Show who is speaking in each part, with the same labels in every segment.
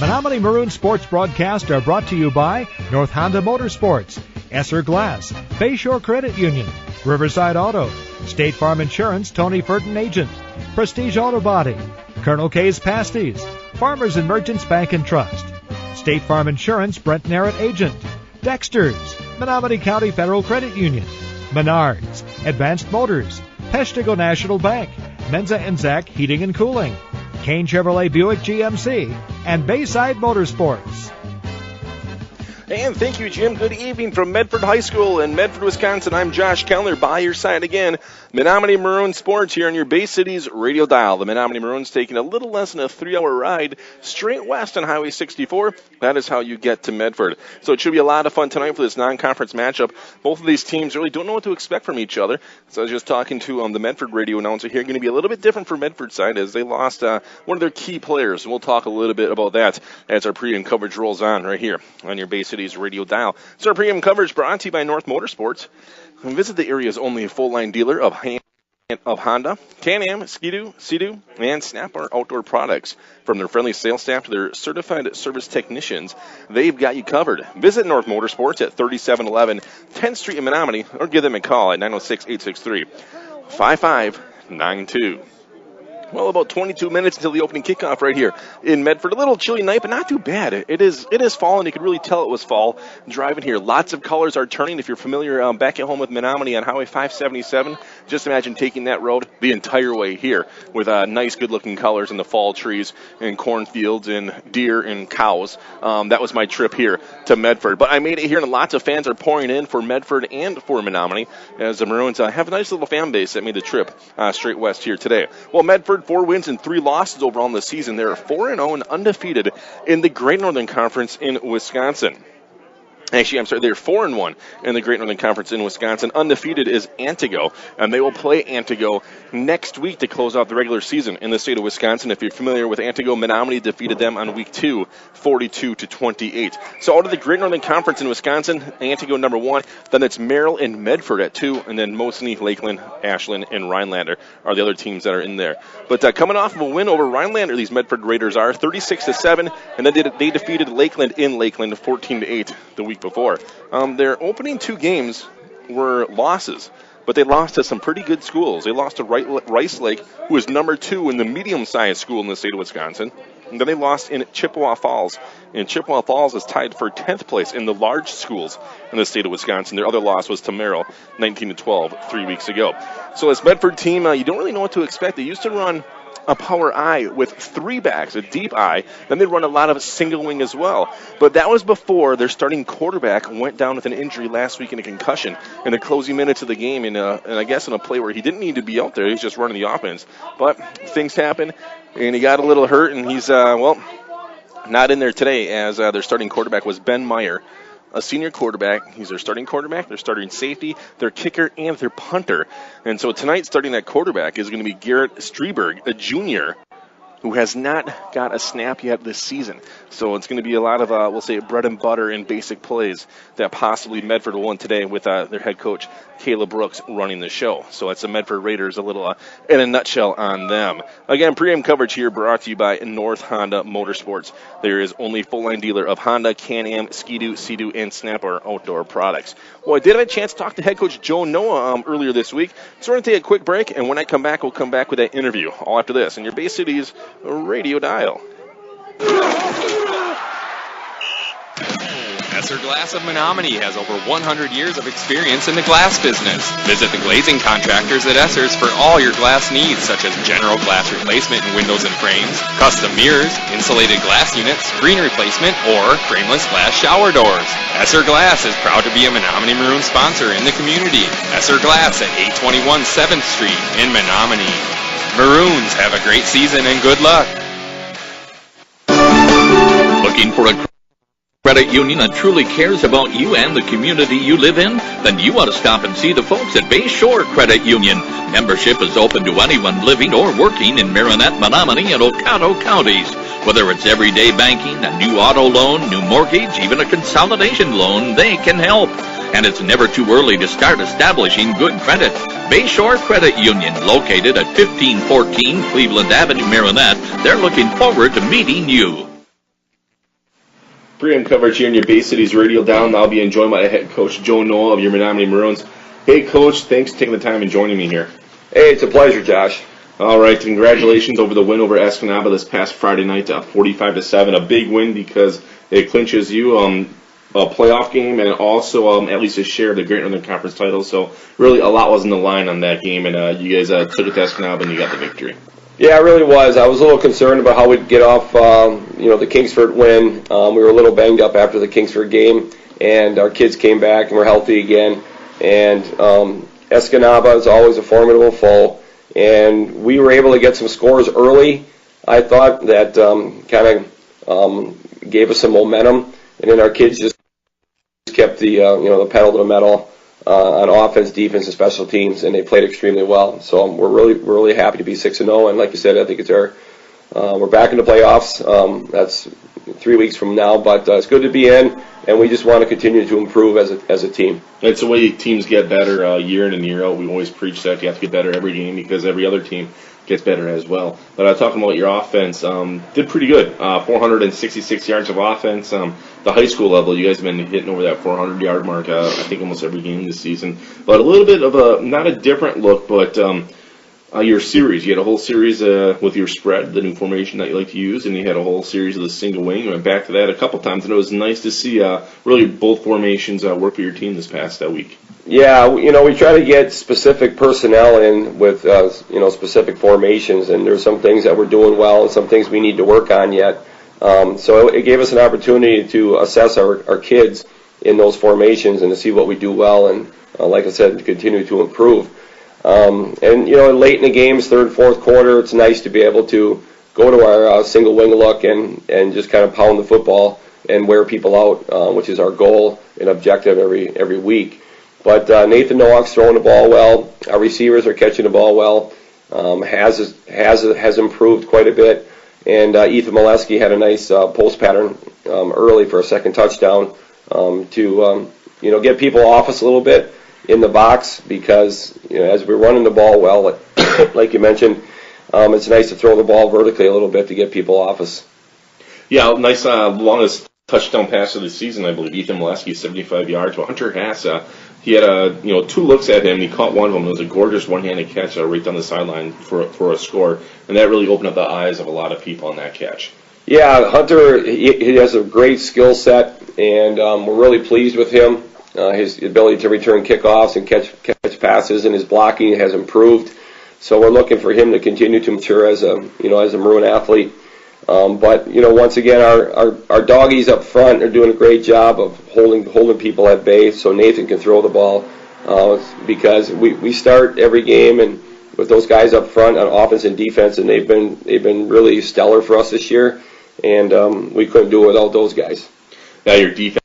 Speaker 1: Menominee Maroons sports broadcasts are brought to you by North Honda Motorsports, Esser Glass, Bayshore Credit Union, Riverside Auto, State Farm Insurance, Tony Furton Agent, Prestige Auto Body, Colonel K's Pasties, Farmers and Merchants Bank and Trust, State Farm Insurance, Brent Narrett Agent, Dexter's, Menominee County Federal Credit Union, Menards, Advanced Motors, Peshtigo National Bank, Menza and Zach Heating and Cooling, Kane Chevrolet Buick GMC, and Bayside Motorsports.
Speaker 2: And thank you, Jim. Good evening from Medford High School in Medford, Wisconsin. I'm Josh Kellner by your side again. Menominee Maroons Sports here on your Bay Cities radio dial. The Menominee Maroons taking a little less than a 3-hour ride straight west on Highway 64. That is how you get to Medford. So it should be a lot of fun tonight for this non-conference matchup. Both of these teams really don't know what to expect from each other. So I was just talking to the Medford radio announcer here. Going to be a little bit different for Medford's side as they lost one of their key players. And we'll talk a little bit about that as our pregame coverage rolls on right here on your Bay Cities radio dial. So our pregame coverage brought to you by North Motorsports. Visit the area's only full-line dealer of Honda, Can-Am, Ski-Doo, Sea-Doo, and Snap-on outdoor products. From their friendly sales staff to their certified service technicians, they've got you covered. Visit North Motorsports at 3711 10th Street in Menominee or give them a call at 906-863-5592. Well, about 22 minutes until the opening kickoff right here in Medford. A little chilly night, but not too bad. It is fall, and you could really tell it was fall driving here. Lots of colors are turning. If you're familiar back at home with Menominee on Highway 577, just imagine taking that road the entire way here with nice, good-looking colors in the fall trees and cornfields and deer and cows. That was my trip here to Medford. But I made it here, and lots of fans are pouring in for Medford and for Menominee as the Maroons have a nice little fan base that made the trip straight west here today. Well, Medford, 4 wins and 3 losses overall in the season. They're 4-0 and undefeated in the Great Northern Conference in Wisconsin. Actually, I'm sorry, they're 4-1 in the Great Northern Conference in Wisconsin. Undefeated is Antigo, and they will play Antigo next week to close out the regular season in the state of Wisconsin. If you're familiar with Antigo, Menominee defeated them on week 2, 42-28. So out of the Great Northern Conference in Wisconsin, Antigo number 1, then it's Merrill and Medford at 2, and then Mosinee, Lakeland, Ashland, and Rhinelander are the other teams that are in there. But coming off of a win over Rhinelander, these Medford Raiders are 36-7, and then they defeated Lakeland in Lakeland 14-8 the week before. Their opening 2 games were losses, but they lost to some pretty good schools. They lost to Rice Lake, who is number 2 in the medium-sized school in the state of Wisconsin. And then they lost in Chippewa Falls. And Chippewa Falls is tied for 10th place in the large schools in the state of Wisconsin. Their other loss was to Merrill, 19-12, 3 weeks ago. So this Medford team, you don't really know what to expect. They used to run a power I with 3 backs, a deep I. Then they run a lot of single wing as well. But that was before their starting quarterback went down with an injury last week in a concussion in the closing minutes of the game, and I guess in a play where he didn't need to be out there. He was just running the offense. But things happen, and he got a little hurt, and he's, not in there today as their starting quarterback was Ben Meyer, a senior quarterback. He's their starting quarterback, their starting safety, their kicker, and their punter. And so tonight, starting that quarterback is going to be Garrett Streberg, a junior, who has not got a snap yet this season. So it's going to be a lot of, we'll say, bread and butter and basic plays that possibly Medford will win today with their head coach, Caleb Brooks, running the show. So it's the Medford Raiders, a little in a nutshell on them. Again, pregame coverage here brought to you by North Honda Motorsports. There is only full-line dealer of Honda, Can-Am, Ski-Doo, Sea-Doo, and Snap-on outdoor products. Well, I did have a chance to talk to head coach Joe Noah earlier this week. So we're going to take a quick break, and when I come back, we'll come back with that interview all after this in your Bay Cities radio dial.
Speaker 3: Esser Glass of Menominee has over 100 years of experience in the glass business. Visit the glazing contractors at Esser's for all your glass needs, such as general glass replacement in windows and frames, custom mirrors, insulated glass units, screen replacement, or frameless glass shower doors. Esser Glass is proud to be a Menominee Maroon sponsor in the community. Esser Glass at 821 7th Street in Menominee. Maroons, have a great season and good luck.
Speaker 4: Looking for a credit union that truly cares about you and the community you live in? Then you ought to stop and see the folks at Bayshore Credit Union. Membership is open to anyone living or working in Marinette, Menominee, and Oconto counties. Whether it's everyday banking, a new auto loan, new mortgage, even a consolidation loan, they can help. And it's never too early to start establishing good credit. Bayshore Credit Union, located at 1514 Cleveland Avenue, Marinette. They're looking forward to meeting you.
Speaker 2: Pre-game coverage here in your Bay Cities Radio Down. I'll be joined by head coach Joe Noah of your Menominee Maroons. Hey, Coach, thanks for taking the time and joining me here.
Speaker 5: Hey, it's a pleasure, Josh.
Speaker 2: All right, congratulations over the win over Escanaba this past Friday night, 45-7. A big win because it clinches you a playoff game and also at least a share of the Great Northern Conference title. So really a lot was in the line on that game, and you guys took it to Escanaba and you got the victory.
Speaker 5: Yeah, it really was. I was a little concerned about how we'd get off, the Kingsford win. We were a little banged up after the Kingsford game, and our kids came back and were healthy again. And Escanaba is always a formidable foe, and we were able to get some scores early. I thought that kind of gave us some momentum, and then our kids just kept the pedal to the metal on offense, defense, and special teams, and they played extremely well. So we're really happy to be 6-0, and like you said, I think it's we're back in the playoffs. That's 3 weeks from now, but it's good to be in, and we just want to continue to improve as a team.
Speaker 2: It's the way teams get better year in and year out. We always preach that you have to get better every game because every other team gets better as well. But talking about your offense, did pretty good. 466 yards of offense. The high school level, you guys have been hitting over that 400-yard mark, I think almost every game this season. But a little bit of not a different look, but your series. You had a whole series with your spread, the new formation that you like to use, and you had a whole series of the single wing. You went back to that a couple times, and it was nice to see really both formations work for your team this past week.
Speaker 5: Yeah, we try to get specific personnel in with, specific formations, and there's some things that we're doing well and some things we need to work on yet. So it gave us an opportunity to assess our kids in those formations and to see what we do well and, like I said, continue to improve. And late in the games, third, fourth quarter, it's nice to be able to go to our single wing look and just kind of pound the football and wear people out, which is our goal and objective every week. But Nathan Nowak's throwing the ball well. Our receivers are catching the ball well. Has improved quite a bit. And Ethan Molesky had a nice post pattern early for a second touchdown to get people off us a little bit in the box because as we're running the ball well, like you mentioned, it's nice to throw the ball vertically a little bit to get people off us.
Speaker 2: Yeah, nice longest touchdown pass of the season, I believe. Ethan Molesky, 75 yards. Well, Hunter Hass, he had two looks at him. He caught one of them. It was a gorgeous one-handed catch right down the sideline for a score, and that really opened up the eyes of a lot of people on that catch.
Speaker 5: Yeah, Hunter, he has a great skill set, and we're really pleased with him. His ability to return kickoffs and catch passes, and his blocking has improved. So we're looking for him to continue to mature as a Maroon athlete. But once again, our doggies up front are doing a great job of holding people at bay, so Nathan can throw the ball. Because we start every game and with those guys up front on offense and defense, and they've been really stellar for us this year, and we couldn't do it without those guys.
Speaker 2: Now your defensive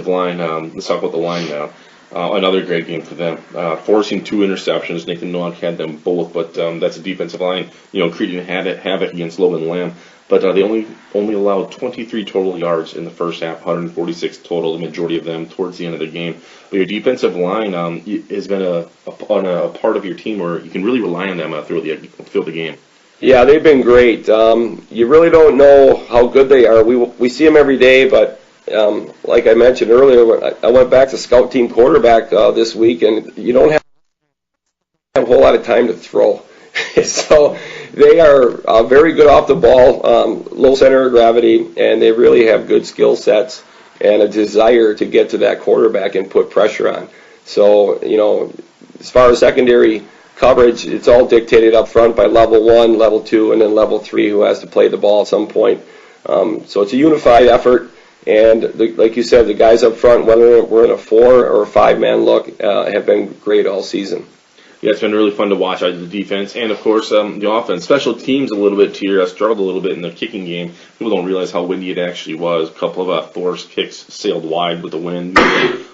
Speaker 2: line. Let's talk about the line now. Another great game for them. Forcing 2 interceptions. Nathan Nowak had them both, but that's a defensive line, creating havoc against Lowe and Lamb. But they only allowed 23 total yards in the first half, 146 total, the majority of them towards the end of the game. But your defensive line has been a part of your team where you can really rely on them throughout the game.
Speaker 5: Yeah, they've been great. You really don't know how good they are. We see them every day, but like I mentioned earlier, I went back to scout team quarterback this week, and you don't have a whole lot of time to throw. So they are very good off the ball, low center of gravity, and they really have good skill sets and a desire to get to that quarterback and put pressure on. So, as far as secondary coverage, it's all dictated up front by level 1, level 2, and then level 3 who has to play the ball at some point. So it's a unified effort. And like you said, the guys up front, whether we're in a 4 or a 5-man look, have been great all season.
Speaker 2: Yeah, it's been really fun to watch the defense and, of course, the offense. Special teams a little bit here. Struggled a little bit in the kicking game. People don't realize how windy it actually was. A couple of Thor's kicks sailed wide with the wind.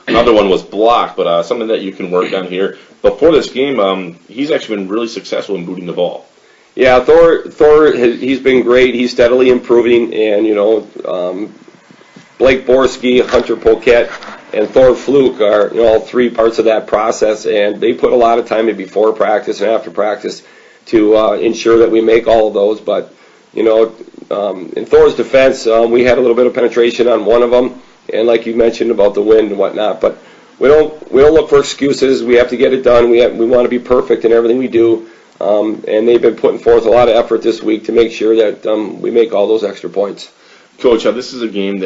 Speaker 2: Another one was blocked, but something that you can work on here. Before this game, he's actually been really successful in booting the ball.
Speaker 5: Yeah, Thor, he's been great. He's steadily improving, and, Blake Borski, Hunter Poquette, and Thor Fluke are all 3 parts of that process, and they put a lot of time in before practice and after practice to ensure that we make all of those. But in Thor's defense, we had a little bit of penetration on one of them, and like you mentioned about the wind and whatnot, but we don't look for excuses. We have to get it done. We want to be perfect in everything we do, and they've been putting forth a lot of effort this week to make sure that we make all those extra points.
Speaker 2: Coach, this is a game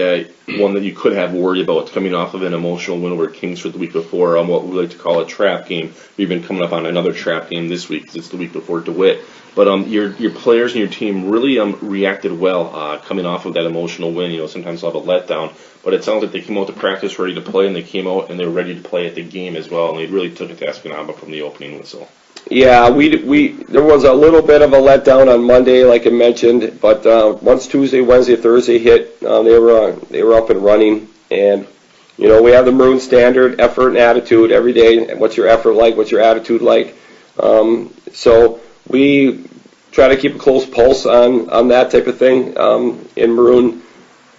Speaker 2: one that you could have worried about. It's coming off of an emotional win over Kingsford the week before on what we like to call a trap game. We've been coming up on another trap game this week because it's the week before DeWitt. But your players and your team really reacted well coming off of that emotional win. Sometimes they'll have a letdown, but it sounds like they came out to practice ready to play, and they came out and they were ready to play at the game as well, and they really took it to Escanaba from the opening whistle.
Speaker 5: Yeah, there was a little bit of a letdown on Monday, like I mentioned, but once Tuesday, Wednesday, Thursday hit, they were up and running. And we have the Maroon standard, effort and attitude every day. What's your effort like? What's your attitude like? So we try to keep a close pulse on that type of thing in Maroon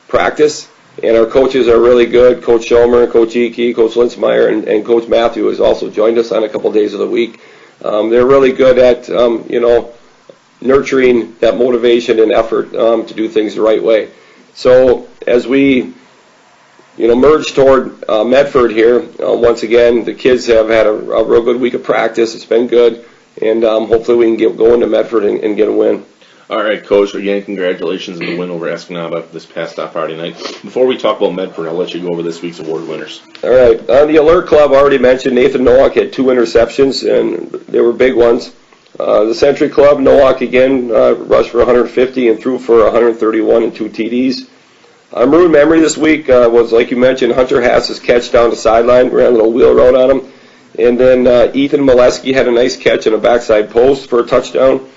Speaker 5: practice. And our coaches are really good. Coach Schomer, Coach Eke, Coach Linsmeyer, and Coach Matthew has also joined us on a couple days of the week. They're really good at, nurturing that motivation and effort to do things the right way. So as we, merge toward Medford here, once again, the kids have had a real good week of practice. It's been good, and hopefully we can go into Medford and get a win.
Speaker 2: All right, Coach. Again, congratulations on the win over Escanaba this past Friday night. Before we talk about Medford, I'll let you go over this week's award winners.
Speaker 5: All right. On the Alert Club, I already mentioned Nathan Nowak had 2 interceptions, and they were big ones. The Century Club, Nowak again rushed for 150 and threw for 131 and 2 TDs. Maroon memory this week was, like you mentioned, Hunter Hass's catch down the sideline. We ran a little wheel route on him. And then Ethan Molesky had a nice catch on a backside post for a touchdown.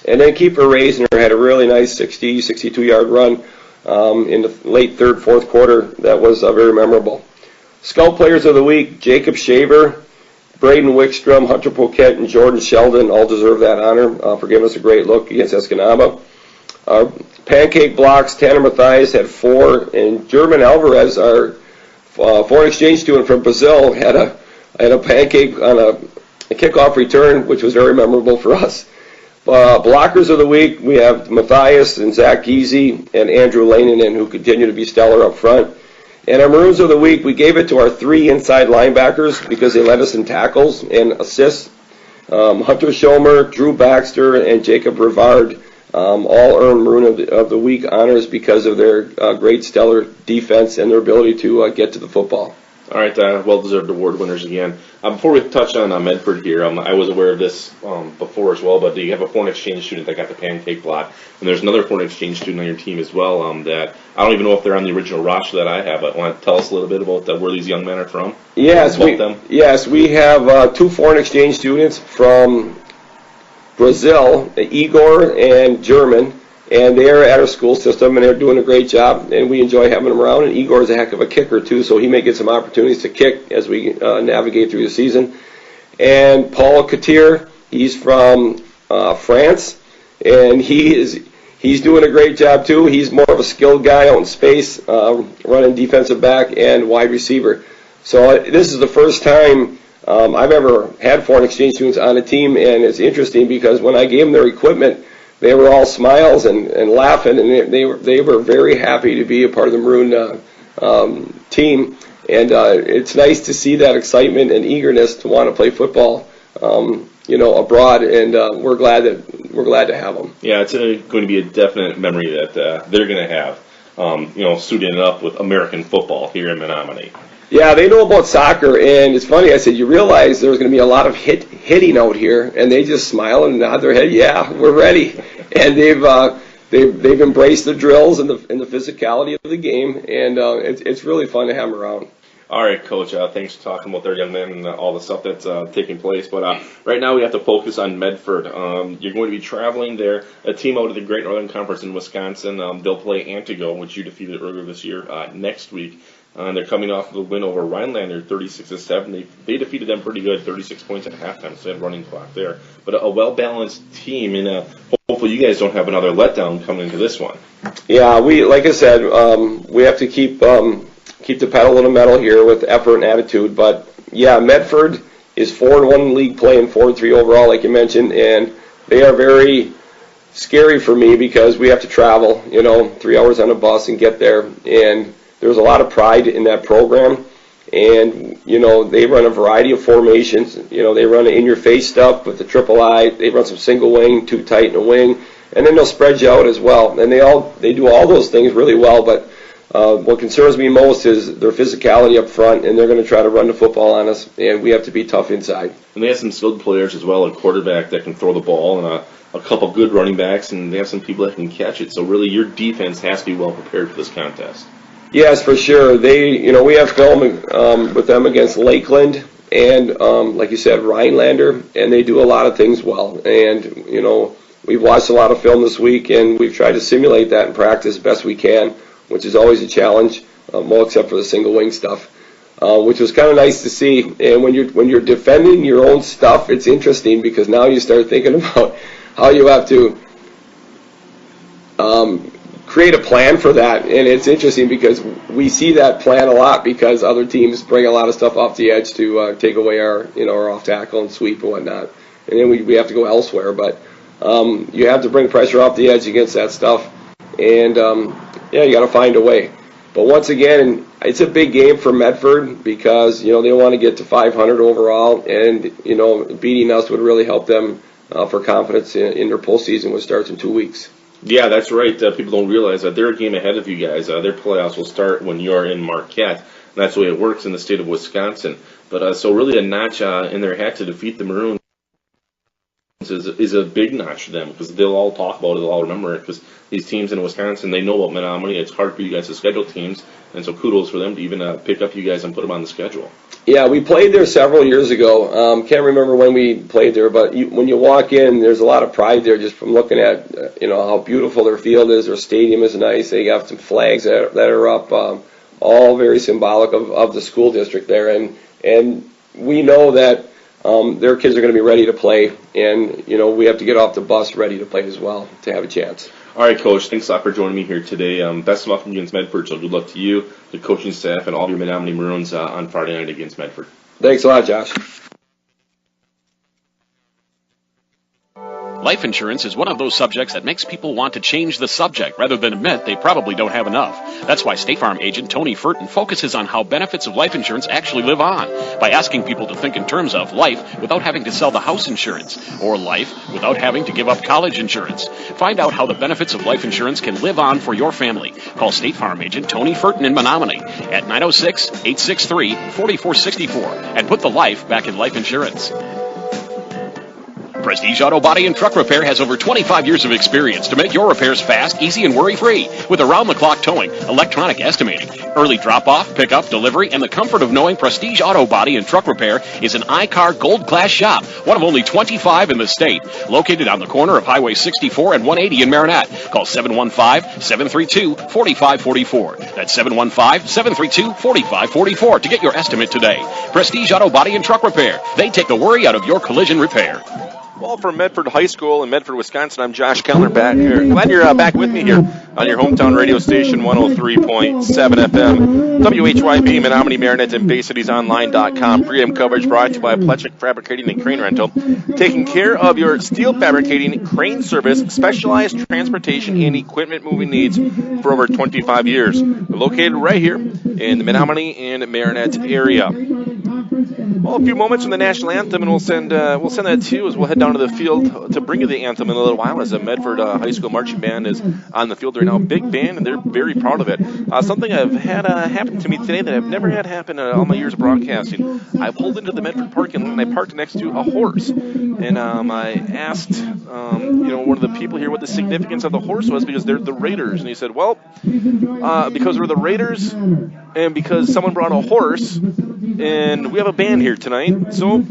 Speaker 5: And then Keeper Reisner had a really nice 62-yard run in the late third, fourth quarter. That was very memorable. Scout Players of the Week, Jacob Shaver, Braden Wickstrom, Hunter Poquette, and Jordan Sheldon all deserve that honor for giving us a great look against Escanaba. Pancake Blocks, Tanner Mathias had 4, and German Alvarez, our foreign exchange student from Brazil, had a pancake on a kickoff return, which was very memorable for us. Blockers of the week, we have Matthias and Zach Geezy and Andrew Lanenan, who continue to be stellar up front. And our Maroons of the week, we gave it to our 3 inside linebackers because they led us in tackles and assists. Hunter Schomer, Drew Baxter, and Jacob Rivard all earned Maroon of the Week honors because of their great stellar defense and their ability to get to the football.
Speaker 2: All right, well-deserved award winners again. Before we touch on Medford here, I was aware of this before as well, but you have a foreign exchange student that got the pancake block, and there's another foreign exchange student on your team as well that I don't even know if they're on the original roster that I have, but want to tell us a little bit about where these young men are from?
Speaker 5: Yes, we have 2 foreign exchange students from Brazil, Igor and German. And they are at our school system, and they're doing a great job, and we enjoy having them around. And Igor is a heck of a kicker, too, so he may get some opportunities to kick as we navigate through the season. And Paul Katir, he's from France, and he's doing a great job, too. He's more of a skilled guy out in space, running defensive back and wide receiver. So this is the first time I've ever had foreign exchange students on a team, and it's interesting because when I gave them their equipment, they were all smiles and laughing, and they were very happy to be a part of the Maroon team. And it's nice to see that excitement and eagerness to want to play football, abroad. And we're glad to have them. Yeah,
Speaker 2: it's going to be a definite memory that they're going to have, suiting it up with American football here in Menominee.
Speaker 5: Yeah, they know about soccer, and it's funny. I said, you realize there's going to be a lot of hitting out here, and they just smile and nod their head. Yeah, we're ready, and they've embraced the drills and the physicality of the game, and it's really fun to have them around.
Speaker 2: All right, Coach. Thanks for talking about their young men and all the stuff that's taking place. But right now we have to focus on Medford. You're going to be traveling there. A team out of the Great Northern Conference in Wisconsin. They'll play Antigo, which you defeated earlier this year, next week. They're coming off the win over Rhinelander, 36-7. They defeated them pretty good, 36 points at halftime, so they had running clock there. But a well-balanced team, and hopefully you guys don't have another letdown coming into this one.
Speaker 5: Yeah, like I said, we have to keep the pedal to the metal here with effort and attitude. But yeah, Medford is 4-1 in league play and 4-3 overall, like you mentioned, and they are very scary for me because we have to travel, 3 hours on a bus and get there. And there's a lot of pride in that program. And, they run a variety of formations. They run in-your-face stuff with the triple I. They run some single wing, too tight in a wing. And then they'll spread you out as well. And they do all those things really well. But what concerns me most is their physicality up front, and they're going to try to run the football on us, and we have to be tough inside.
Speaker 2: And they have some skilled players as well, a quarterback that can throw the ball, and a couple good running backs, and they have some people that can catch it. So really, your defense has to be well prepared for this contest.
Speaker 5: Yes, for sure. We have film with them against Lakeland and, like you said, Rhinelander, and they do a lot of things well. And, we've watched a lot of film this week, and we've tried to simulate that in practice as best we can, which is always a challenge, well, except for the single wing stuff, which was kind of nice to see. And when you're defending your own stuff, it's interesting because now you start thinking about how you have to create a plan for that. And it's interesting because we see that plan a lot because other teams bring a lot of stuff off the edge to take away our off tackle and sweep and whatnot. And then we have to go elsewhere. But you have to bring pressure off the edge against that stuff. And you got to find a way. But once again, it's a big game for Medford because, they want to get to 500 overall, and, beating us would really help them for confidence in their postseason, which starts in 2 weeks.
Speaker 2: Yeah, that's right. People don't realize that they're a game ahead of you guys. Their playoffs will start when you're in Marquette, and that's the way it works in the state of Wisconsin. But so really a notch in their hat to defeat the Maroons is a big notch for them because they'll all talk about it, they'll all remember it because these teams in Wisconsin, they know about Menominee. It's hard for you guys to schedule teams, and so kudos for them to even pick up you guys and put them on the schedule.
Speaker 5: Yeah, we played there several years ago. Can't remember when we played there, but when you walk in, there's a lot of pride there just from looking at how beautiful their field is. Their stadium is nice. They have some flags that are up, all very symbolic of the school district there, and we know that their kids are going to be ready to play, and we have to get off the bus ready to play as well to have a chance.
Speaker 2: All right, Coach, thanks a lot for joining me here today. Best of luck against Medford, so good luck to you, the coaching staff, and all of your Menominee Maroons on Friday night against Medford.
Speaker 5: Thanks a lot, Josh.
Speaker 6: Life insurance is one of those subjects that makes people want to change the subject rather than admit they probably don't have enough. That's why State Farm agent Tony Furton focuses on how benefits of life insurance actually live on by asking people to think in terms of life without having to sell the house insurance or life without having to give up college insurance. Find out how the benefits of life insurance can live on for your family. Call State Farm agent Tony Furton in Menominee at 906-863-4464 and put the life back in life insurance. Prestige Auto Body and Truck Repair has over 25 years of experience to make your repairs fast, easy, and worry-free with around-the-clock towing, electronic estimating, early drop-off, pickup, delivery, and the comfort of knowing Prestige Auto Body and Truck Repair is an I-Car Gold Class shop, one of only 25 in the state, located on the corner of Highway 64 and 180 in Marinette. Call 715-732-4544. That's 715-732-4544 to get your estimate today. Prestige Auto Body and Truck Repair. They take the worry out of your collision repair.
Speaker 2: Well, from Medford High School in Medford, Wisconsin, I'm Josh Keller back here. Glad you're back with me here on your hometown radio station, 103.7 FM, WHYB, Menominee, Marinette, and BayCitiesOnline.com. Pre-game coverage brought to you by Pletchik Fabricating and Crane Rental, taking care of your steel fabricating, crane service, specialized transportation, and equipment moving needs for over 25 years. We're located right here in the Menominee and Marinette area. Well, a few moments from the national anthem, and we'll send that to you as we'll head down to the field to bring you the anthem in a little while as the Medford High School marching band is on the field right now. Big band, and they're very proud of it. Something I've had happen to me today that I've never had happen in all my years of broadcasting. I pulled into the Medford parking lot and I parked next to a horse, and I asked one of the people here what the significance of the horse was because they're the Raiders, and he said, well, because we're the Raiders and because someone brought a horse, and we have a band here tonight, so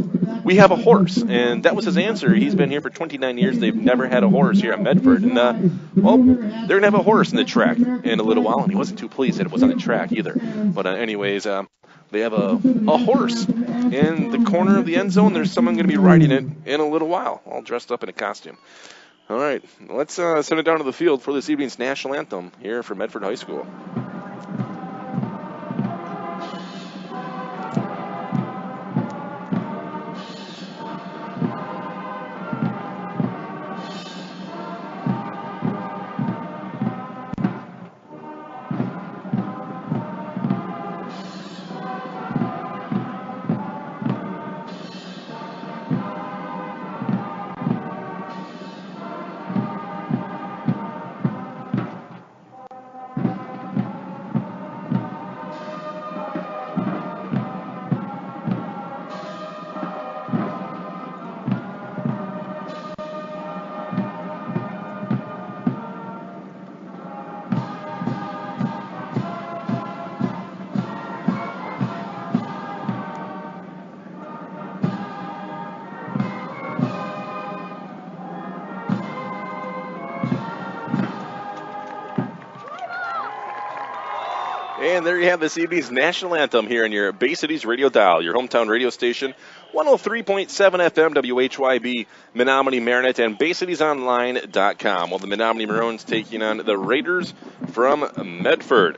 Speaker 2: we have a horse. And that was his answer. He's been here for 29 years. They've never had a horse here at Medford. And, they're going to have a horse in the track in a little while. And he wasn't too pleased that it was on the track either. But anyways, they have a horse in the corner of the end zone. There's someone going to be riding it in a little while, all dressed up in a costume. All right, let's send it down to the field for this evening's national anthem here for Medford High School. And there you have this evening's national anthem here on your Bay Cities radio dial, your hometown radio station, 103.7 FM WHYB, Menominee, Marinette, and BayCitiesOnline.com. Well, the Menominee Maroons taking on the Raiders from Medford.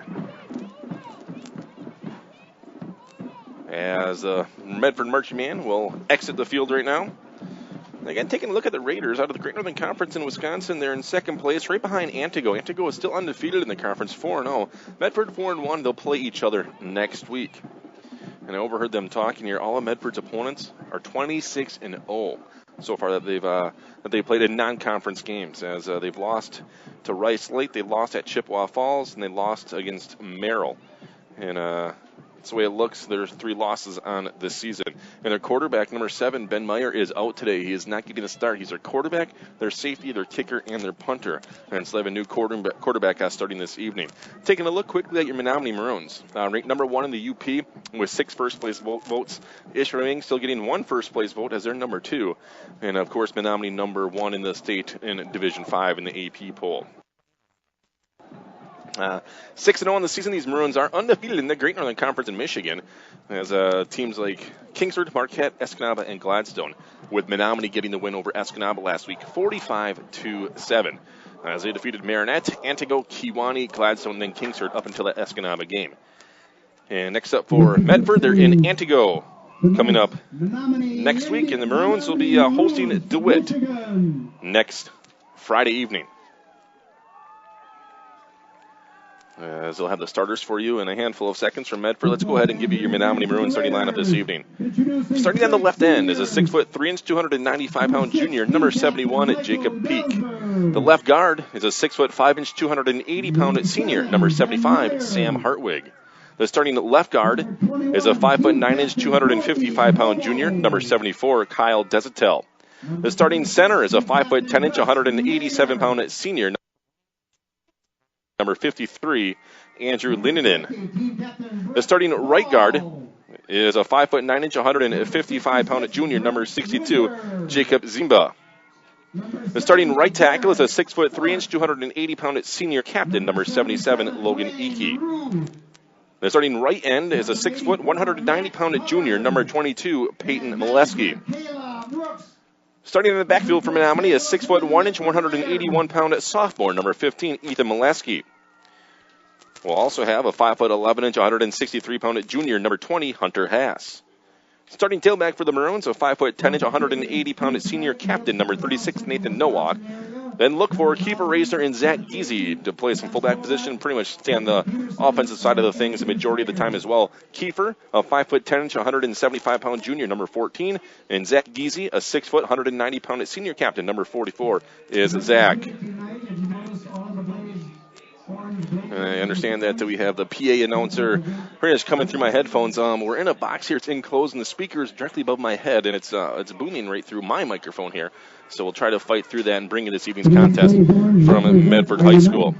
Speaker 2: As Medford Marching Man will exit the field right now. Again, taking a look at the Raiders out of the Great Northern Conference in Wisconsin, they're in second place, right behind Antigo. Antigo is still undefeated in the conference, 4-0. Medford 4-1. They'll play each other next week. And I overheard them talking here. All of Medford's opponents are 26-0 so far that they've played in non-conference games. As they've lost to Rice Lake, they lost at Chippewa Falls, and they lost against Merrill. And that's the way it looks. There's 3 losses on this season. And their quarterback, number 7, Ben Meyer, is out today. He is not getting a start. He's their quarterback, their safety, their kicker, and their punter. And so they have a new quarterback starting this evening. Taking a look quickly at your Menominee Maroons. Ranked number 1 in the UP with 6 first-place votes. Ishpeming still getting 1 first-place vote as their number 2. And, of course, Menominee number 1 in the state in Division 5 in the AP poll. 6-0 in the season. These Maroons are undefeated in the Great Northern Conference in Michigan, as teams like Kingsford, Marquette, Escanaba, and Gladstone, with Menominee getting the win over Escanaba last week, 45-7, as they defeated Marinette, Antigo, Kewanee, Gladstone, and then Kingsford up until that Escanaba game. And next up for Medford, they're in Antigo coming up next week, and the Maroons will be hosting DeWitt next Friday evening. As they'll have the starters for you in a handful of seconds from Medford. Let's go ahead and give you your Menominee Maroons starting lineup this evening. Starting on the left end is a 6'3", 295-pound junior, number 71, Jacob Peak. The left guard is a 6'5", 280-pound senior, number 75, Sam Hartwig. The starting left guard is a 5'9", 255-pound junior, number 74, Kyle Desatel. The starting center is a 5'10", 187-pound senior, number 53, Andrew Lindenen. The starting right guard is a 5'9", 155-pound junior, number 62, Jacob Zimba. The starting right tackle is a 6'3", 280-pound senior captain, number 77, Logan Eakey. The starting right end is a 6', 190-pound junior, number 22, Peyton Molesky. Starting in the backfield for Menominee is 6'1", 181-pound sophomore, number 15, Ethan Molesky. We'll also have a 5'11", 163-pound junior, number 20, Hunter Haas. Starting tailback for the Maroons, a 5'10", 180-pound senior captain, number 36, Nathan Nowak. Then look for Kiefer Raisner and Zach Geezy to play some fullback position, pretty much stay on the offensive side of the things the majority of the time as well. Kiefer, a 5'10", 175-pound junior, number 14, and Zach Geezy, a 6', 190-pound senior captain, number 44, is Zach. I understand that we have the PA announcer pretty much coming through my headphones. We're in a box here. It's enclosed, and the speaker is directly above my head, and it's booming right through my microphone here. So we'll try to fight through that and bring you this evening's contest from Medford High School.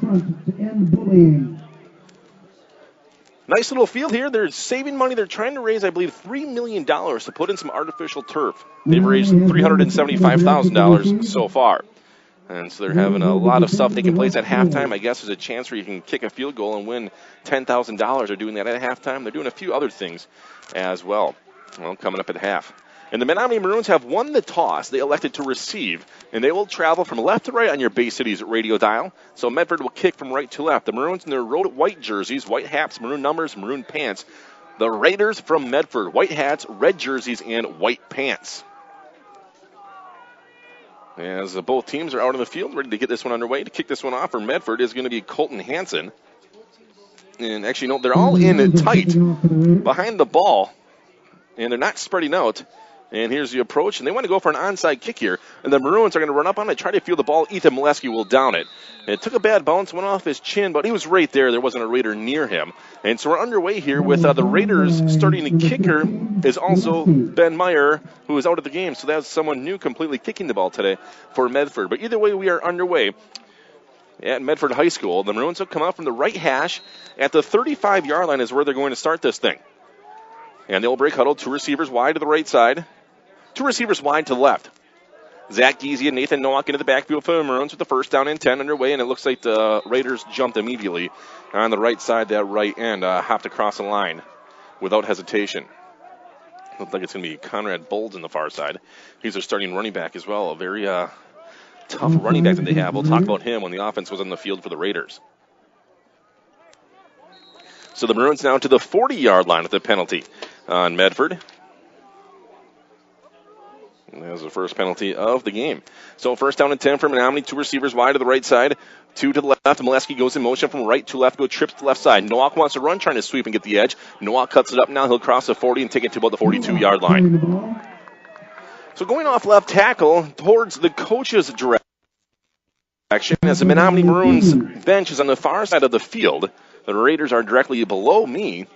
Speaker 2: Nice little field here. They're saving money. They're trying to raise, I believe, $3 million to put in some artificial turf. They've raised $375,000 so far. And so they're having a lot of stuff taking place at halftime. I guess there's a chance where you can kick a field goal and win $10,000. They're doing that at halftime. They're doing a few other things as well. Well, coming up at half. And the Menominee Maroons have won the toss. They elected to receive, and they will travel from left to right on your Bay Cities radio dial. So Medford will kick from right to left. The Maroons in their road white jerseys, white hats, maroon numbers, maroon pants. The Raiders from Medford, white hats, red jerseys, and white pants. As both teams are out on the field, ready to get this one underway. To kick this one off for Medford is going to be Colton Hansen. And actually, no, they're all in tight behind the ball, and they're not spreading out. And here's the approach, and they want to go for an onside kick here. And the Maroons are going to run up on it, try to field the ball. Ethan Molesky will down it. And it took a bad bounce, went off his chin, but he was right there. There wasn't a Raider near him. And so we're underway here with the Raiders starting the kicker is also Ben Meyer, who is out of the game. So that's someone new completely kicking the ball today for Medford. But either way, we are underway at Medford High School. The Maroons will come out from the right hash. At the 35-yard line is where they're going to start this thing. And they'll break huddle, 2 receivers wide to the right side. 2 receivers wide to the left. Zach Giese and Nathan Nowak into the backfield for the Maroons with the first down and 10 underway, and it looks like the Raiders jumped immediately on the right side, that right end, hopped across the line without hesitation. Looks like it's going to be Conrad Bolds on the far side. He's their starting running back as well. A very tough running back that they have. We'll talk about him when the offense was on the field for the Raiders. So the Maroons now to the 40-yard line with the penalty on Medford. And that was the first penalty of the game. So first down and 10 for Menominee. 2 receivers wide to the right side. 2 to the left. Molesky goes in motion from right to left. Go trips to the left side. Nowak wants to run, trying to sweep and get the edge. Nowak cuts it up now. He'll cross the 40 and take it to about the 42-yard line. So going off left tackle towards the coach's direction as the Menominee Maroons bench is on the far side of the field. The Raiders are directly below me.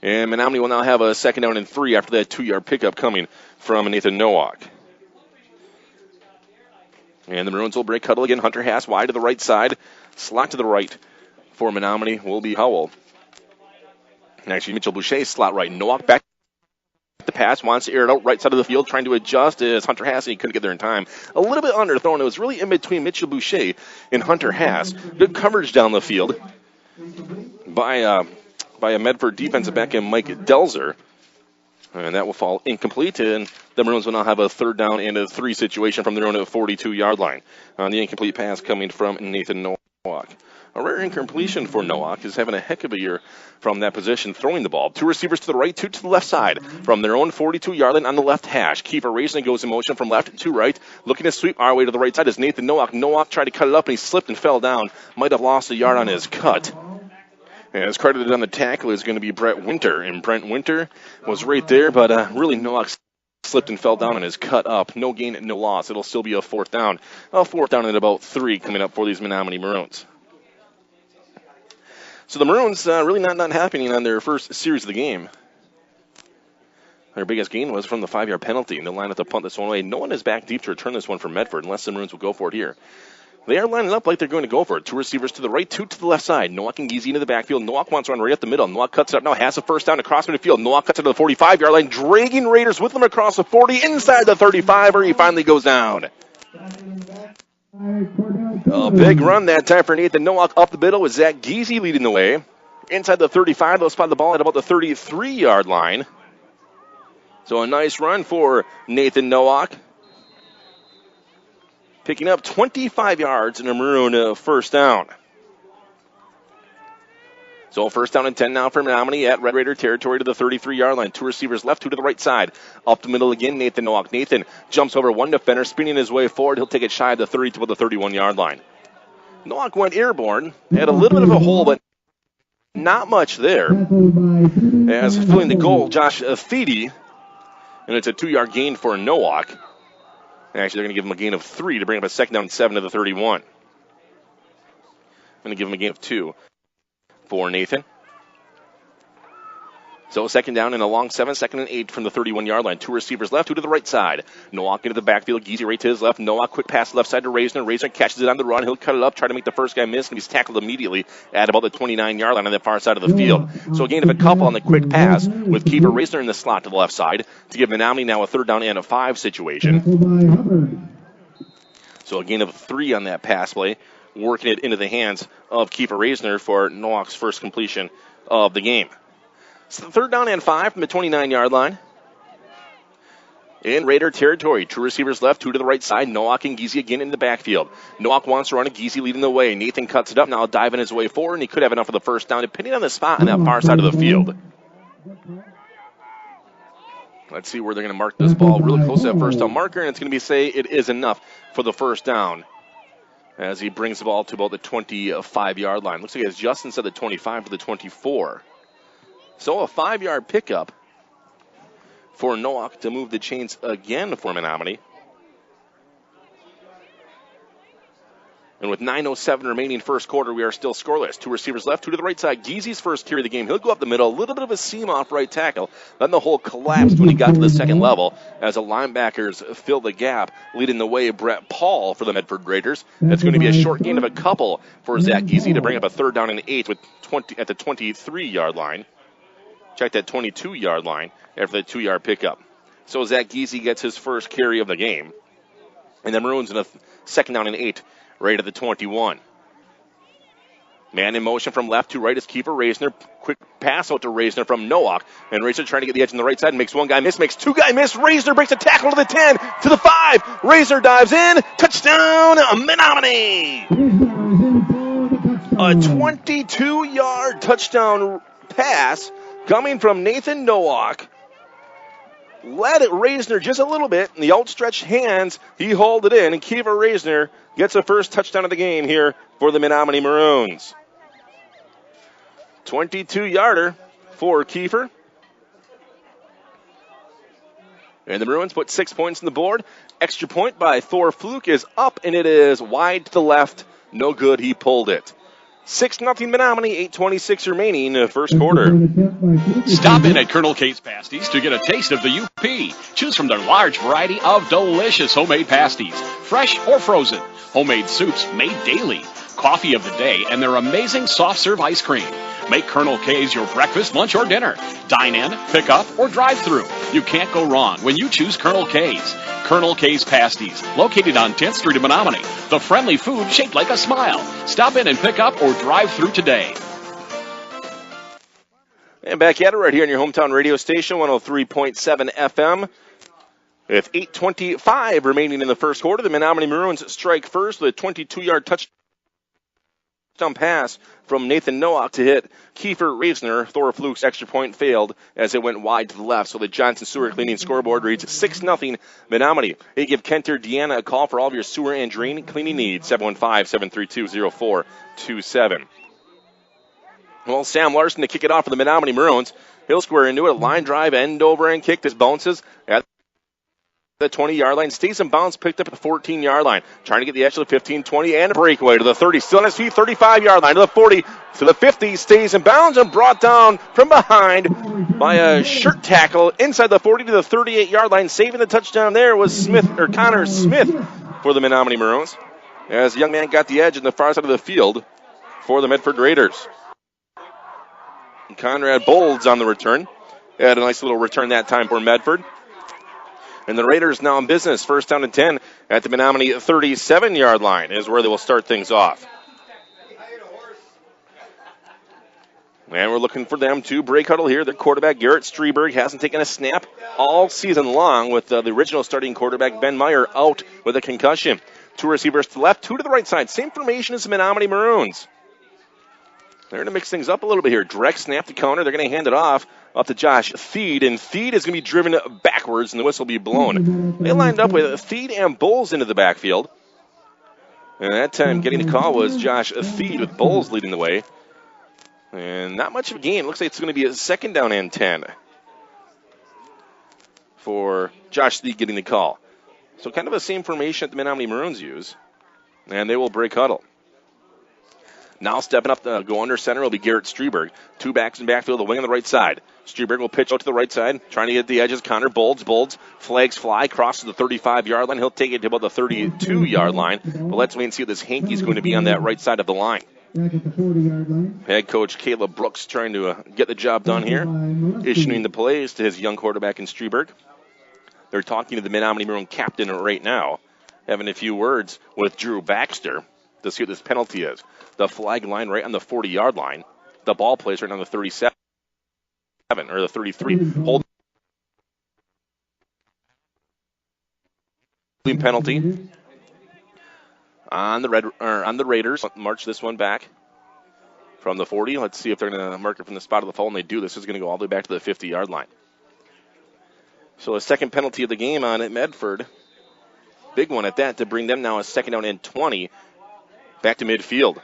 Speaker 2: And Menominee will now have a second down and 3 after that 2-yard pickup coming from Nathan Nowak. And the Maroons will break huddle again. Hunter Haas wide to the right side. Slot to the right for Menominee will be Howell. And actually, Mitchell Boucher slot right. Nowak back the pass, wants to air it out right side of the field, trying to adjust as Hunter Haas, and he couldn't get there in time. A little bit underthrown. It was really in between Mitchell Boucher and Hunter Haas. Good coverage down the field by a Medford defensive back in Mike Delzer. And that will fall incomplete, and the Maroons will now have a third down and a 3 situation from their own 42-yard line. On the incomplete pass coming from Nathan Nowak. A rare incompletion for Nowak. Is having a heck of a year from that position, throwing the ball. 2 receivers to the right, 2 to the left side. From their own 42-yard line on the left hash. Kiefer Raisin goes in motion from left to right. Looking to sweep our way to the right side is Nathan Nowak. Nowak tried to cut it up, and he slipped and fell down. Might have lost a yard on his cut. And as credited on the tackle is going to be Brett Winter. And Brent Winter was right there, but really Nowak slipped and fell down and is cut up. No gain, no loss. It'll still be a fourth down. A fourth down at about 3 coming up for these Menominee Maroons. So the Maroons really not happening on their first series of the game. Their biggest gain was from the 5-yard penalty, and they'll line up to punt this one away. No one is back deep to return this one from Medford unless the Maroons will go for it here. They are lining up like they're going to go for it. 2 receivers to the right, 2 to the left side. Nowak and Giese into the backfield. Nowak wants to run right up the middle. Nowak cuts it up now, has a first down across midfield. Nowak cuts it to the 45-yard line, dragging Raiders with them across the 40, inside the 35, where he finally goes down. A big run that time for Nathan Nowak up the middle with Zach Giese leading the way. Inside the 35, they'll spot the ball at about the 33-yard line. So a nice run for Nathan Nowak. Picking up 25 yards in a Maroon first down. So first down and 10 now for Menominee at Red Raider territory to the 33-yard line. 2 receivers left, 2 to the right side. Up the middle again, Nathan Nowak. Nathan jumps over 1 defender, spinning his way forward. He'll take it shy of the 30 to the 31-yard line. Nowak went airborne, had a little bit of a hole, but not much there. As filling the goal, Josh Feedy, and it's a 2-yard gain for Nowak. Actually, they're going to give him a gain of 3 to bring up a second down and 7 to the 31. I'm going to give him a gain of 2 for Nathan. So second down and a long 7, second and 8 from the 31-yard line. 2 receivers left, 2 to the right side. Nowak into the backfield. Giese right to his left. Nowak quick pass left side to Raisner. Raisner catches it on the run. He'll cut it up, try to make the first guy miss, and he's tackled immediately at about the 29-yard line on the far side of the field. So a gain of a couple on the quick pass with Kiefer Raisner in the slot to the left side to give Menominee now a third down and a 5 situation. So a gain of 3 on that pass play, working it into the hands of Kiefer Raisner for Nowak's first completion of the game. So third down and 5 from the 29-yard line. In Raider territory, 2 receivers left, 2 to the right side. Nowak and Giese again in the backfield. Nowak wants to run it, Giese leading the way. Nathan cuts it up, now diving his way forward, and he could have enough for the first down, depending on the spot on that far side of the field. Let's see where they're going to mark this ball. Really close to that first down marker, and it's going to be say it is enough for the first down as he brings the ball to about the 25-yard line. Looks like it's just inside the 25 to the 24. So a 5-yard pickup for Nowak to move the chains again for Menominee. And with 9:07 remaining first quarter, we are still scoreless. 2 receivers left, 2 to the right side. Giese's first carry of the game. He'll go up the middle, a little bit of a seam off right tackle. Then the hole collapsed when he got to the second level as the linebackers fill the gap, leading the way Brett Paul for the Medford Raiders. That's going to be a short gain of a couple for Zach Giese to bring up a third down and 8 with 20 at the 23-yard line. Check that 22-yard line after the 2-yard pickup. So Zach Giese gets his first carry of the game. And the Maroons in a second down and 8, right at the 21. Man in motion from left to right is Kiefer Reisner. Quick pass out to Reisner from Nowak. And Reisner trying to get the edge on the right side and makes one guy miss, makes two guy miss. Reisner breaks a tackle to the 10, to the 5. Reisner dives in. Touchdown, Menominee. A 22-yard touchdown pass coming from Nathan Nowak. Led Reisner just a little bit. In the outstretched hands, he hauled it in. And Kiefer Reisner gets the first touchdown of the game here for the Menominee Maroons. 22-yarder for Kiefer. And the Maroons put 6 points on the board. Extra point by Thor Fluke is up, and it is wide to the left. No good. He pulled it. 6-0 Menominee, 8:26 remaining in the first quarter.
Speaker 6: Stop in at Colonel K's Pasties to get a taste of the UP. Choose from their large variety of delicious homemade pasties, fresh or frozen, homemade soups made daily, coffee of the day, and their amazing soft serve ice cream. Make Colonel K's your breakfast, lunch, or dinner. Dine in, pick up, or drive through. You can't go wrong when you choose Colonel K's. Colonel K's Pasties, located on 10th Street in Menominee. The friendly food shaped like a smile. Stop in and pick up or drive through today.
Speaker 2: And back at it right here on your hometown radio station, 103.7 FM. With 8:25 remaining in the first quarter, the Menominee Maroons strike first with a 22-yard touchdown pass from Nathan Nowak to hit Kiefer Reisner. Thor Fluke's extra point failed as it went wide to the left. So the Johnson Sewer Cleaning scoreboard reads 6-0 Menominee. Hey, give Kent or Deanna a call for all of your sewer and drain cleaning needs. 715-732-0427. Well, Sam Larson to kick it off for the Menominee Maroons. He'll square into it. A line drive, end over and kick. This bounces at the 20-yard line, stays in bounds, picked up at the 14-yard line. Trying to get the edge to the 15, 20, and a breakaway to the 30. Still on his feet, 35-yard line to the 40, to the 50, stays in bounds and brought down from behind by a shirt tackle inside the 40 to the 38-yard line. Saving the touchdown there was Connor Smith for the Menominee Maroons, as the young man got the edge on the far side of the field for the Medford Raiders. And Conrad Bolds on the return. Had a nice little return that time for Medford. And the Raiders now in business. First down and 10 at the Menominee 37-yard line is where they will start things off. And we're looking for them to break huddle here. Their quarterback, Garrett Streberg, hasn't taken a snap all season long with the original starting quarterback, Ben Meyer, out with a concussion. Two receivers to the left, two to the right side. Same formation as the Menominee Maroons. They're going to mix things up a little bit here. Direct snap to counter. They're going to hand it off up to Josh Theed, and Theed is going to be driven backwards, and the whistle will be blown. They lined up with Theed and Bowles into the backfield. And that time getting the call was Josh Theed with Bowles leading the way. And not much of a gain. Looks like it's going to be a second down and 10 for Josh Theed getting the call. So kind of the same formation that the Menominee Maroons use. And they will break huddle. Now stepping up to go under center will be Garrett Streberg. Two backs in backfield, the wing on the right side. Streberg will pitch out to the right side, trying to get the edges. Connor Bolds. Bolds, flags fly, crosses the 35-yard line. He'll take it to about the 32-yard line. But let's wait and see what this Hankey's going to be on that right side of the line. Head coach Caleb Brooks trying to get the job done here, issuing the plays to his young quarterback in Streberg. They're talking to the Menominee Maroon captain right now, having a few words with Drew Baxter to see what this penalty is. The flag line right on the 40-yard line. The ball plays right on the 37 or the 33. Holding penalty on the Raiders. March this one back from the 40. Let's see if they're going to mark it from the spot of the foul, and they do. This is going to go all the way back to the 50-yard line. So a second penalty of the game on at Medford. Big one at that to bring them now a second down and 20 back to midfield.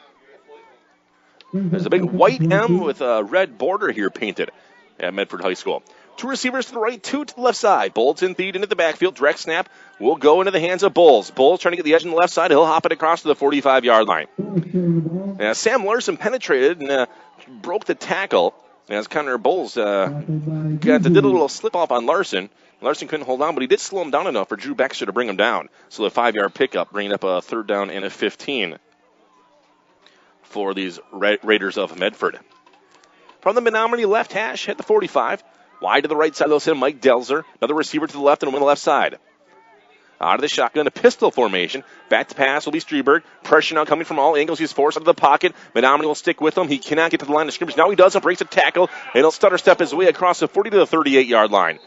Speaker 2: There's a big white M with a red border here painted at Medford High School. Two receivers to the right, two to the left side. Bolts and Theed into the backfield. Direct snap will go into the hands of Bowles. Bowles trying to get the edge on the left side. He'll hop it across to the 45-yard line. Sam Larson penetrated and broke the tackle as Connor Bowles did a little slip-off on Larson. Larson couldn't hold on, but he did slow him down enough for Drew Baxter to bring him down. So the 5-yard pickup, bringing up a third down and a 15 for these Raiders of Medford. From the Menominee left hash, hit the 45. Wide to the right side, they'll send Mike Delzer. Another receiver to the left and one on the left side. Out of the shotgun, a pistol formation. Back to pass will be Streberg. Pressure now coming from all angles. He's forced out of the pocket. Menominee will stick with him. He cannot get to the line of scrimmage. Now he does. Breaks a tackle. And he'll stutter step his way across the 40 to the 38-yard line.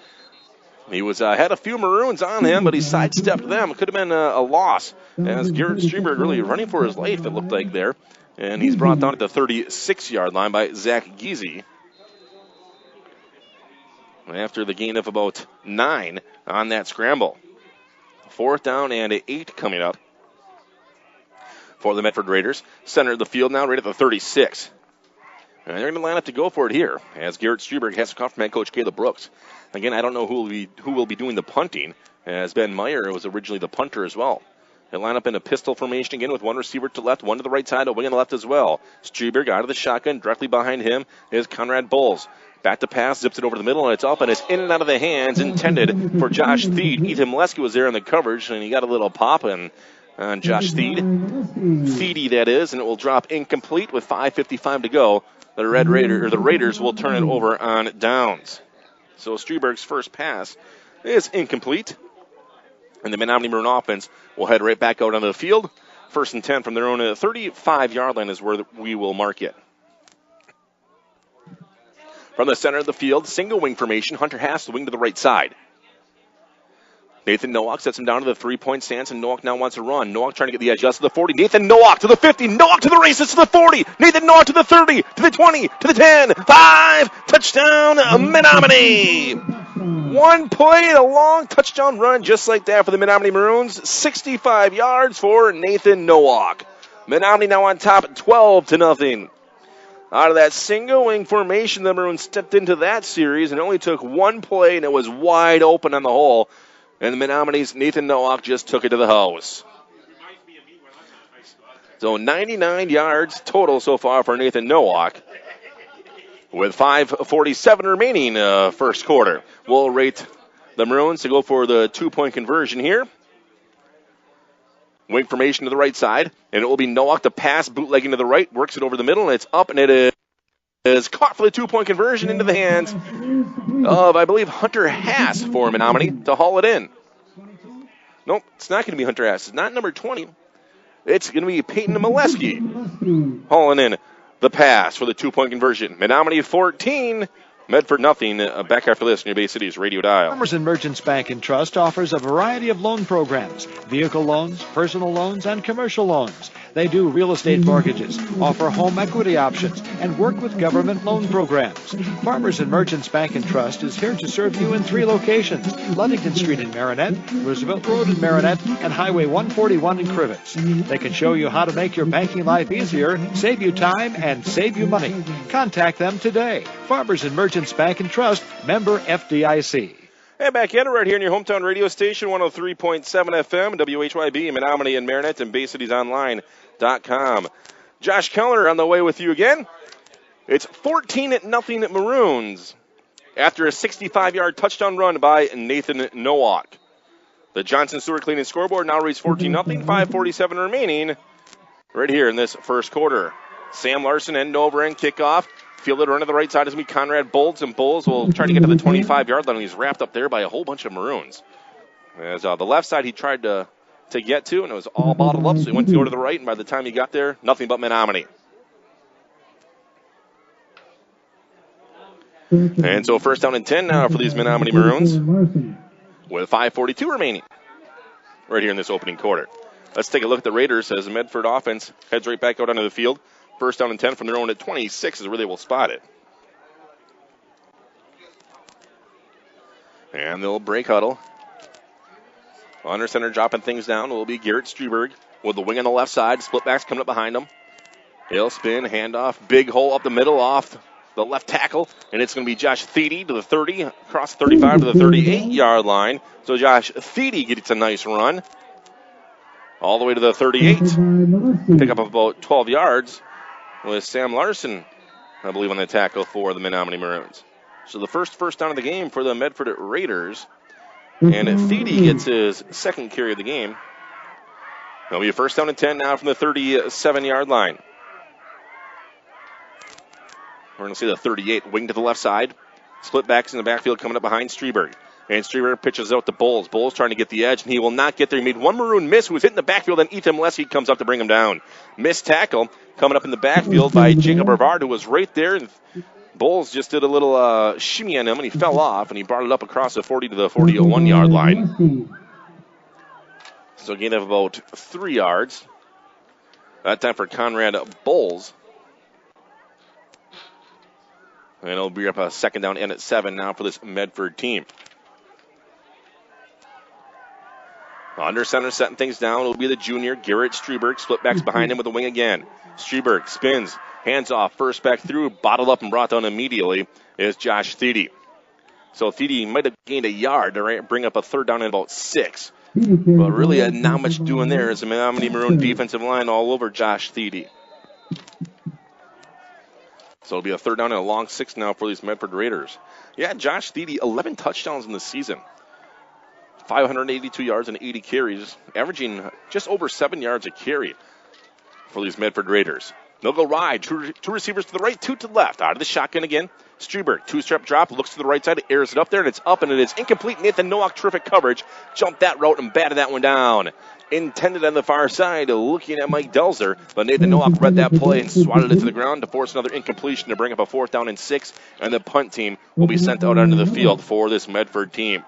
Speaker 2: He was had a few Maroons on him, but he sidestepped them. It could have been a loss. As Garrett Streberg really running for his life, it looked like there. And he's brought down at the 36-yard line by Zach Giese. After the gain of about 9 on that scramble. 4th down and 8 coming up for the Medford Raiders. Center of the field now, right at the 36. And they're going to line up to go for it here, as Garrett Streberg has to come from head coach Caleb Brooks. Again, I don't know who will be doing the punting, as Ben Meyer was originally the punter as well. They line up in a pistol formation again with one receiver to left, one to the right side, a wing on the left as well. Streberg out of the shotgun. Directly behind him is Conrad Bowles. Back to pass, zips it over the middle, and it's up, and it's in and out of the hands intended for Josh Theed. Ethan Molesky was there in the coverage, and he got a little pop on Josh Theed. Theedy, that is, and it will drop incomplete with 5:55 to go. The Raiders will turn it over on downs. So Streberg's first pass is incomplete. And the Menominee Maroon offense will head right back out onto the field. 1st and 10 from their own 35-yard line is where we will mark it. From the center of the field, single wing formation. Hunter Haas, the wing to the right side. Nathan Nowak sets him down to the 3-point stance, and Nowak now wants to run. Nowak trying to get the edge just to the 40. Nathan Nowak to the 50. Nowak to the races to the 40. Nathan Nowak to the 30, to the 20, to the 10. 5, touchdown, Menominee. One play, a long touchdown run just like that for the Menominee Maroons. 65 yards for Nathan Nowak. Menominee now on top, 12-0. Out of that single wing formation, the Maroons stepped into that series and only took one play, and it was wide open on the hole. And the Menominee's Nathan Nowak just took it to the house. So 99 yards total so far for Nathan Nowak. With 5:47 remaining first quarter. We'll rate the Maroons to go for the 2-point conversion here. Wing formation to the right side. And it will be Nowak to pass, bootlegging to the right. Works it over the middle, and it's up, and it is caught for the 2-point conversion into the hands of, I believe, Hunter Haas for Menominee to haul it in. Nope, it's not going to be Hunter Haas. It's not number 20. It's going to be Peyton Molesky hauling in the pass for the 2-point conversion. Menominee 14, Medford nothing. Back after this, New Bay City's radio dial.
Speaker 1: Farmers and Merchants Bank and Trust offers a variety of loan programs, vehicle loans, personal loans, and commercial loans. They do real estate mortgages, offer home equity options, and work with government loan programs. Farmers and Merchants Bank and Trust is here to serve you in 3 locations: Ludington Street in Marinette, Roosevelt Road in Marinette, and Highway 141 in Crivets. They can show you how to make your banking life easier, save you time, and save you money. Contact them today. Farmers and Merchants Bank and Trust, member FDIC.
Speaker 2: And back in right here in your hometown radio station, 103.7 FM, WHYB, Menominee and Marinette, and BayCitiesOnline.com. Josh Keller on the way with you again. It's 14-0 Maroons after a 65-yard touchdown run by Nathan Nowak. The Johnson Stewart Cleaning scoreboard now reads 14-0, 5:47 remaining right here in this first quarter. Sam Larson end over end kickoff. Fielded run to the right side is going to be Conrad Bowles, and Bowles will try to get to the 25-yard line. He's wrapped up there by a whole bunch of Maroons. As the left side he tried to get to, and it was all bottled up, so he went to go to the right, and by the time he got there, nothing but Menominee. And so 1st down and 10 now for these Menominee Maroons with 5:42 remaining right here in this opening quarter. Let's take a look at the Raiders as the Medford offense heads right back out onto the field. 1st down and 10 from their own at 26 is where they will spot it. And they'll break huddle. Under center dropping things down will be Garrett Streberg with the wing on the left side. Split backs coming up behind him. He'll spin, handoff, big hole up the middle off the left tackle. And it's going to be Josh Theedy to the 30, across the 35 to the 38-yard line. So Josh Theedy gets a nice run. All the way to the 38. Pick up about 12 yards. With Sam Larson, I believe, on the tackle for the Menominee Maroons. So the first down of the game for the Medford Raiders. And Theedy gets his second carry of the game. It'll be a 1st down and 10 now from the 37-yard line. We're going to see the 38 wing to the left side. Split backs in the backfield coming up behind Streberg. And Streeter pitches out to Bowles. Bowles trying to get the edge, and he will not get there. He made one Maroon miss who was hitting the backfield, and Ethan Molesky comes up to bring him down. Missed tackle coming up in the backfield by Jacob Brevard, who was right there. And Bowles just did a little shimmy on him, and he fell off, and he brought it up across the 40 to the 40-1-yard line. So a gain of about 3 yards. That time for Conrad Bowles. And it'll be up a second down and at 7 now for this Medford team. Under center setting things down will be the junior, Garrett Streberg. Split backs behind him with the wing again. Streberg spins, hands off, first back through, bottled up and brought down immediately is Josh Thiede. So Thiede might have gained a yard to bring up a third down and about 6. But really not much doing there as the Menominee Maroon defensive line all over Josh Thiede. So it'll be a third down and a long 6 now for these Medford Raiders. Yeah, Josh Thiede, 11 touchdowns in the season. 582 yards and 80 carries, averaging just over 7 yards a carry for these Medford Raiders. They'll go ride. Two receivers to the right, 2 to the left. Out of the shotgun again. Streberg, 2-step drop, looks to the right side, airs it up there, and it's up, and it is incomplete. Nathan Nowak, terrific coverage. Jumped that route and batted that one down. Intended on the far side, looking at Mike Delzer, but Nathan Nowak read that play and swatted it to the ground to force another incompletion to bring up a 4th down and 6, and the punt team will be sent out onto the field for this Medford team.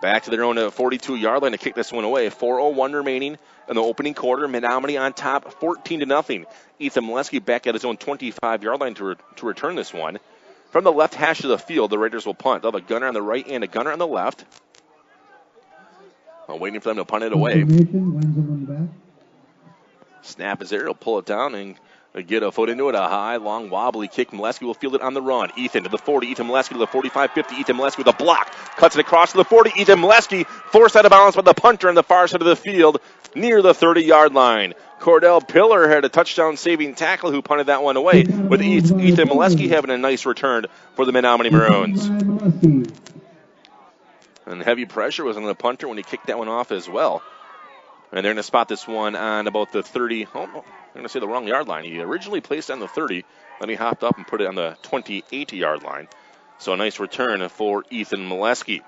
Speaker 2: Back to their own 42-yard line to kick this one away. 4:01 remaining in the opening quarter. Menominee on top, 14-0. Ethan Molesky back at his own 25-yard line to return this one. From the left hash of the field, the Raiders will punt. They'll have a gunner on the right and a gunner on the left. Waiting for them to punt it away. Snap is there. He'll pull it down and get a foot into it. A high, long, wobbly kick. Molesky will field it on the run. Ethan to the 40. Ethan Molesky to the 45-50. Ethan Molesky with a block. Cuts it across to the 40. Ethan Molesky forced out of bounds by the punter on the far side of the field near the 30-yard line. Cordell Pillar had a touchdown-saving tackle who punted that one away, with Ethan Molesky having a nice return for the Menominee Maroons. And heavy pressure was on the punter when he kicked that one off as well. And they're going to spot this one on about the 30. Oh, I'm going to say the wrong yard line. He originally placed it on the 30, then he hopped up and put it on the 28-yard line. So a nice return for Ethan Molesky.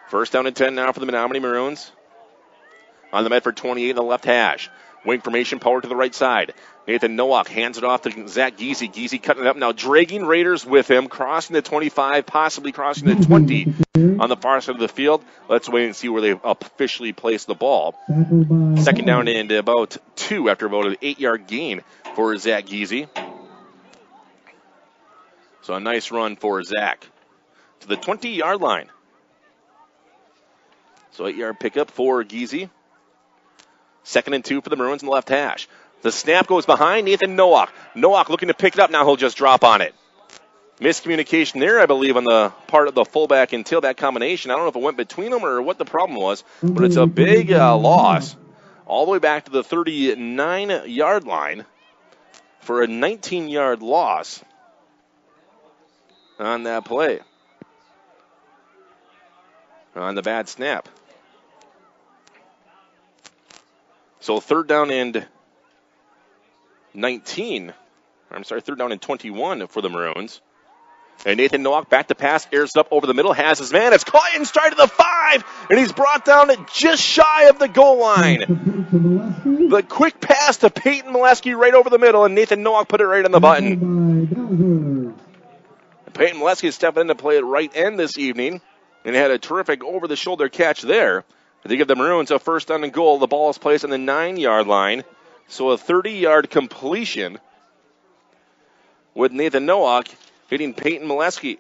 Speaker 2: First down and 10 now for the Menominee Maroons. On the Medford 28 in the left hash. Wing formation, power to the right side. Nathan Nowak hands it off to Zach Giese. Giese cutting it up now, dragging Raiders with him, crossing the 25, possibly crossing the 20 on the far side of the field. Let's wait and see where they officially place the ball. Second down and about 2 after about an 8-yard gain for Zach Giese. So a nice run for Zach to the 20-yard line. So 8-yard pickup for Giese. Second and 2 for the Maroons in the left hash. The snap goes behind Nathan Nowak. Nowak looking to pick it up. Now he'll just drop on it. Miscommunication there, I believe, on the part of the fullback and tailback combination. I don't know if it went between them or what the problem was, but it's a big loss. All the way back to the 39-yard line for a 19-yard loss on that play. On the bad snap. So third down and 21 for the Maroons. And Nathan Nowak back to pass, airs it up over the middle, has his man. It's caught in stride to the 5, and he's brought down just shy of the goal line. The quick pass to Peyton Molesky right over the middle, and Nathan Nowak put it right on the button. Peyton Molesky stepping in to play at right end this evening, and had a terrific over-the-shoulder catch there. They give the Maroons a first down and goal. The ball is placed on the 9-yard line. So a 30-yard completion with Nathan Nowak hitting Peyton Molesky.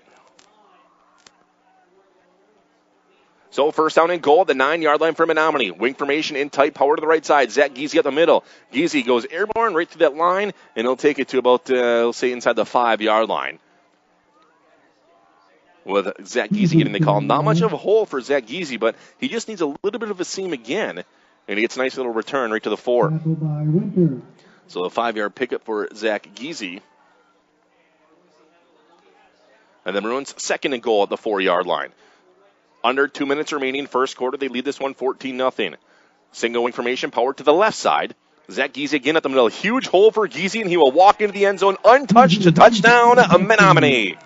Speaker 2: So first down and goal at the 9-yard line for Menominee. Wing formation in tight, power to the right side. Zach Giese up the middle. Giese goes airborne right through that line, and he'll take it to about, let's say, inside the 5-yard line. With Zach Giese getting the call. Not much of a hole for Zach Giese, but he just needs a little bit of a seam again. And he gets a nice little return right to the 4. So a 5-yard pickup for Zach Giese. And the Maroons second and goal at the 4-yard line. Under 2 minutes remaining, first quarter. They lead this one 14-0. Single wing formation, power to the left side. Zach Giese again at the middle. Huge hole for Giese, and he will walk into the end zone untouched to touchdown, Menominee.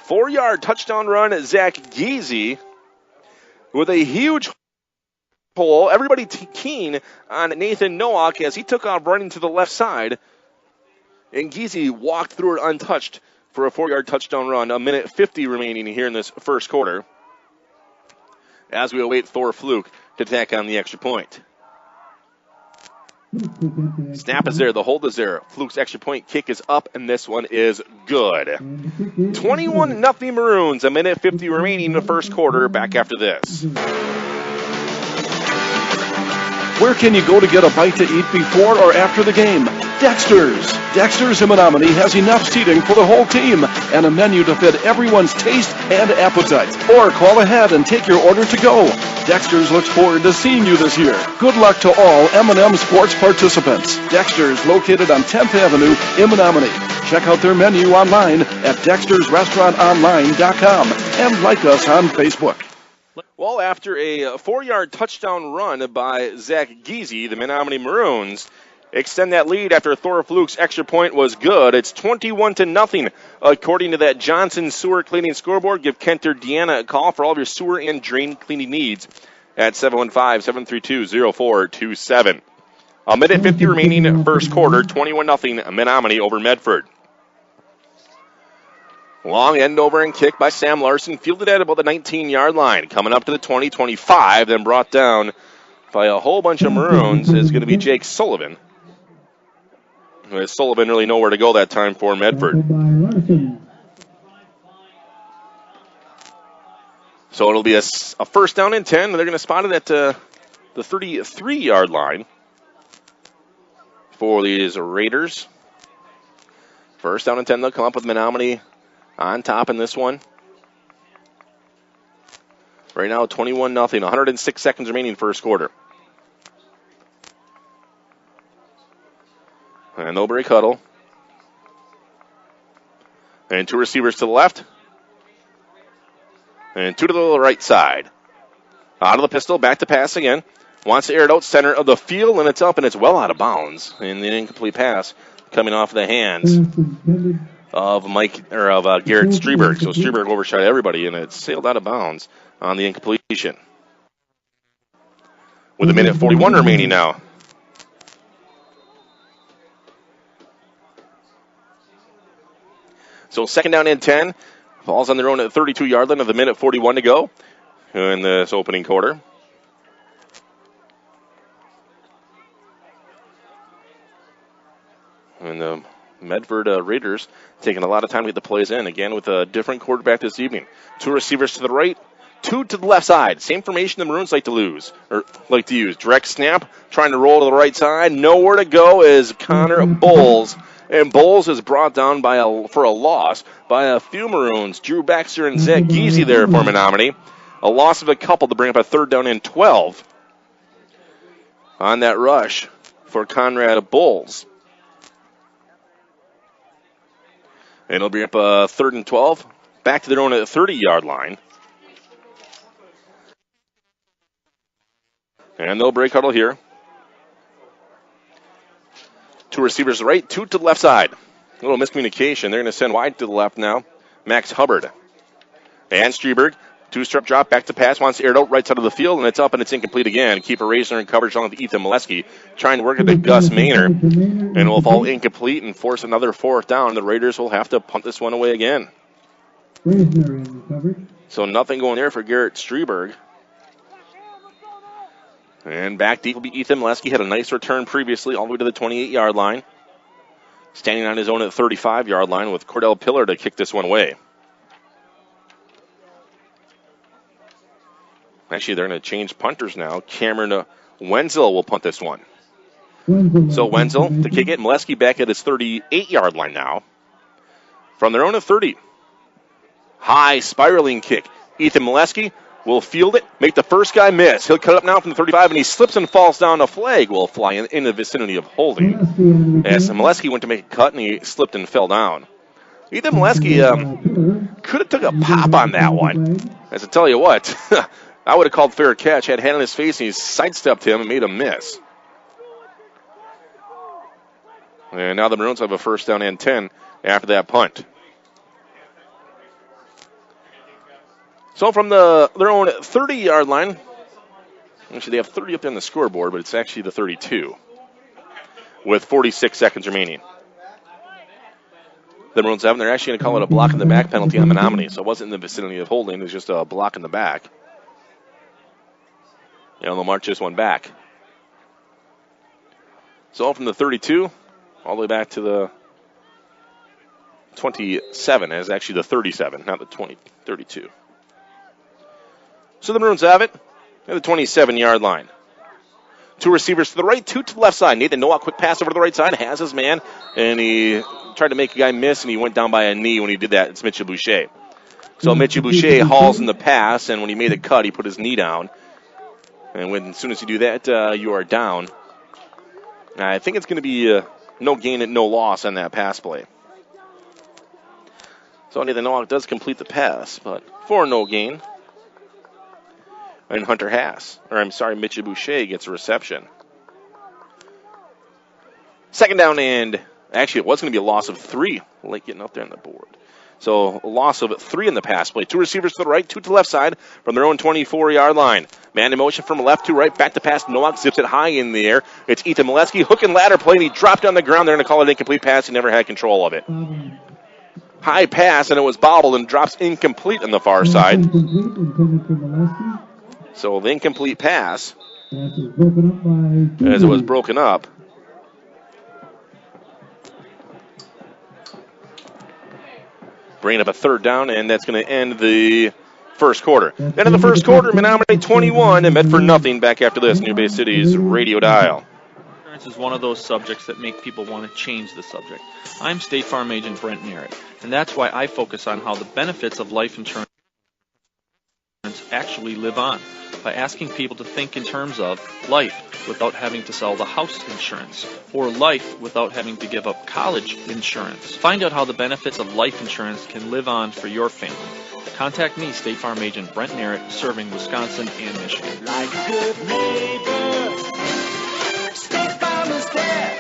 Speaker 2: 4-yard touchdown run, Zach Geezy with a huge hole. Everybody keen on Nathan Nowak as he took off running to the left side. And Geezy walked through it untouched for a 4-yard touchdown run. 1:50 remaining here in this first quarter as we await Thor Fluke to tack on the extra point. Snap is there. The hold is there. Fluke's extra point kick is up, and this one is good. 21-0 Maroons. 1:50 remaining in the first quarter. Back after this.
Speaker 7: Where can you go to get a bite to eat before or after the game? Dexter's. Dexter's in Menominee has enough seating for the whole team and a menu to fit everyone's taste and appetite. Or call ahead and take your order to go. Dexter's looks forward to seeing you this year. Good luck to all M&M sports participants. Dexter's, located on 10th Avenue in Menominee. Check out their menu online at dextersrestaurantonline.com and like us on Facebook.
Speaker 2: Well, after a 4-yard touchdown run by Zach Geezy, the Menominee Maroons extend that lead after Thor Fluke's extra point was good. It's 21-0 according to that Johnson Sewer Cleaning scoreboard. Give Kent or Deanna a call for all of your sewer and drain cleaning needs at 715-732-0427. 1:50 remaining first quarter, 21-0 Menominee over Medford. Long end over and kick by Sam Larson, fielded at about the 19-yard line. Coming up to the 20, 25, then brought down by a whole bunch of Maroons is going to be Jake Sullivan. Sullivan really nowhere to go that time for Medford. So it'll be a first down and 10, and they're going to spot it at the 33-yard line for these Raiders. First down and 10, they'll come up with Menominee on top in this one. Right now, 21-0. 106 seconds remaining first quarter. And no break huddle. And two receivers to the left. And two to the right side. Out of the pistol, back to pass again. Wants to air it out center of the field, and it's up, and it's well out of bounds. And the incomplete pass coming off the hands of Garrett Streberg. So Streberg overshot everybody, and it sailed out of bounds on the incompletion. With 1:41 remaining now. So second down and 10. Ball's on their own at the 32-yard line with 1:41 to go in this opening quarter. And the Medford Raiders taking a lot of time to get the plays in. Again, with a different quarterback this evening. Two receivers to the right, two to the left side. Same formation the Maroons like to use. Direct snap, trying to roll to the right side. Nowhere to go is Connor Bowles. And Bowles is brought down for a loss by a few Maroons. Drew Baxter and Zach Geezy there for Menominee. A loss of a couple to bring up a third down and 12 on that rush for Conrad Bowles. And it'll bring up a third and 12. Back to their own at the 30-yard line. And they'll break huddle here. Two receivers to the right, two to the left side. A little miscommunication. They're going to send wide to the left now. Max Hubbard. And Streberg. Two-step drop, back to pass. Wants to air it out right side of the field, and it's up, and it's incomplete again. Keeper Raisner in coverage along with Ethan Molesky. Trying to work it to Gus Maynard. And will fall incomplete and force another fourth down. The Raiders will have to punt this one away again. So nothing going there for Garrett Streberg. And back deep will be Ethan Molesky. Had a nice return previously all the way to the 28-yard line. Standing on his own at the 35-yard line with Cordell Pillar to kick this one away. Actually, they're going to change punters now. Cameron Wenzel will punt this one. So Wenzel to kick it. Molesky back at his 38-yard line now. From their own at 30. High spiraling kick. Ethan Molesky will field it, make the first guy miss. He'll cut up now from the 35, and he slips and falls down. A flag will fly in the vicinity of holding. As Molesky went to make a cut, and he slipped and fell down. Ethan Molesky could have took a pop on that one. As I tell you what, I would have called fair catch. Had hand on his face, and he sidestepped him and made a miss. And now the Maroons have a first down and 10 after that punt. So from their own 30-yard line, actually they have 30 up on the scoreboard, but it's actually the 32 with 46 seconds remaining. The Maroons have, they're actually going to call it a block in the back penalty on Menominee, so it wasn't in the vicinity of holding, it was just a block in the back. They'll march this one back. So from the 32 all the way back to the 27, as actually the 37, not the 32. So the Maroons have it at the 27-yard line. 2 receivers to the right, 2 to the left side. Nathan Nowak, quick pass over to the right side, has his man, and he tried to make a guy miss, and he went down by a knee when he did that. It's Mitchell Boucher. So Mitchell Boucher hauls in the pass, and when he made the cut, he put his knee down. And as soon as you do that, you are down. I think it's going to be no gain and no loss on that pass play. So Nathan Nowak does complete the pass, but for no gain. And Mitchell Boucher gets a reception. Second down, and actually it was going to be a loss of 3. Late getting up there on the board. So a loss of 3 in the pass play. 2 receivers to the right, 2 to the left side from their own 24-yard line. Man in motion from left to right, back to pass. Nowak zips it high in the air. It's Ethan Molesky, hook and ladder play, and he dropped on the ground. They're going to call it an incomplete pass. He never had control of it. High pass, and it was bobbled and drops incomplete on the far side. So the incomplete pass, as it was broken up. Bringing up a third down, and that's going to end the first quarter. End of the first quarter, Menominee 21 and Medford nothing. Back after this, New Bay City's radio dial.
Speaker 8: Insurance is one of those subjects that make people want to change the subject. I'm State Farm Agent Brent Merritt, and that's why I focus on how the benefits of life insurance actually live on, by asking people to think in terms of life without having to sell the house insurance, or life without having to give up college insurance. Find out how the benefits of life insurance can live on for your family. Contact me, State Farm Agent Brent Merritt, serving Wisconsin and Michigan.
Speaker 9: Like a good neighbor, State Farm is there.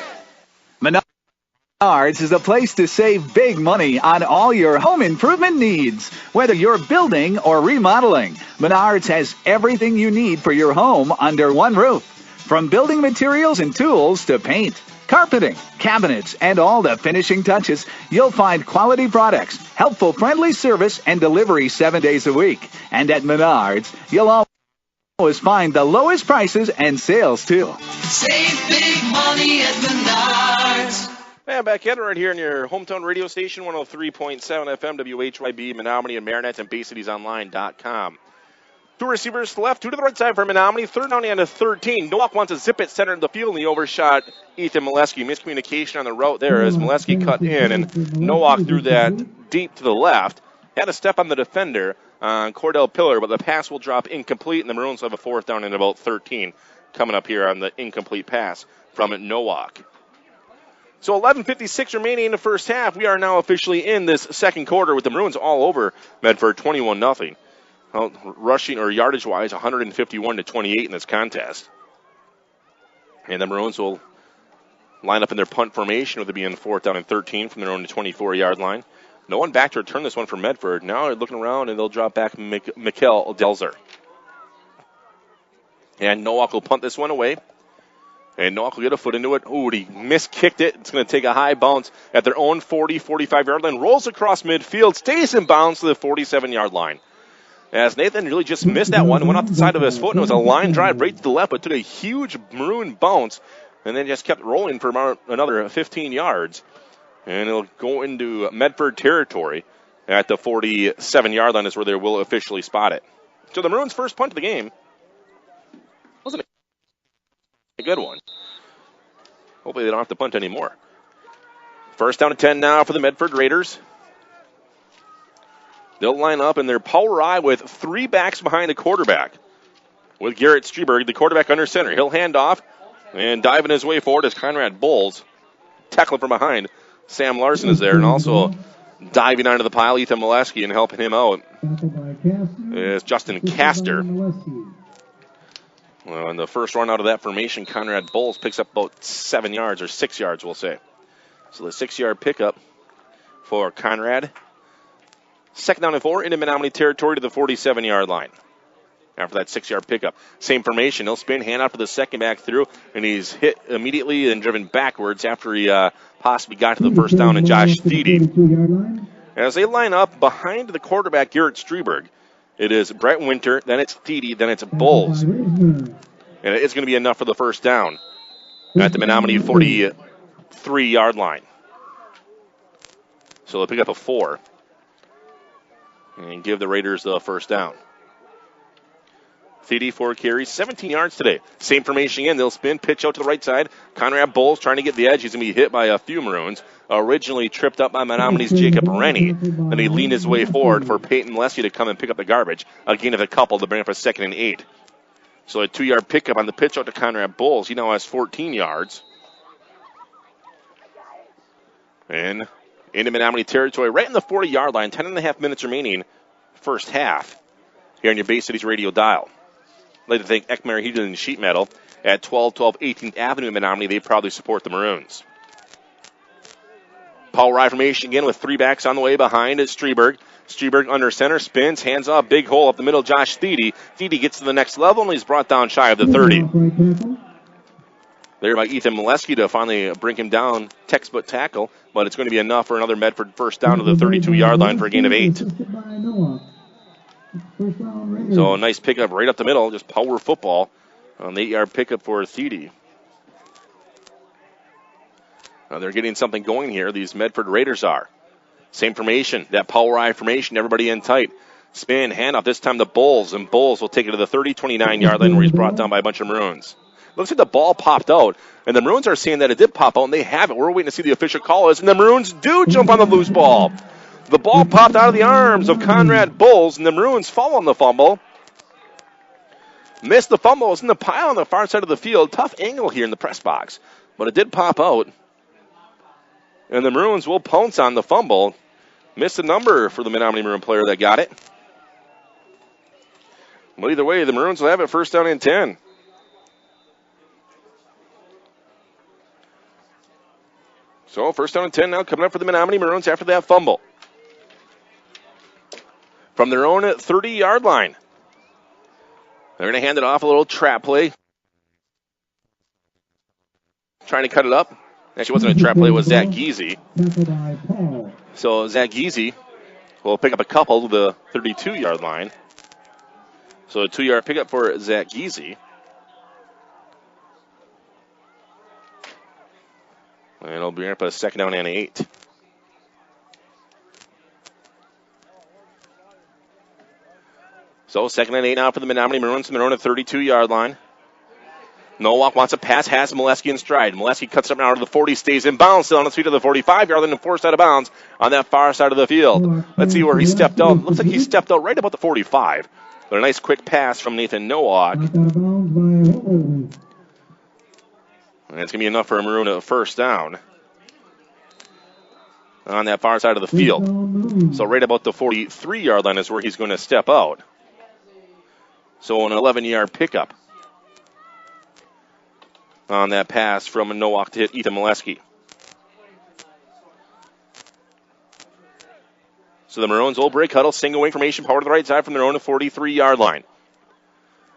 Speaker 10: Menards is a place to save big money on all your home improvement needs. Whether you're building or remodeling, Menards has everything you need for your home under one roof. From building materials and tools to paint, carpeting, cabinets, and all the finishing touches, you'll find quality products, helpful, friendly service, and delivery 7 days a week. And at Menards, you'll always find the lowest prices and sales, too.
Speaker 9: Save big money at Menards.
Speaker 2: And back at it right here on your hometown radio station, 103.7 FM, WHYB, Menominee and Marinette, and BayCitiesOnline.com. 2 receivers to the left, 2 to the right side for Menominee. Third down and a 13. Nowak wants to zip it center in the field, and he overshot Ethan Molesky. Miscommunication on the route there as Molesky cut in, and Nowak threw that deep to the left. Had a step on the defender on Cordell Pillar, but the pass will drop incomplete, and the Maroons have a 4th down and about 13 coming up here on the incomplete pass from Nowak. So 11:56 remaining in the first half. We are now officially in this second quarter with the Maroons all over Medford, 21-0. Well, rushing or yardage-wise, 151-28 in this contest. And the Maroons will line up in their punt formation with it being 4th down and 13 from their own 24-yard line. No one back to return this one for Medford. Now they're looking around, and they'll drop back Mikkel Delzer. And Nowak will punt this one away. And Nowak will get a foot into it. Ooh, he miskicked it. It's going to take a high bounce at their own 40, 45-yard line. Rolls across midfield, stays in bounds to the 47-yard line. As Nathan really just missed that one, went off the side of his foot, and it was a line drive right to the left, but took a huge Maroon bounce, and then just kept rolling for another 15 yards. And it'll go into Medford territory at the 47-yard line is where they will officially spot it. So the Maroons' first punt of the game wasn't a good one. Hopefully they don't have to punt anymore. First down and 10 now for the Medford Raiders. They'll line up in their power I with 3 backs behind the quarterback. With Garrett Streberg, the quarterback under center. He'll hand off and diving his way forward as Conrad Bowles. Tackling from behind. Sam Larson is there, and also diving onto the pile, Ethan Molesky, and helping him out is Justin Castor. Well, in the first run out of that formation, Conrad Bowles picks up about 7 yards, or 6 yards, we'll say. So the 6-yard pickup for Conrad. Second down and 4 into Menominee territory to the 47-yard line. After that 6-yard pickup. Same formation. He'll spin, hand off to the second back through, and he's hit immediately and driven backwards after he possibly got to the first down and Josh Thiede. As they line up behind the quarterback, Garrett Streberg, it is Brett Winter, then it's Thiede, then it's Bowles. And it's going to be enough for the first down at the Menominee 43-yard line. So they'll pick up a 4 and give the Raiders the first down. Thiede, 4 carries, 17 yards today. Same formation again. They'll spin, pitch out to the right side. Conrad Bowles trying to get the edge. He's going to be hit by a few Maroons. Originally tripped up by Menominee's Jacob Rennie. Then he leaned his way forward for Peyton Leslie to come and pick up the garbage. A gain of a couple to bring up a 2nd and 8. So a 2-yard pickup on the pitch out to Conrad Bowles. He now has 14 yards. And into Menominee territory, right in the 40-yard line. 10.5 minutes remaining, first half. Here on your Bay Cities radio dial. I'd like to thank Ekmeyer Heating and Sheet Metal at 1212 18th Avenue in Menominee. They proudly support the Maroons. Power ride formation again with 3 backs on the way behind is Streberg. Streberg under center, spins, hands off, big hole up the middle, Josh Thiede. Thiede gets to the next level, and he's brought down shy of the 30. There by Ethan Molesky to finally bring him down, textbook tackle, but it's going to be enough for another Medford first down to the 32-yard line for a gain of 8. So a nice pickup right up the middle, just power football on the 8-yard pickup for Thiede. Now they're getting something going here, these Medford Raiders are. Same formation, that power I formation, everybody in tight. Spin, handoff, this time the Bulls, and Bulls will take it to the 30, 29-yard line where he's brought down by a bunch of Maroons. Looks like the ball popped out, and the Maroons are saying that it did pop out, and they have it. We're waiting to see the official call is, and the Maroons do jump on the loose ball. The ball popped out of the arms of Conrad Bowles, and the Maroons fall on the fumble. Missed the fumble. It's in the pile on the far side of the field. Tough angle here in the press box, but it did pop out. And the Maroons will pounce on the fumble. Missed the number for the Menominee Maroon player that got it. But either way, the Maroons will have it first down and 10. So first down and 10 now coming up for the Menominee Maroons after that fumble. From their own 30-yard line. They're going to hand it off, a little trap play. Trying to cut it up. Actually, it wasn't a trap play, it was Zach Giese. So Zach Giese will pick up a couple to the 32-yard line. So a 2-yard pickup for Zach Giese. And it'll bring up a 2nd down and 8. So 2nd and 8 now for the Menominee Maroons from their own 32-yard line. Nowak wants a pass, has Molesky in stride. Molesky cuts up now to the 40, stays in bounds, still on his feet to the 45-yard line and forced out of bounds on that far side of the field. Let's see where he stepped out. Looks like he stepped out right about the 45. But a nice quick pass from Nathan Nowak. And it's going to be enough for a Maroon at first down on that far side of the field. So right about the 43-yard line is where he's going to step out. So an 11-yard pickup on that pass from Nowak to hit Ethan Molesky. So the Maroons will break huddle, single wing formation, power to the right side from their own 43-yard line.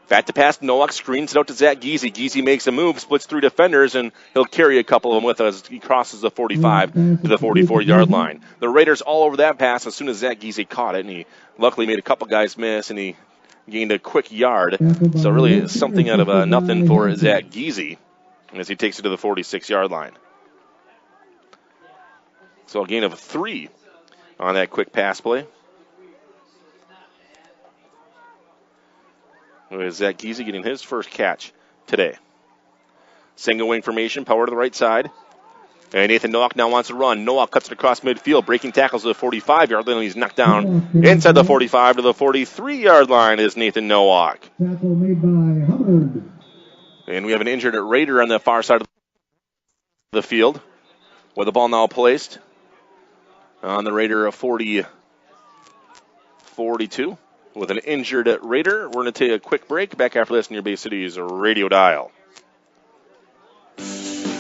Speaker 2: Back to pass, Nowak screens it out to Zach Giese. Giese makes a move, splits 3 defenders, and he'll carry a couple of them with us. He crosses the 45 to the 44-yard line. The Raiders all over that pass as soon as Zach Giese caught it, and he luckily made a couple guys miss, and he gained a quick yard. So really something out of nothing for Zach Giese as he takes it to the 46-yard line. So a gain of 3 on that quick pass play. With Zach Giese getting his first catch today. Single wing formation, power to the right side. And Nathan Nowak now wants to run. Nowak cuts it across midfield, breaking tackles to the 45-yard line. He's knocked down inside the 45 to the 43-yard line is Nathan Nowak.
Speaker 9: Tackle made by Hubbard.
Speaker 2: And we have an injured Raider on the far side of the field with the ball now placed on the Raider of 42 with an injured Raider. We're going to take a quick break. Back after this in your Bay Cities radio dial.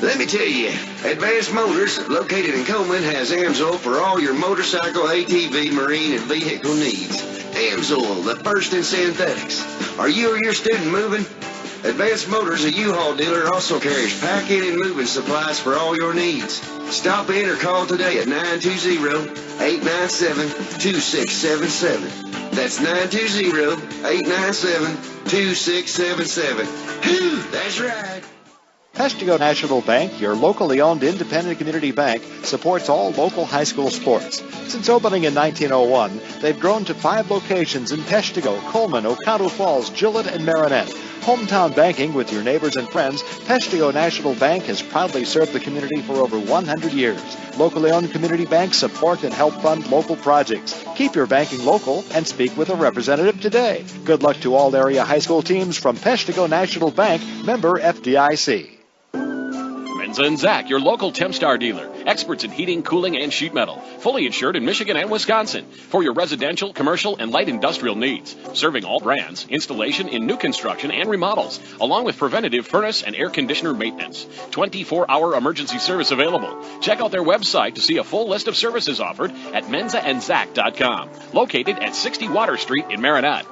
Speaker 11: Let me tell you, Advanced Motors, located in Coleman, has AMSOIL for all your motorcycle, ATV, marine, and vehicle needs. AMSOIL, the first in synthetics. Are you or your student moving? Advanced Motors, a U-Haul dealer, also carries packing and moving supplies for all your needs. Stop in or call today at 920-897-2677. That's 920-897-2677. Whew, that's right.
Speaker 1: Peshtigo National Bank, your locally owned independent community bank, supports all local high school sports. Since opening in 1901, they've grown to 5 locations in Peshtigo, Coleman, Oconto Falls, Gillett, and Marinette. Hometown banking with your neighbors and friends, Peshtigo National Bank has proudly served the community for over 100 years. Locally owned community banks support and help fund local projects. Keep your banking local and speak with a representative today. Good luck to all area high school teams from Peshtigo National Bank, member FDIC.
Speaker 6: Menza & Zach, your local Tempstar dealer. Experts in heating, cooling, and sheet metal. Fully insured in Michigan and Wisconsin. For your residential, commercial, and light industrial needs. Serving all brands. Installation in new construction and remodels. Along with preventative furnace and air conditioner maintenance. 24-hour emergency service available. Check out their website to see a full list of services offered at menzaandzac.com. Located at 60 Water Street in Marinette.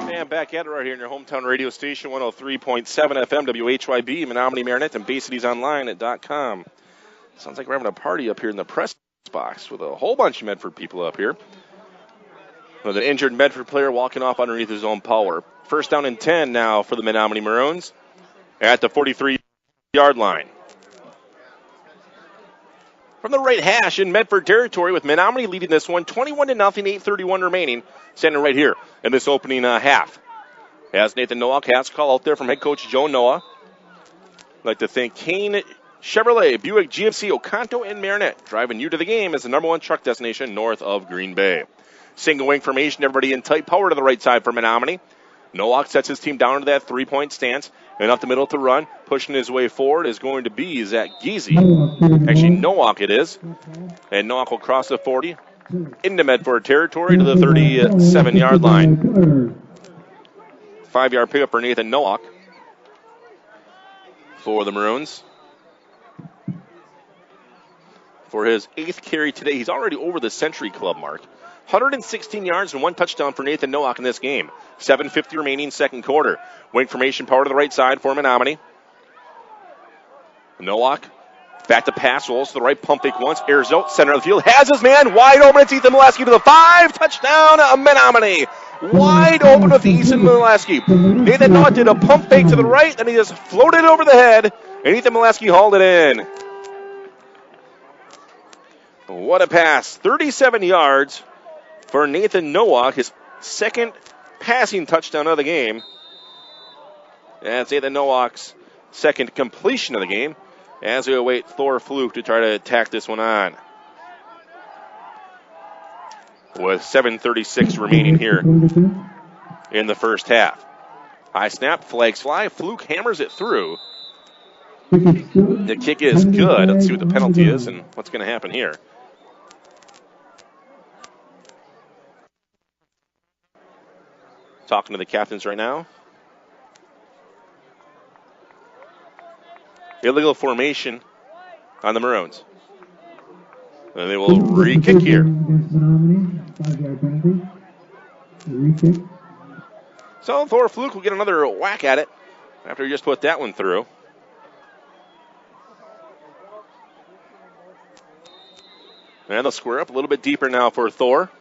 Speaker 2: And back at it right here in your hometown radio station, 103.7 FM, WHYB, Menominee, Marinette, and BayCitiesOnline.com. Sounds like we're having a party up here in the press box with a whole bunch of Medford people up here. With an injured Medford player walking off underneath his own power. First down and 10 now for the Menominee Maroons at the 43-yard line. From the right hash in Medford territory with Menominee leading this one 21-0, 8:31 remaining. Standing right here in this opening half. As Nathan Nowak has a call out there from head coach Joe Noah. I'd like to thank Kane Chevrolet, Buick, GMC, Oconto, and Marinette. Driving you to the game as the #1 truck destination north of Green Bay. Single wing formation, everybody in tight power to the right side for Menominee. Nowak sets his team down to that 3-point stance. And up the middle to run. Pushing his way forward is going to be Zach Giese. Actually, Nowak it is. And Nowak will cross the 40 into Medford territory to the 37-yard line. 5-yard pickup for Nathan Nowak for the Maroons. For his 8th carry today, he's already over the Century Club mark. 116 yards and 1 touchdown for Nathan Nowak in this game. 7:50 remaining second quarter. Wing formation power to the right side for Menominee. Nowak back to pass, rolls to the right, pump fake once, airs out, center of the field, has his man wide open. It's Ethan Molesky to the 5, touchdown Menominee. Wide open with Ethan Molesky. Nathan Nowak did a pump fake to the right, then he just floated over the head, and Ethan Molesky hauled it in. What a pass. 37 yards for Nathan Nowak, his second passing touchdown of the game. That's Nathan Nowak's second completion of the game as we await Thor Fluke to try to attack this one on. With 7:36 remaining here in the first half. High snap, flags fly, Fluke hammers it through. The kick is good. Let's see what the penalty is and what's going to happen here. Talking to the captains right now. Illegal formation on the Maroons. And they will re-kick here. So Thor Fluke will get another whack at it after he just put that one through. And they'll square up a little bit deeper now for Thor.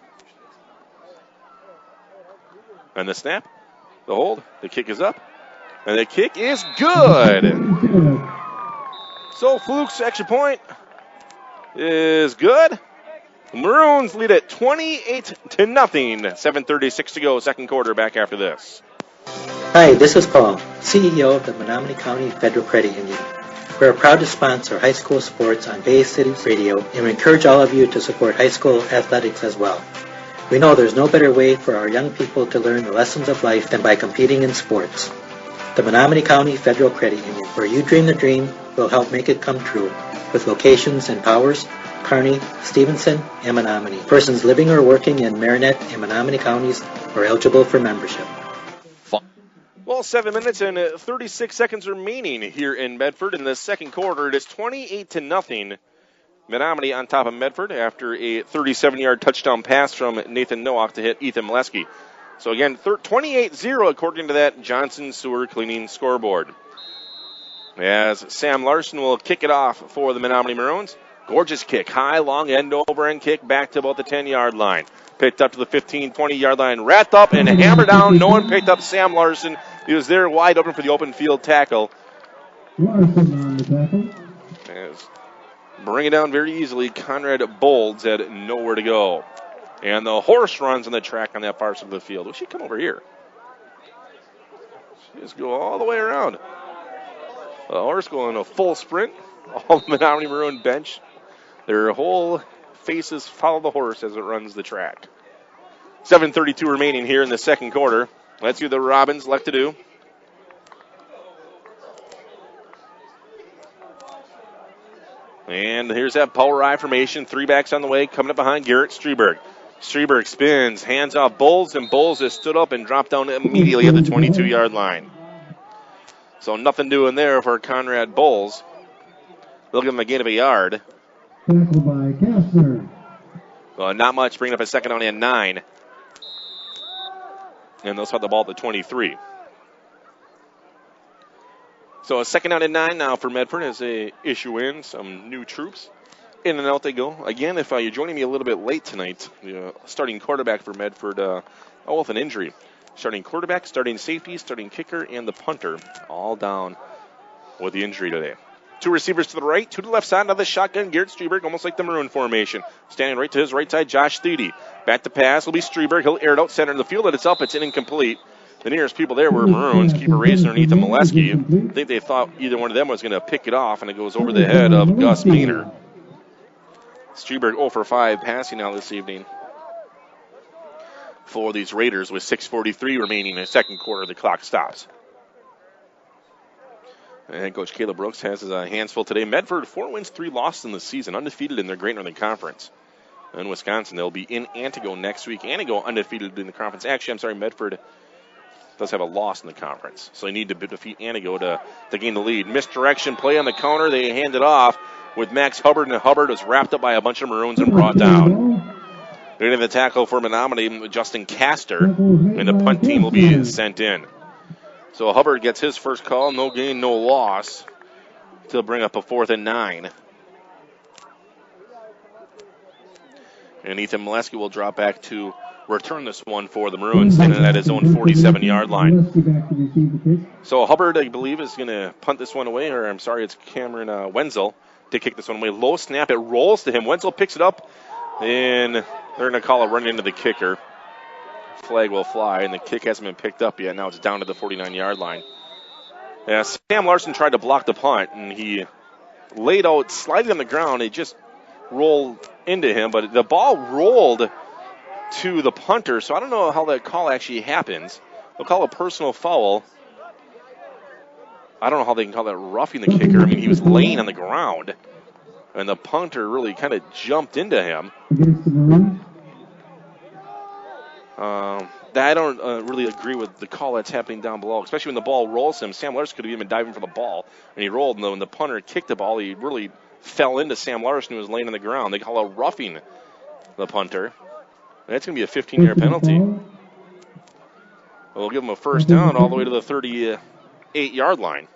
Speaker 2: And the snap, the hold, the kick is up, and the kick is good. So Fluke's extra point is good. Maroons lead it 28-0. 7:36 to go, second quarter. Back after this.
Speaker 12: Hi, this is Paul, CEO of the Menominee County Federal Credit Union. We're proud to sponsor high school sports on Bay Cities Radio, and we encourage all of you to support high school athletics as well. We know there's no better way for our young people to learn the lessons of life than by competing in sports. The Menominee County Federal Credit Union, where you dream the dream, will help make it come true, with locations in Powers, Kearney, Stevenson, and Menominee. Persons living or working in Marinette and Menominee counties are eligible for membership.
Speaker 2: Well, 7 minutes and 36 seconds remaining here in Medford in the second quarter. It is 28-0. Menominee on top of Medford after a 37-yard touchdown pass from Nathan Nowak to hit Ethan Molesky. So again, 28-0 according to that Johnson Sewer Cleaning scoreboard. As Sam Larson will kick it off for the Menominee Maroons. Gorgeous kick, high, long, end-over-end kick back to about the 10-yard line. Picked up to the 15, 20-yard line, wrapped up and hammered down. No one picked up Sam Larson. He was there wide open for the open field tackle.
Speaker 13: Larson on the tackle.
Speaker 2: As bring it down very easily. Conrad Bolds had nowhere to go. And the horse runs on the track on that far side of the field. Well, she come over here. She just go all the way around. The horse going a full sprint. All the Menominee Maroon bench. Their whole faces follow the horse as it runs the track. 7:32 remaining here in the second quarter. Let's see what the Robins like to do. And here's that power I formation. 3 backs on the way, coming up behind Garrett Streberg. Streberg spins, hands off Bowles, and Bowles has stood up and dropped down immediately at the 22-yard line. So nothing doing there for Conrad Bowles. They'll give him a gain of a yard.
Speaker 13: Tackled by Kastner.
Speaker 2: Well, not much, bringing up a second down and 9. And they'll spot the ball at the 23. So a second down and 9 now for Medford as they issue in some new troops. In and out they go. Again, if you're joining me a little bit late tonight, the starting quarterback for Medford, with an injury. Starting quarterback, starting safety, starting kicker, and the punter all down with the injury today. 2 receivers to the right, 2 to the left side. Another shotgun, Garrett Streberg, almost like the Maroon formation. Standing right to his right side, Josh Thede. Back to pass will be Streberg. He'll air it out center in the field, and it's up. It's incomplete. The nearest people there were Maroons. Keeper raising underneath the Molesky. I think they thought either one of them was going to pick it off, and it goes over the head of Gus Meaner. Streberg 0 for 5 passing now this evening for these Raiders with 6:43 remaining in the second quarter. The clock stops. And head coach Caleb Brooks has his hands full today. Medford, 4 wins, 3 losses in the season, undefeated in their Great Northern Conference. In Wisconsin, they'll be in Antigo next week. Antigo undefeated in the conference. Actually, I'm sorry, Medford does have a loss in the conference. So they need to defeat Antigo to gain the lead. Misdirection play on the counter. They hand it off with Max Hubbard, and Hubbard was wrapped up by a bunch of Maroons and brought down. Leading the tackle for Menominee, Justin Castor, and the punt team will be sent in. So Hubbard gets his first call, no gain, no loss, to bring up a 4th and 9. And Ethan Molesky will drop back to return this one for the Maroons, standing at his own 47-yard line. So Hubbard, I believe, is going to punt this one away, or I'm sorry, it's Cameron Wenzel to kick this one away. Low snap, it rolls to him. Wenzel picks it up, and they're going to call a run into the kicker. Flag will fly, and the kick hasn't been picked up yet. Now it's down to the 49-yard line. Yeah, Sam Larson tried to block the punt, and he laid out slightly on the ground. It just rolled into him, but the ball rolled to the punter, so I don't know how that call actually happens. They'll call a personal foul. I don't know how they can call that roughing the kicker. I mean, he was laying on the ground, and the punter really kind of jumped into him. I don't really agree with the call that's happening down below, especially when the ball rolls him. Sam Larson could have even been diving for the ball, and he rolled, and when the punter kicked the ball, he really fell into Sam Larson, who was laying on the ground. They call a roughing the punter. And that's going to be a 15-yard penalty. We'll give him a first down all the way to the 38-yard line.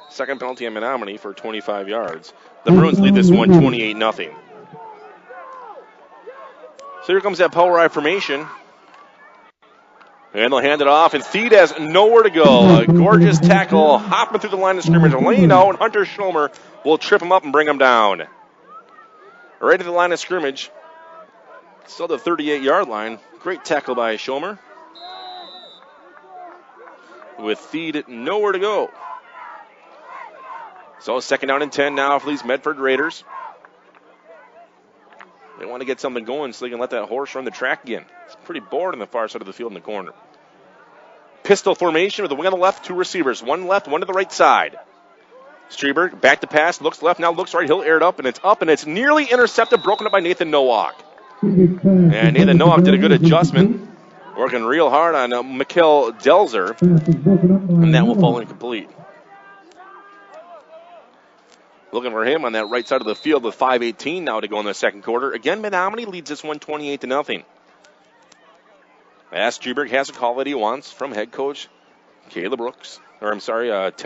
Speaker 2: Second penalty on Menominee for 25 yards. The Maroons lead this one 28-0. So here comes that power I formation. And they'll hand it off, and Thede has nowhere to go. A gorgeous tackle, hopping through the line of scrimmage, laying out, and Hunter Schomer will trip him up and bring him down. Right at the line of scrimmage. Still the 38-yard line. Great tackle by Schomer. With Thede nowhere to go. So second down and 10 now for these Medford Raiders. They want to get something going so they can let that horse run the track again. It's pretty bored on the far side of the field in the corner. Pistol formation with the wing on the left, 2 receivers. One left, one to the right side. Streberg back to pass, looks left, now looks right. He'll air it up, and it's nearly intercepted, broken up by Nathan Nowak. And Nathan Nowak did a good adjustment. Working real hard on Mikkel Delzer, and that will fall incomplete. Looking for him on that right side of the field with 5:18 now to go in the second quarter. Again, Menominee leads this one 28-0. As Struberg has a call that he wants from head coach Ted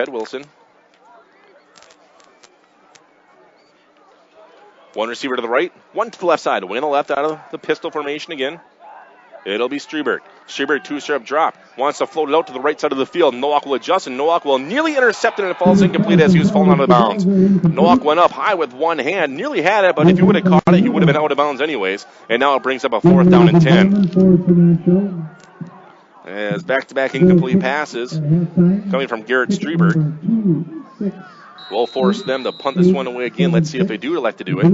Speaker 2: Wilson. One receiver to the right, one to the left side. Wing on the left out of the pistol formation again. It'll be Struberg. Struberg, two-step drop. Wants to float it out to the right side of the field. Nowak will adjust, and Nowak will nearly intercept it, and it falls incomplete as he was falling out of bounds. Nowak went up high with one hand, nearly had it, but if he would have caught it, he would have been out of bounds anyways. And now it brings up a 4th down and 10. As back-to-back incomplete passes coming from Garrett Struberg. We'll force them to punt this one away again. Let's see if they do elect to do it.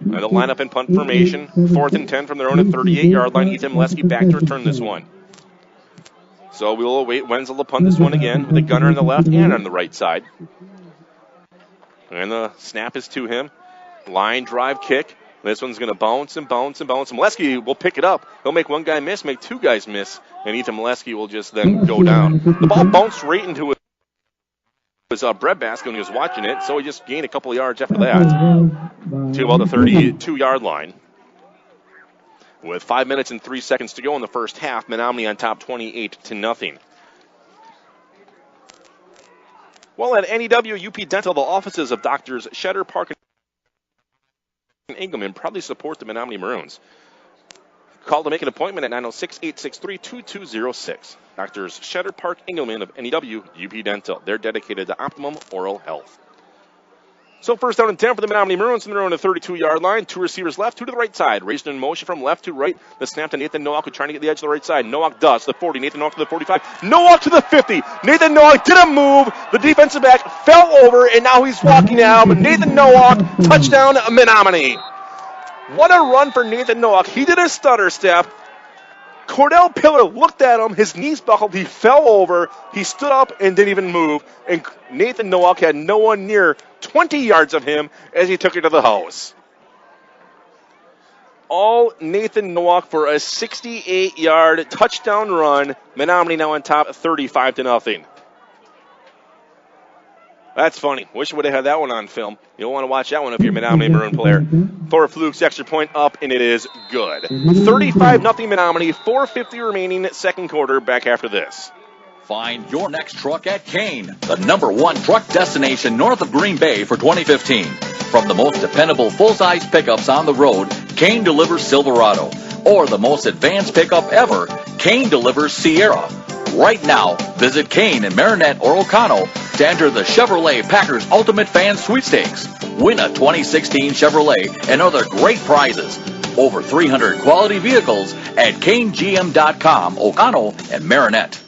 Speaker 2: They'll line up in punt formation. 4th and 10 from their own at 38-yard line. Ethan Molesky back to return this one. So we will await Wenzel to punt this one again with a gunner on the left and on the right side. And the snap is to him. Line drive kick. This one's going to bounce and bounce and bounce. Molesky will pick it up. He'll make one guy miss, make two guys miss, and Ethan Molesky will just then go down. The ball bounced right into his breadbasket when he was watching it, so he just gained a couple of yards after that to about the 32-yard line. With 5 minutes and 3 seconds to go in the first half, Menominee on top 28-0. Well, at NEW UP Dental, the offices of Doctors Shetter, Park, and Engelman proudly support the Menominee Maroons. Call to make an appointment at 906-863-2206. Doctors Shetter, Park, Engelman of NEW UP Dental. They're dedicated to optimum oral health. So first down and 10 for the Menominee Maroons from their own 32-yard line. Two receivers left, two to the right side. Raised in motion from left to right. The snap to Nathan Nowak, who's trying to get the edge to the right side. Nowak does. The 40. Nathan Nowak to the 45. Nowak to the 50. Nathan Nowak didn't move. The defensive back fell over, and now he's walking out. But Nathan Nowak, touchdown Menominee. What a run for Nathan Nowak. He did a stutter step. Cordell Pillar looked at him. His knees buckled. He fell over. He stood up and didn't even move. And Nathan Nowak had no one near 20 yards of him as he took it to the house. All Nathan Nowak for a 68-yard touchdown run. Menominee now on top 35-0. That's funny. Wish I would have had that one on film. You'll want to watch that one if you're a Menominee Maroon player. Thor Fluke's extra point up, and it is good. 35-0 Menominee, 4:50 remaining, second quarter, back after this.
Speaker 4: Find your next truck at Kane, the #1 truck destination north of Green Bay for 2015. From the most dependable full-size pickups on the road, Kane delivers Silverado. Or the most advanced pickup ever, Kane delivers Sierra. Right now, visit Kane in Marinette or O'Connell to enter the Chevrolet Packers Ultimate Fan Sweepstakes. Win a 2016 Chevrolet and other great prizes. Over 300 quality vehicles at KaneGM.com, O'Connell, and Marinette.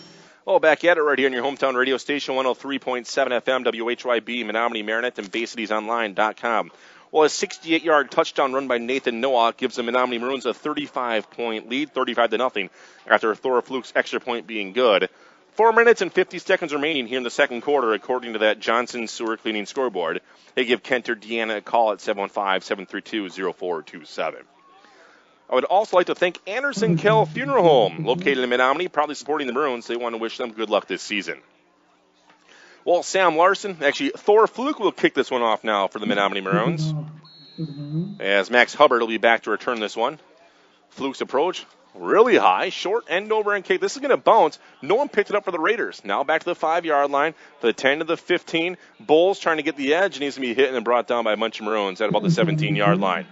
Speaker 2: Oh, back at it right here on your hometown radio station, 103.7 FM, WHYB, Menominee, Marinette, and BayCitiesOnline.com. Well, a 68-yard touchdown run by Nathan Nowak gives the Menominee Maroons a 35-point lead, 35-0, after Thor Fluke's extra point being good. 4 minutes and 50 seconds remaining here in the second quarter, according to that Johnson Sewer Cleaning scoreboard. They give Kent or Deanna a call at 715-732-0427. I would also like to thank Anderson Kell Funeral Home, located in Menominee, proudly supporting the Maroons. They want to wish them good luck this season. Well, Sam Larson, actually, Thor Fluke will kick this one off now for the Menominee Maroons. As Max Hubbard will be back to return this one. Fluke's approach, really high, short end over and kick. This is going to bounce. No one picked it up for the Raiders. Now back to the 5-yard line, the 10 to the 15. Bulls trying to get the edge, and he's going to be hit and brought down by a bunch of Maroons at about the 17-yard line.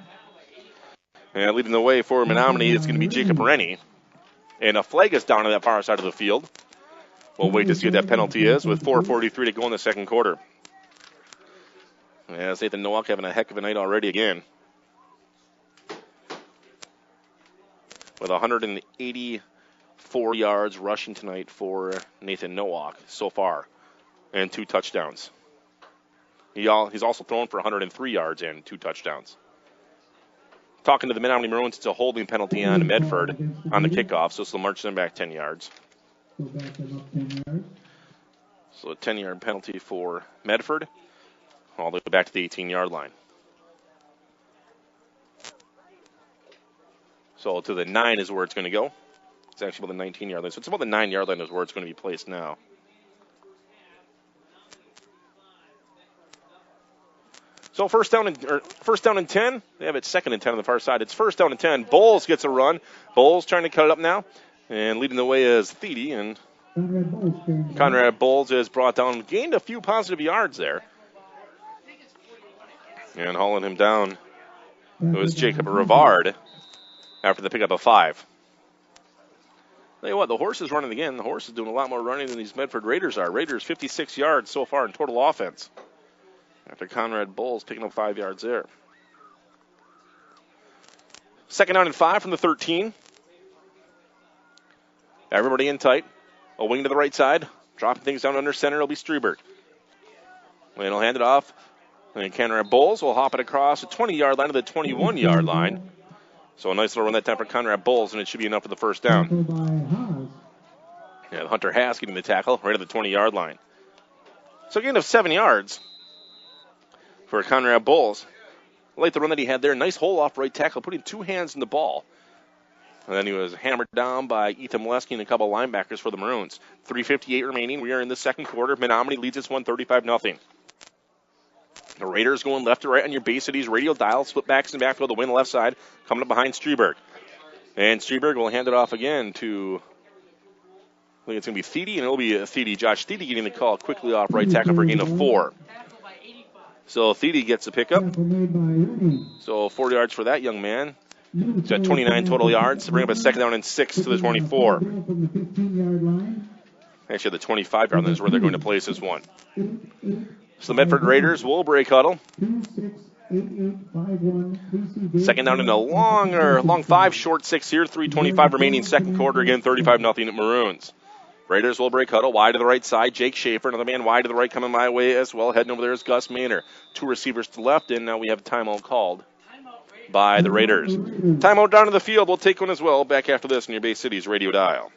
Speaker 2: And leading the way for Menominee is going to be Jacob Rennie. And a flag is down on that far side of the field. We'll wait to see what that penalty is with 4:43 to go in the second quarter. As Nathan Nowak having a heck of a night already again. With 184 yards rushing tonight for Nathan Nowak so far. And 2 touchdowns. He's also thrown for 103 yards and 2 touchdowns. Talking to the Menominee Maroons, it's a holding penalty on Medford on the kickoff, so this will march them back 10 yards. So a 10-yard penalty for Medford, all the way back to the 18-yard line. So to the 9 is where it's going to go. It's actually about the 19-yard line. So it's about the 9-yard line is where it's going to be placed now. So first down and 10. They have it 2nd and 10 on the far side. It's first down and 10. Bowles gets a run. Bowles trying to cut it up now. And leading the way is Thiede. And Conrad Bowles is brought down. Gained a few positive yards there. And hauling him down, it was Jacob Rivard after the pickup of 5. Tell you what, the horse is running again. The horse is doing a lot more running than these Medford Raiders are. Raiders 56 yards so far in total offense. After Conrad Bowles picking up 5 yards there. 2nd down and 5 from the 13. Everybody in tight. A wing to the right side. Dropping things down under center. It'll be Streberg. And he'll hand it off. And Conrad Bowles will hop it across the 20-yard line to the 21-yard line. So a nice little run that time for Conrad Bowles, and it should be enough for the first down. Yeah, Hunter Haas getting the tackle right at the 20-yard line. So a gain of 7 yards for Conrad Bowles. I like the run that he had there. Nice hole off right tackle, putting 2 hands in the ball. And then he was hammered down by Ethan Molesky and a couple linebackers for the Maroons. 3:58 remaining. We are in the second quarter. Menominee leads this one 35-0. The Raiders going left to right on your Bay Cities radio dial. Split backs and backfield. The win left side. Coming up behind Streberg. And Streberg will hand it off again to, I think it's going to be Thiede, and it'll be Thiede. Josh Thiede getting the call quickly off right tackle for a gain of 4. So Thiede gets a pickup. So 4 yards for that young man. He's got 29 total yards to bring up a 2nd down and 6 to the 24. Actually, the 25-yard line is where they're going to place this one. So the Medford Raiders will break huddle. 2nd down and a long 5, short 6 here. 3:25 remaining second quarter. Again, 35-0 at Maroons. Raiders will break huddle. Wide to the right side. Jake Schaefer, another man wide to the right coming my way as well. Heading over there is Gus Maynor. 2 receivers to the left, and now we have a timeout called by the Raiders. Timeout down to the field. We'll take one as well back after this on your Bay Cities radio dial.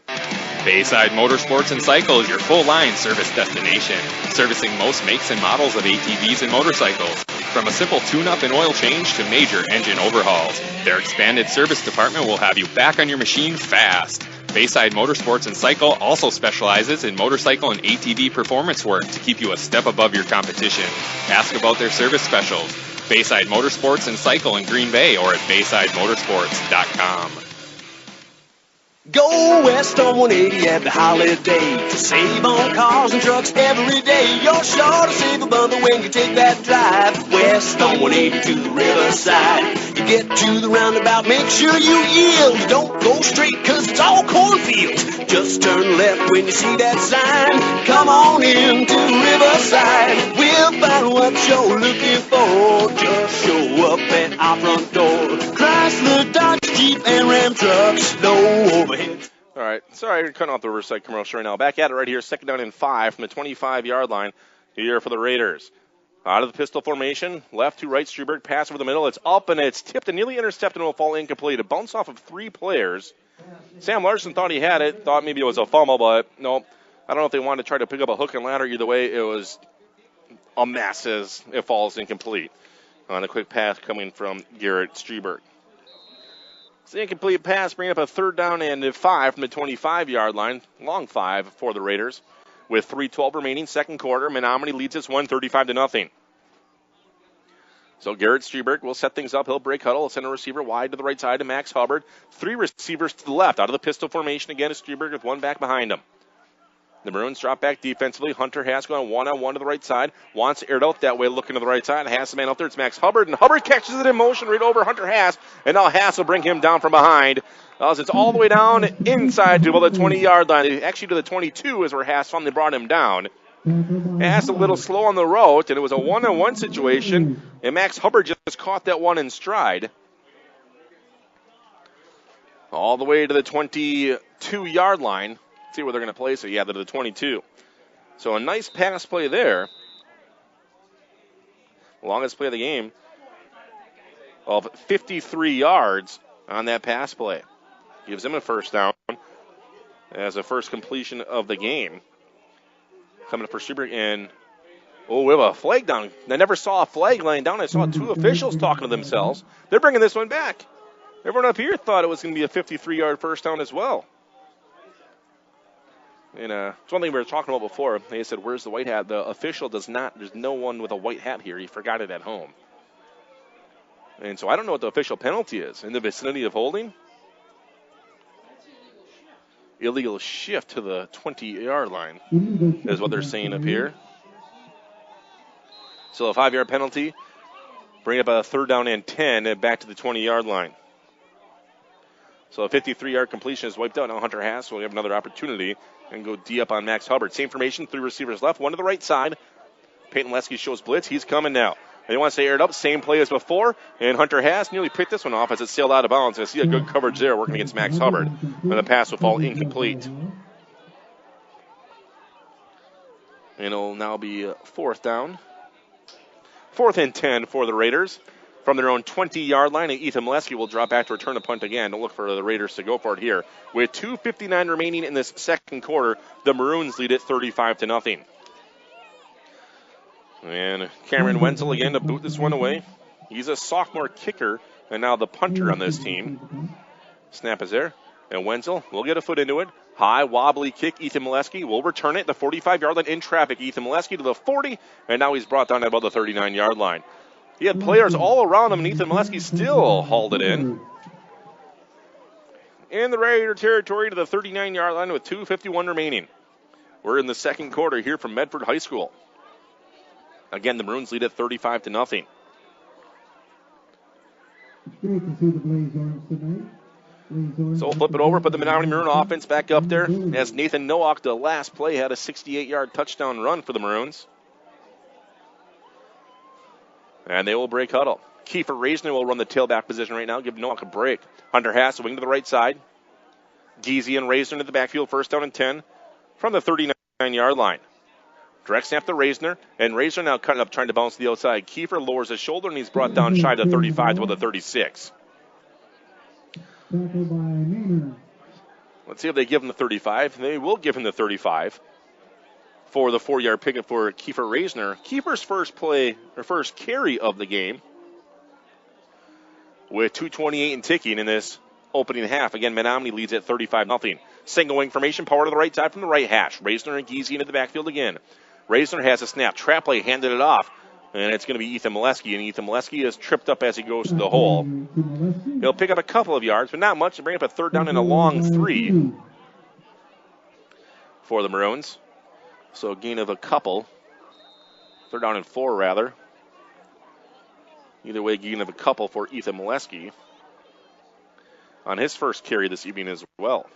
Speaker 3: Bayside Motorsports and Cycle is your full-line service destination, servicing most makes and models of ATVs and motorcycles. From a simple tune-up and oil change to major engine overhauls, their expanded service department will have you back on your machine fast. Bayside Motorsports and Cycle also specializes in motorcycle and ATV performance work to keep you a step above your competition. Ask about their service specials. Bayside Motorsports and Cycle in Green Bay or at Bayside-Motorsports.com.
Speaker 9: Go west on 180 at the holiday to save on cars and trucks every day. You're sure to save a bundle when you take that drive west on 180 to the riverside. You get to the roundabout, make sure you yield. You don't go straight cause it's all cornfields. Just turn left when you see that sign. Come on in to Riverside. We'll find what you're looking for. Just show up at our front door. Chrysler, Dodge, Jeep, and Ram trucks. No overhead.
Speaker 2: All right, sorry, we're cutting off the Riverside commercial right now. Back at it right here, 2nd down and 5 from the 25-yard line here for the Raiders. Out of the pistol formation, left to right, Streberg, pass over the middle. It's up and it's tipped and nearly intercepted and will fall incomplete. A bounce off of 3 players. Sam Larson thought he had it, thought maybe it was a fumble, but no. I don't know if they wanted to try to pick up a hook and ladder. Either way, it was a mess as it falls incomplete. On a quick pass coming from Garrett Streberg. It's an incomplete pass, bringing up a 3rd down and 5 from the 25-yard line. Long 5 for the Raiders. With 3:12 remaining, second quarter, Menominee leads this one 35-0. So Garrett Streberg will set things up. He'll break huddle. He'll send a receiver wide to the right side to Max Hubbard. 3 receivers to the left. Out of the pistol formation again is Streberg with 1 back behind him. The Maroons drop back defensively. Hunter Haas going 1-on-1 to the right side. Wants aired out that way, looking to the right side. Haas, the man out there. It's Max Hubbard, and Hubbard catches it in motion right over Hunter Haas. And now Haas will bring him down from behind. As it's all the way down inside to about the 20-yard line. Actually to the 22 is where Haas finally brought him down. Haas a little slow on the route, and it was a 1-on-1 situation. And Max Hubbard just caught that one in stride. All the way to the 22-yard line. See where they're going to place it. Yeah, to the 22. So a nice pass play there. Longest play of the game of 53 yards on that pass play. Gives him a first down as a first completion of the game. Coming up for Streberg, and we have a flag down. I never saw a flag laying down. I saw 2 officials talking to themselves. They're bringing this one back. Everyone up here thought it was going to be a 53-yard first down as well. And it's one thing we were talking about before. They said, where's the white hat? The official does not, there's no one with a white hat here. He forgot it at home. And so I don't know what the official penalty is. In the vicinity of holding? Illegal shift to the 20-yard line is what they're saying up here. So a 5-yard penalty. Bring up a 3rd down and 10 and back to the 20-yard line. So a 53-yard completion is wiped out. Now Hunter Hass will have another opportunity and go D up on Max Hubbard. Same formation, 3 receivers left, 1 to the right side. Peyton Lesky shows blitz. He's coming now. They want to stay aired up. Same play as before. And Hunter Hass nearly picked this one off as it sailed out of bounds. I see a good coverage there working against Max Hubbard. And the pass will fall incomplete. And it'll now be 4th down. 4th and 10 for the Raiders. From their own 20-yard line, and Ethan Molesky will drop back to return the punt again. Don't look for the Raiders to go for it here. With 2:59 remaining in this second quarter, the Maroons lead it 35-0. And Cameron Wenzel again to boot this one away. He's a sophomore kicker and now the punter on this team. Snap is there. And Wenzel will get a foot into it. High, wobbly kick. Ethan Molesky will return it. The 45-yard line in traffic. Ethan Molesky to the 40, and now he's brought down at about the 39-yard line. He had players all around him, and Ethan Molesky still hauled it in. In the Raider territory to the 39-yard line with 2:51 remaining. We're in the second quarter here from Medford High School. Again, the Maroons lead at 35-0. So we'll flip it over, put the Menominee Maroon offense back up there as Nathan Nowak, the last play, had a 68-yard touchdown run for the Maroons. And they will break huddle. Kiefer Reisner will run the tailback position right now, give Nowak a break. Hunter Hass, wing to the right side. Geezy and Reisner into the backfield, 1st down and 10 from the 39-yard line. Direct snap to Reisner, and Reisner now cutting up, trying to bounce to the outside. Kiefer lowers his shoulder, and he's brought down shy to 35 to the 36. Let's see if they give him the 35. They will give him the 35 for the 4-yard pickup for Kiefer Reisner. Kiefer's first carry of the game with 2:28 and ticking in this opening half. Again, Menominee leads at 35-0. Single wing formation, power to the right side from the right hash. Reisner and Geezy into the backfield again. Reisner has a snap. Trap play, handed it off. And it's going to be Ethan Molesky. And Ethan Molesky is tripped up as he goes to the hole. He'll pick up a couple of yards, but not much to bring up a 3rd down and a long 3 for the Maroons. So a gain of a couple. 3rd down and 4, rather. Either way, gain of a couple for Ethan Molesky on his first carry this evening as well.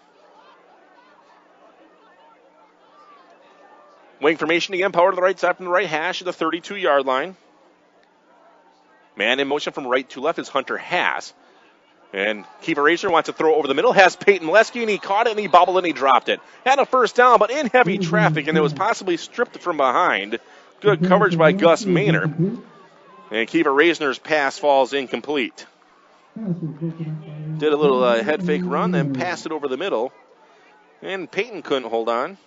Speaker 2: Wing formation again, power to the right side from the right hash at the 32-yard line. Man in motion from right to left is Hunter Hass. And Kiefer Reisner wants to throw over the middle. Has Peyton Molesky, and he caught it, and he bobbled, and he dropped it. Had a 1st down, but in heavy traffic, and it was possibly stripped from behind. Good coverage by Gus Maynard. And Kiefer Reisner's pass falls incomplete. Did a little head fake run, then passed it over the middle. And Peyton couldn't hold on.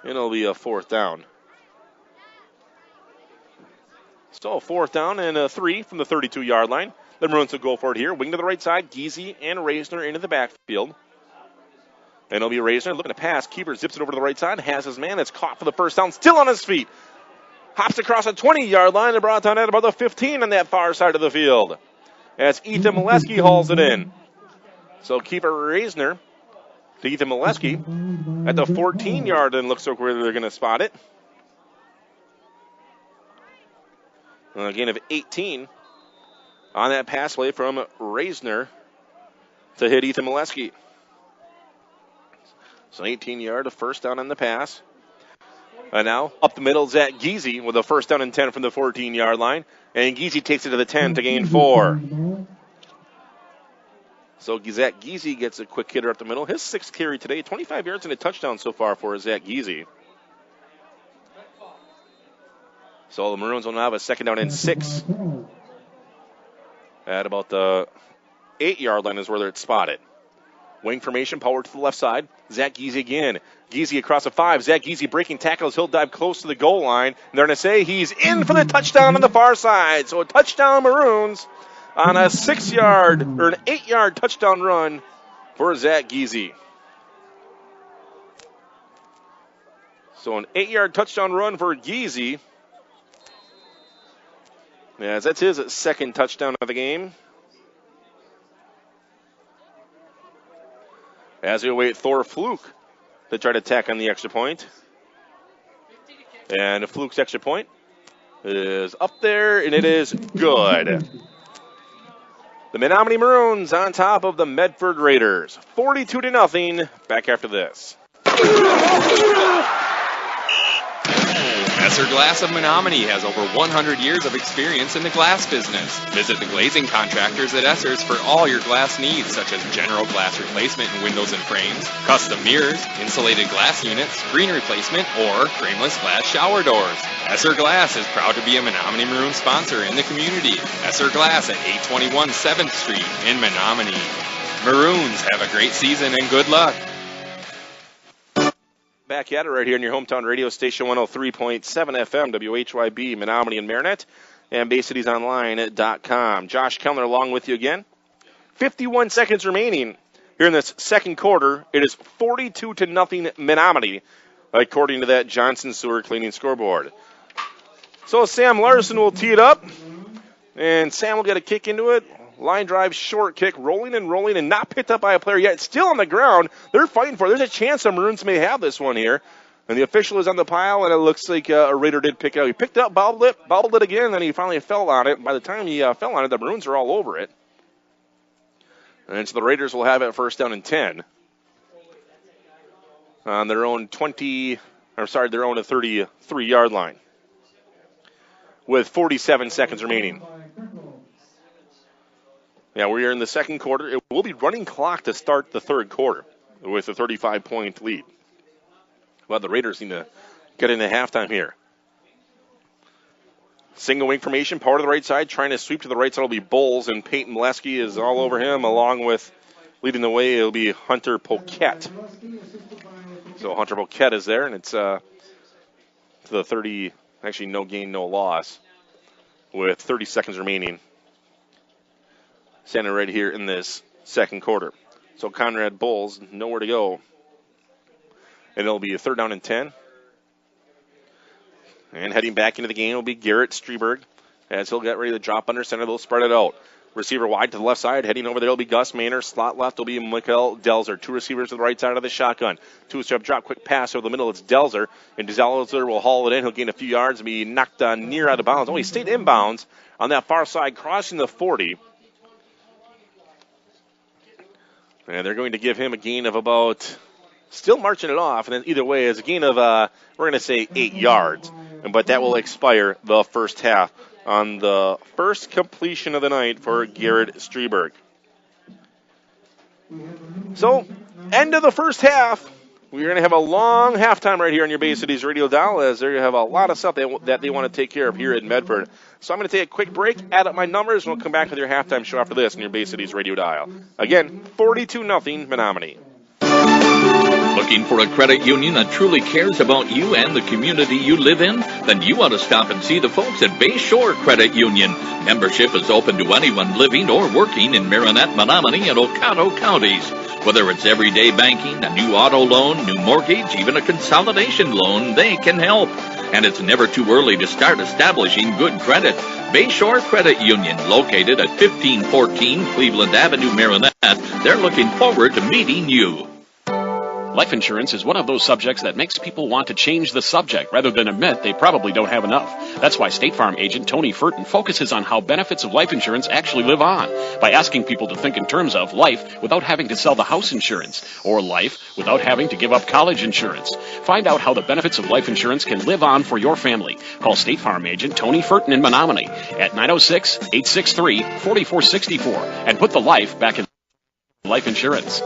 Speaker 2: And it'll be a 4th down. So 4th down and 3 from the 32-yard line. The Maroons will go for it here. Wing to the right side. Geezy and Reisner into the backfield. And it'll be Reisner looking to pass. Keeper zips it over to the right side. Has his man. It's caught for the 1st down. Still on his feet. Hops across the 20-yard line and brought down at about the 15 on that far side of the field. As Ethan Molesky hauls it in. So Kiefer Reisner to Ethan Molesky at the 14-yard, and looks like where they're going to spot it. A gain of 18 on that pass play from Reisner to hit Ethan Molesky. So 18-yard, a 1st down on the pass. And now up the middle, Zach Geezy with a 1st down and 10 from the 14-yard line. And Geezy takes it to the 10 to gain 4. So Zach Geezy gets a quick hitter up the middle. His 6th carry today, 25 yards and a touchdown so far for Zach Geezy. So the Maroons will now have a 2nd down and 6. At about the 8-yard line is where they're spotted. Wing formation, power to the left side. Zach Giese again. Giese across the 5. Zach Giese breaking tackles. He'll dive close to the goal line. And they're going to say he's in for the touchdown on the far side. So a touchdown Maroons on a 6-yard or an 8-yard touchdown run for Zach Giese. So an 8-yard touchdown run for Giese. Yes, that's his second touchdown of the game. As we await Thor Fluke to try to tack on the extra point. And Fluke's extra point is up there, and it is good. The Menominee Maroons on top of the Medford Raiders. 42-0. Back after this.
Speaker 3: Esser Glass of Menominee has over 100 years of experience in the glass business. Visit the glazing contractors at Esser's for all your glass needs, such as general glass replacement in windows and frames, custom mirrors, insulated glass units, screen replacement, or frameless glass shower doors. Esser Glass is proud to be a Menominee Maroon sponsor in the community. Esser Glass at 821 7th Street in Menominee. Maroons, have a great season and good luck.
Speaker 2: Back at it right here on your hometown radio station, 103.7 FM, WHYB, Menominee and Marinette, and BayCitiesOnline.com. Josh Kellner along with you again. 51 seconds remaining here in this second quarter. It is 42-0 Menominee, according to that Johnson Sewer Cleaning scoreboard. So Sam Larson will tee it up, and Sam will get a kick into it. Line drive, short kick, rolling and not picked up by a player yet. Still on the ground. They're fighting for it. There's a chance the Maroons may have this one here. And the official is on the pile, and it looks like a Raider did pick it up. He picked it up, bobbled it again, and then he finally fell on it. By the time he fell on it, the Maroons are all over it. And so the Raiders will have it first down and 10 on their own 33-yard line with 47 seconds remaining. Yeah, we are in the second quarter. It will be running clock to start the third quarter with a 35-point lead. Well, the Raiders need to get into halftime here. Single wing formation, power to the right side, trying to sweep to the right side will be Bowles, and Peyton Molesky is all over him, along with leading the way, it'll be Hunter Poquette. So Hunter Poquette is there, and it's to the 30, actually no gain, no loss, with 30 seconds remaining. Standing right here in this second quarter. So Conrad Bowles, nowhere to go. And it'll be a third down and 10. And heading back into the game will be Garrett Streberg, as he'll get ready to drop under center. They'll spread it out. Receiver wide to the left side. Heading over there will be Gus Maynor. Slot left will be Mikael Delzer. Two receivers to the right side of the shotgun. Two-step drop, quick pass over the middle. It's Delzer. And Delzer will haul it in. He'll gain a few yards and be knocked near out of bounds. Oh, he stayed inbounds on that far side, crossing the 40. And they're going to give him a gain of about, still marching it off, and then either way is a gain of, we're going to say 8 yards. But that will expire the first half on the first completion of the night for Garrett Streberg. So, end of the first half. We're going to have a long halftime right here on your Bay Cities radio dial, as they have a lot of stuff that they want to take care of here in Medford. So I'm going to take a quick break, add up my numbers, and we'll come back with your halftime show after this on your Bay Cities radio dial. Again, 42-0 Menominee.
Speaker 4: Looking for a credit union that truly cares about you and the community you live in? Then you ought to stop and see the folks at Bayshore Credit Union. Membership is open to anyone living or working in Marinette, Menominee, and Oconto counties. Whether it's everyday banking, a new auto loan, new mortgage, even a consolidation loan, they can help. And it's never too early to start establishing good credit. Bayshore Credit Union, located at 1514 Cleveland Avenue, Marinette. They're looking forward to meeting you.
Speaker 6: Life insurance is one of those subjects that makes people want to change the subject rather than admit they probably don't have enough. That's why State Farm agent Tony Furton focuses on how benefits of life insurance actually live on by asking people to think in terms of life without having to sell the house insurance, or life without having to give up college insurance. Find out how the benefits of life insurance can live on for your family. Call State Farm agent Tony Furton in Menominee at 906-863-4464 and put the life back in life insurance.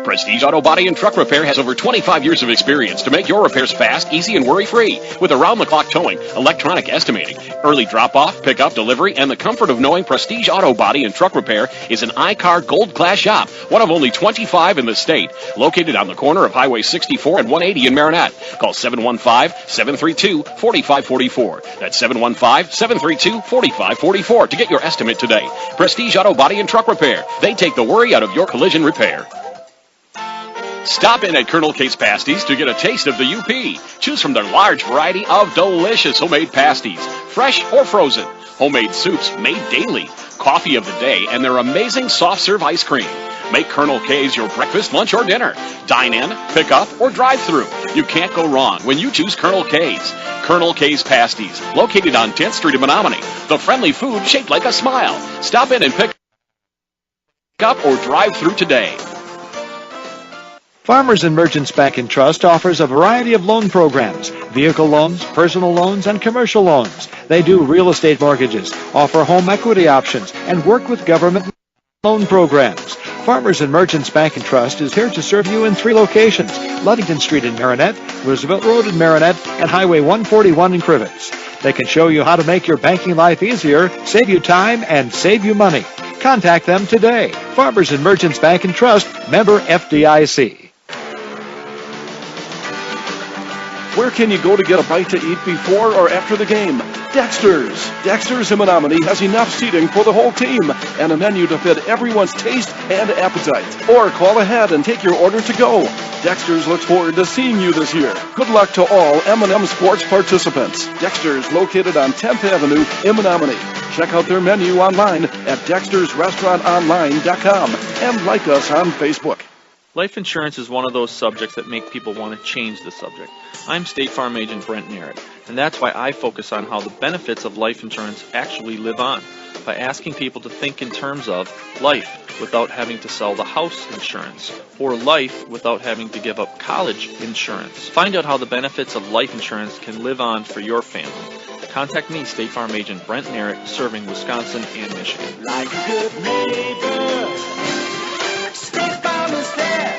Speaker 6: Prestige Auto Body and Truck Repair has over 25 years of experience to make your repairs fast, easy, and worry-free. With around-the-clock towing, electronic estimating, early drop-off, pick-up, delivery, and the comfort of knowing Prestige Auto Body and Truck Repair is an I-Car Gold Class shop, one of only 25 in the state, located on the corner of Highway 64 and 180 in Marinette. Call 715-732-4544. That's 715-732-4544 to get your estimate today. Prestige Auto Body and Truck Repair. They take the worry out of your collision repair. Stop in at Colonel K's Pasties to get a taste of the UP. Choose from their large variety of delicious homemade pasties, fresh or frozen, homemade soups made daily, coffee of the day, and their amazing soft serve ice cream. Make Colonel K's your breakfast, lunch, or dinner. Dine in, pick up, or drive through. You can't go wrong when you choose Colonel K's. Colonel K's Pasties, located on 10th Street in Menominee. The friendly food shaped like a smile. Stop in and pick up or drive through today.
Speaker 1: Farmers and Merchants Bank and Trust offers a variety of loan programs, vehicle loans, personal loans, and commercial loans. They do real estate mortgages, offer home equity options, and work with government loan programs. Farmers and Merchants Bank and Trust is here to serve you in 3 locations: Ludington Street in Marinette, Roosevelt Road in Marinette, and Highway 141 in Crivets. They can show you how to make your banking life easier, save you time, and save you money. Contact them today. Farmers and Merchants Bank and Trust, member FDIC.
Speaker 7: Where can you go to get a bite to eat before or after the game? Dexter's. Dexter's in Menominee has enough seating for the whole team and a menu to fit everyone's taste and appetite. Or call ahead and take your order to go. Dexter's looks forward to seeing you this year. Good luck to all M&M Sports participants. Dexter's, located on 10th Avenue in Menominee. Check out their menu online at dextersrestaurantonline.com and like us on Facebook.
Speaker 8: Life insurance is one of those subjects that make people want to change the subject. I'm State Farm Agent Brent Merritt, and that's why I focus on how the benefits of life insurance actually live on, by asking people to think in terms of life without having to sell the house insurance, or life without having to give up college insurance. Find out how the benefits of life insurance can live on for your family. Contact me, State Farm Agent Brent Merritt, serving Wisconsin and Michigan.
Speaker 9: Like a good neighbor, State Farm is there.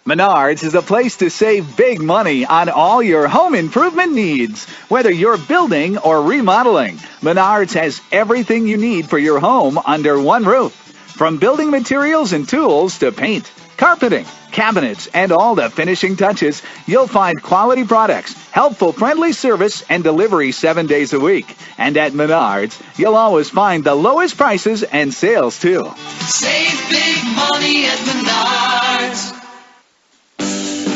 Speaker 10: Menards is a place to save big money on all your home improvement needs. Whether you're building or remodeling, Menards has everything you need for your home under one roof. From building materials and tools to paint, carpeting, cabinets, and all the finishing touches, you'll find quality products, helpful, friendly service, and delivery 7 days a week. And at Menards, you'll always find the lowest prices and sales, too.
Speaker 9: Save big money at Menards.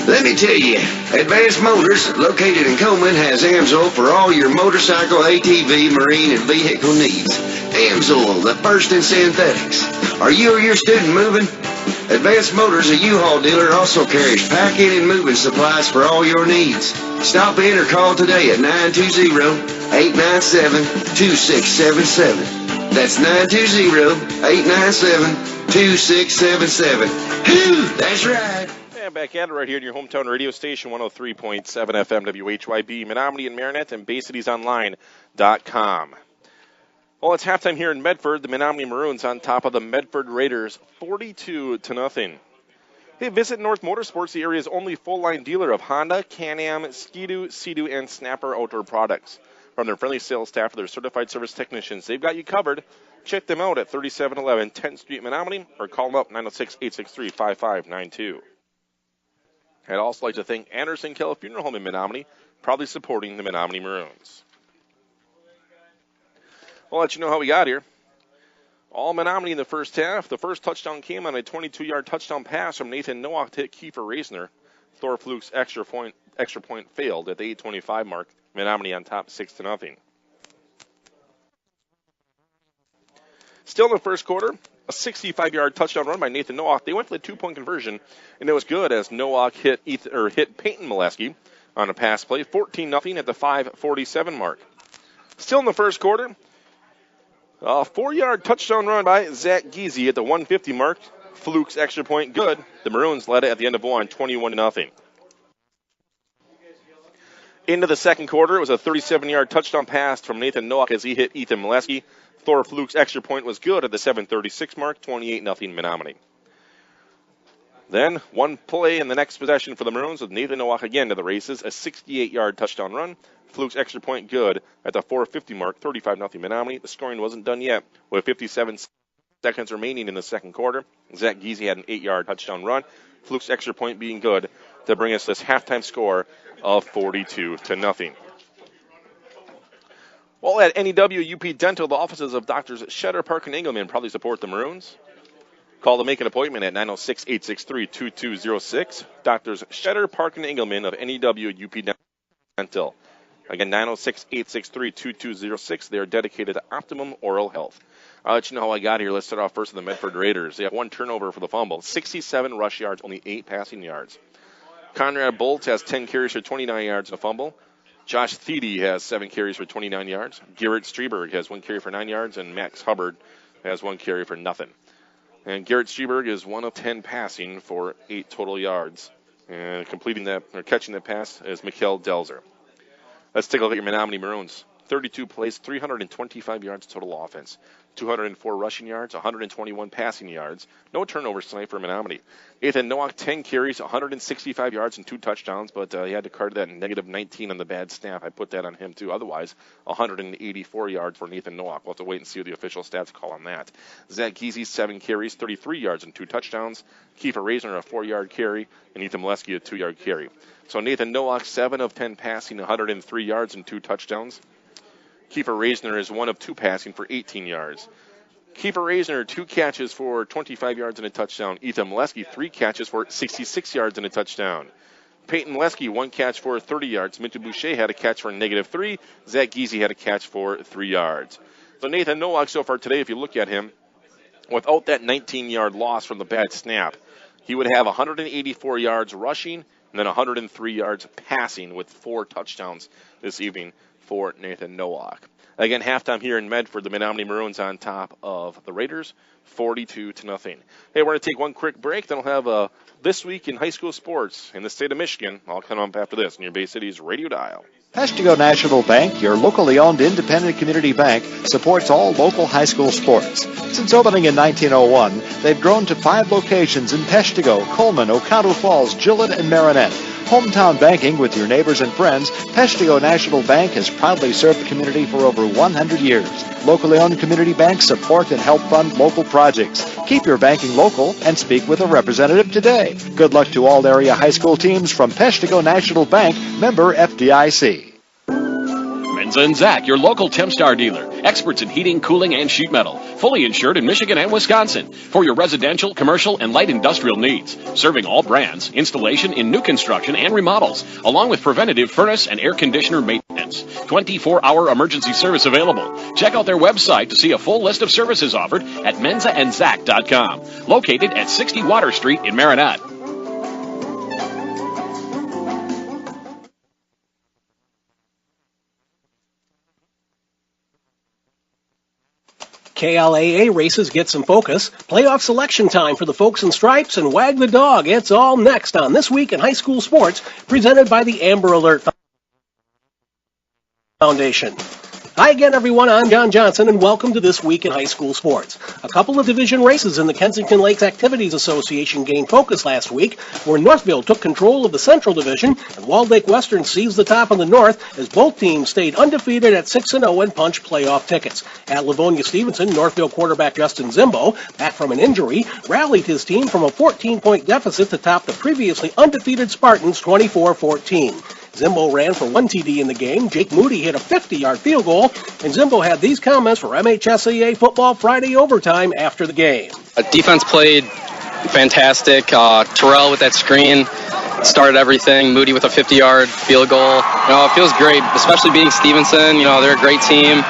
Speaker 11: Let me tell you, Advanced Motors, located in Coleman, has AMSOIL for all your motorcycle, ATV, marine, and vehicle needs. AMSOIL, the first in synthetics. Are you or your student moving? Advanced Motors, a U-Haul dealer, also carries packing and moving supplies for all your needs. Stop in or call today at 920-897-2677. That's 920-897-2677. Whew, that's right.
Speaker 2: And back at it right here in your hometown radio station, 103.7 FM WHYB, Menominee and Marinette, and BayCitiesOnline.com. Well, it's halftime here in Medford. The Menominee Maroons on top of the Medford Raiders, 42-0. Hey, visit North Motorsports, the area's only full-line dealer of Honda, Can-Am, Ski-Doo, Sea-Doo, and Snapper outdoor products. From their friendly sales staff to their certified service technicians, they've got you covered. Check them out at 3711 10th Street, Menominee, or call them up 906-863-5592. I'd also like to thank Anderson Keller Funeral Home in Menominee, proudly supporting the Menominee Maroons. I'll let you know how we got here. All Menominee in the first half. The first touchdown came on a 22-yard touchdown pass from Nathan Nowak to hit Kiefer Reisner. Thor Fluke's extra point failed at the 8:25 mark. Menominee on top 6-0. Still in the first quarter, a 65-yard touchdown run by Nathan Nowak. They went for the 2-point conversion, and it was good as Nowak hit Peyton Molesky on a pass play, 14-0 at the 5:47 mark. Still in the first quarter, a 4-yard touchdown run by Zach Giese at the 150 mark. Fluke's extra point good. The Maroons led it at the end of one, 21-0. Into the second quarter, it was a 37-yard touchdown pass from Nathan Nowak as he hit Ethan Molesky. Thor Fluke's extra point was good at the 7:36 mark, 28-0 Menominee. Then one play in the next possession for the Maroons with Nathan Nowak again to the races, a 68-yard touchdown run. Fluke's extra point good at the 4:50 mark, 35-0 Menominee. The scoring wasn't done yet with 57 seconds remaining in the second quarter. Zach Giese had an 8-yard touchdown run. Fluke's extra point being good to bring us this halftime score of 42-0. Well, at NEW UP Dental, the offices of Doctors Shetter, Park, and Engelman proudly support the Maroons. Call to make an appointment at 906-863-2206. Doctors Shetter, Park, and Engelman of NEW UP Dental. Again, 906-863-2206. They are dedicated to optimum oral health. I'll let you know how I got here. Let's start off first with the Medford Raiders. They have 1 turnover for the fumble, 67 rush yards, only 8 passing yards. Conrad Bolt has 10 carries for 29 yards and a fumble. Josh Thiede has 7 carries for 29 yards. Garrett Streberg has 1 carry for 9 yards, and Max Hubbard has 1 carry for nothing. And Garrett Streberg is 1 of 10 passing for 8 total yards. And catching that pass is Mikkel Delzer. Let's take a look at your Menominee Maroons. 32 plays, 325 yards total offense. 204 rushing yards, 121 passing yards. No turnovers tonight for Menominee. Nathan Nowak, 10 carries, 165 yards and 2 touchdowns, but he had to card that -19 on the bad snap. I put that on him too. Otherwise, 184 yards for Nathan Nowak. We'll have to wait and see what the official stats call on that. Zach Giese, 7 carries, 33 yards and 2 touchdowns. Kiefer Reisner, a 4-yard carry, and Ethan Molesky, a 2-yard carry. So Nathan Nowak, 7 of 10 passing, 103 yards and 2 touchdowns. Kiefer Reisner is 1 of 2 passing for 18 yards. Kiefer Reisner, 2 catches for 25 yards and a touchdown. Ethan Molesky, 3 catches for 66 yards and a touchdown. Peyton Molesky, 1 catch for 30 yards. Mintu Boucher had a catch for -3. Zach Giese had a catch for 3 yards. So Nathan Nowak so far today, if you look at him, without that 19-yard loss from the bad snap, he would have 184 yards rushing and then 103 yards passing with 4 touchdowns this evening for Nathan Nowak. Again, halftime here in Medford, the Menominee Maroons on top of the Raiders, 42-0. Hey, we're going to take one quick break. Then we'll have This Week in High School Sports in the state of Michigan. I'll come up after this on your Bay City's radio dial.
Speaker 1: Peshtigo National Bank, your locally owned independent community bank, supports all local high school sports. Since opening in 1901, they've grown to 5 locations in Peshtigo, Coleman, Oconto Falls, Gillett, and Marinette. Hometown banking with your neighbors and friends, Peshtigo National Bank has proudly served the community for over 100 years. Locally owned community banks support and help fund local projects. Keep your banking local and speak with a representative today. Good luck to all area high school teams from Peshtigo National Bank, member FDIC.
Speaker 6: Menza and Zach, your local Tempstar dealer. Experts in heating, cooling, and sheet metal. Fully insured in Michigan and Wisconsin. For your residential, commercial, and light industrial needs. Serving all brands. Installation in new construction and remodels. Along with preventative furnace and air conditioner maintenance. 24-hour emergency service available. Check out their website to see a full list of services offered at menzaandzach.com. Located at 60 Water Street in Marinette.
Speaker 14: KLAA races get some focus. Playoff selection time for the folks in stripes and wag the dog. It's all next on This Week in High School Sports, presented by the Amber Alert Foundation. Hi again, everyone. I'm John Johnson, and welcome to This Week in High School Sports. A couple of division races in the Kensington Lakes Activities Association gained focus last week, where Northville took control of the Central Division, and Walled Lake Western seized the top in the North as both teams stayed undefeated at 6-0 and punched playoff tickets. At Livonia Stevenson, Northville quarterback Justin Zimbo, back from an injury, rallied his team from a 14-point deficit to top the previously undefeated Spartans 24-14. Zimbo ran for 1 TD in the game. Jake Moody hit a 50-yard field goal, and Zimbo had these comments for MHSAA Football Friday Overtime after the game.
Speaker 15: Defense played fantastic. Terrell with that screen started everything. Moody with a 50-yard field goal. It feels great, especially beating Stevenson. They're a great team.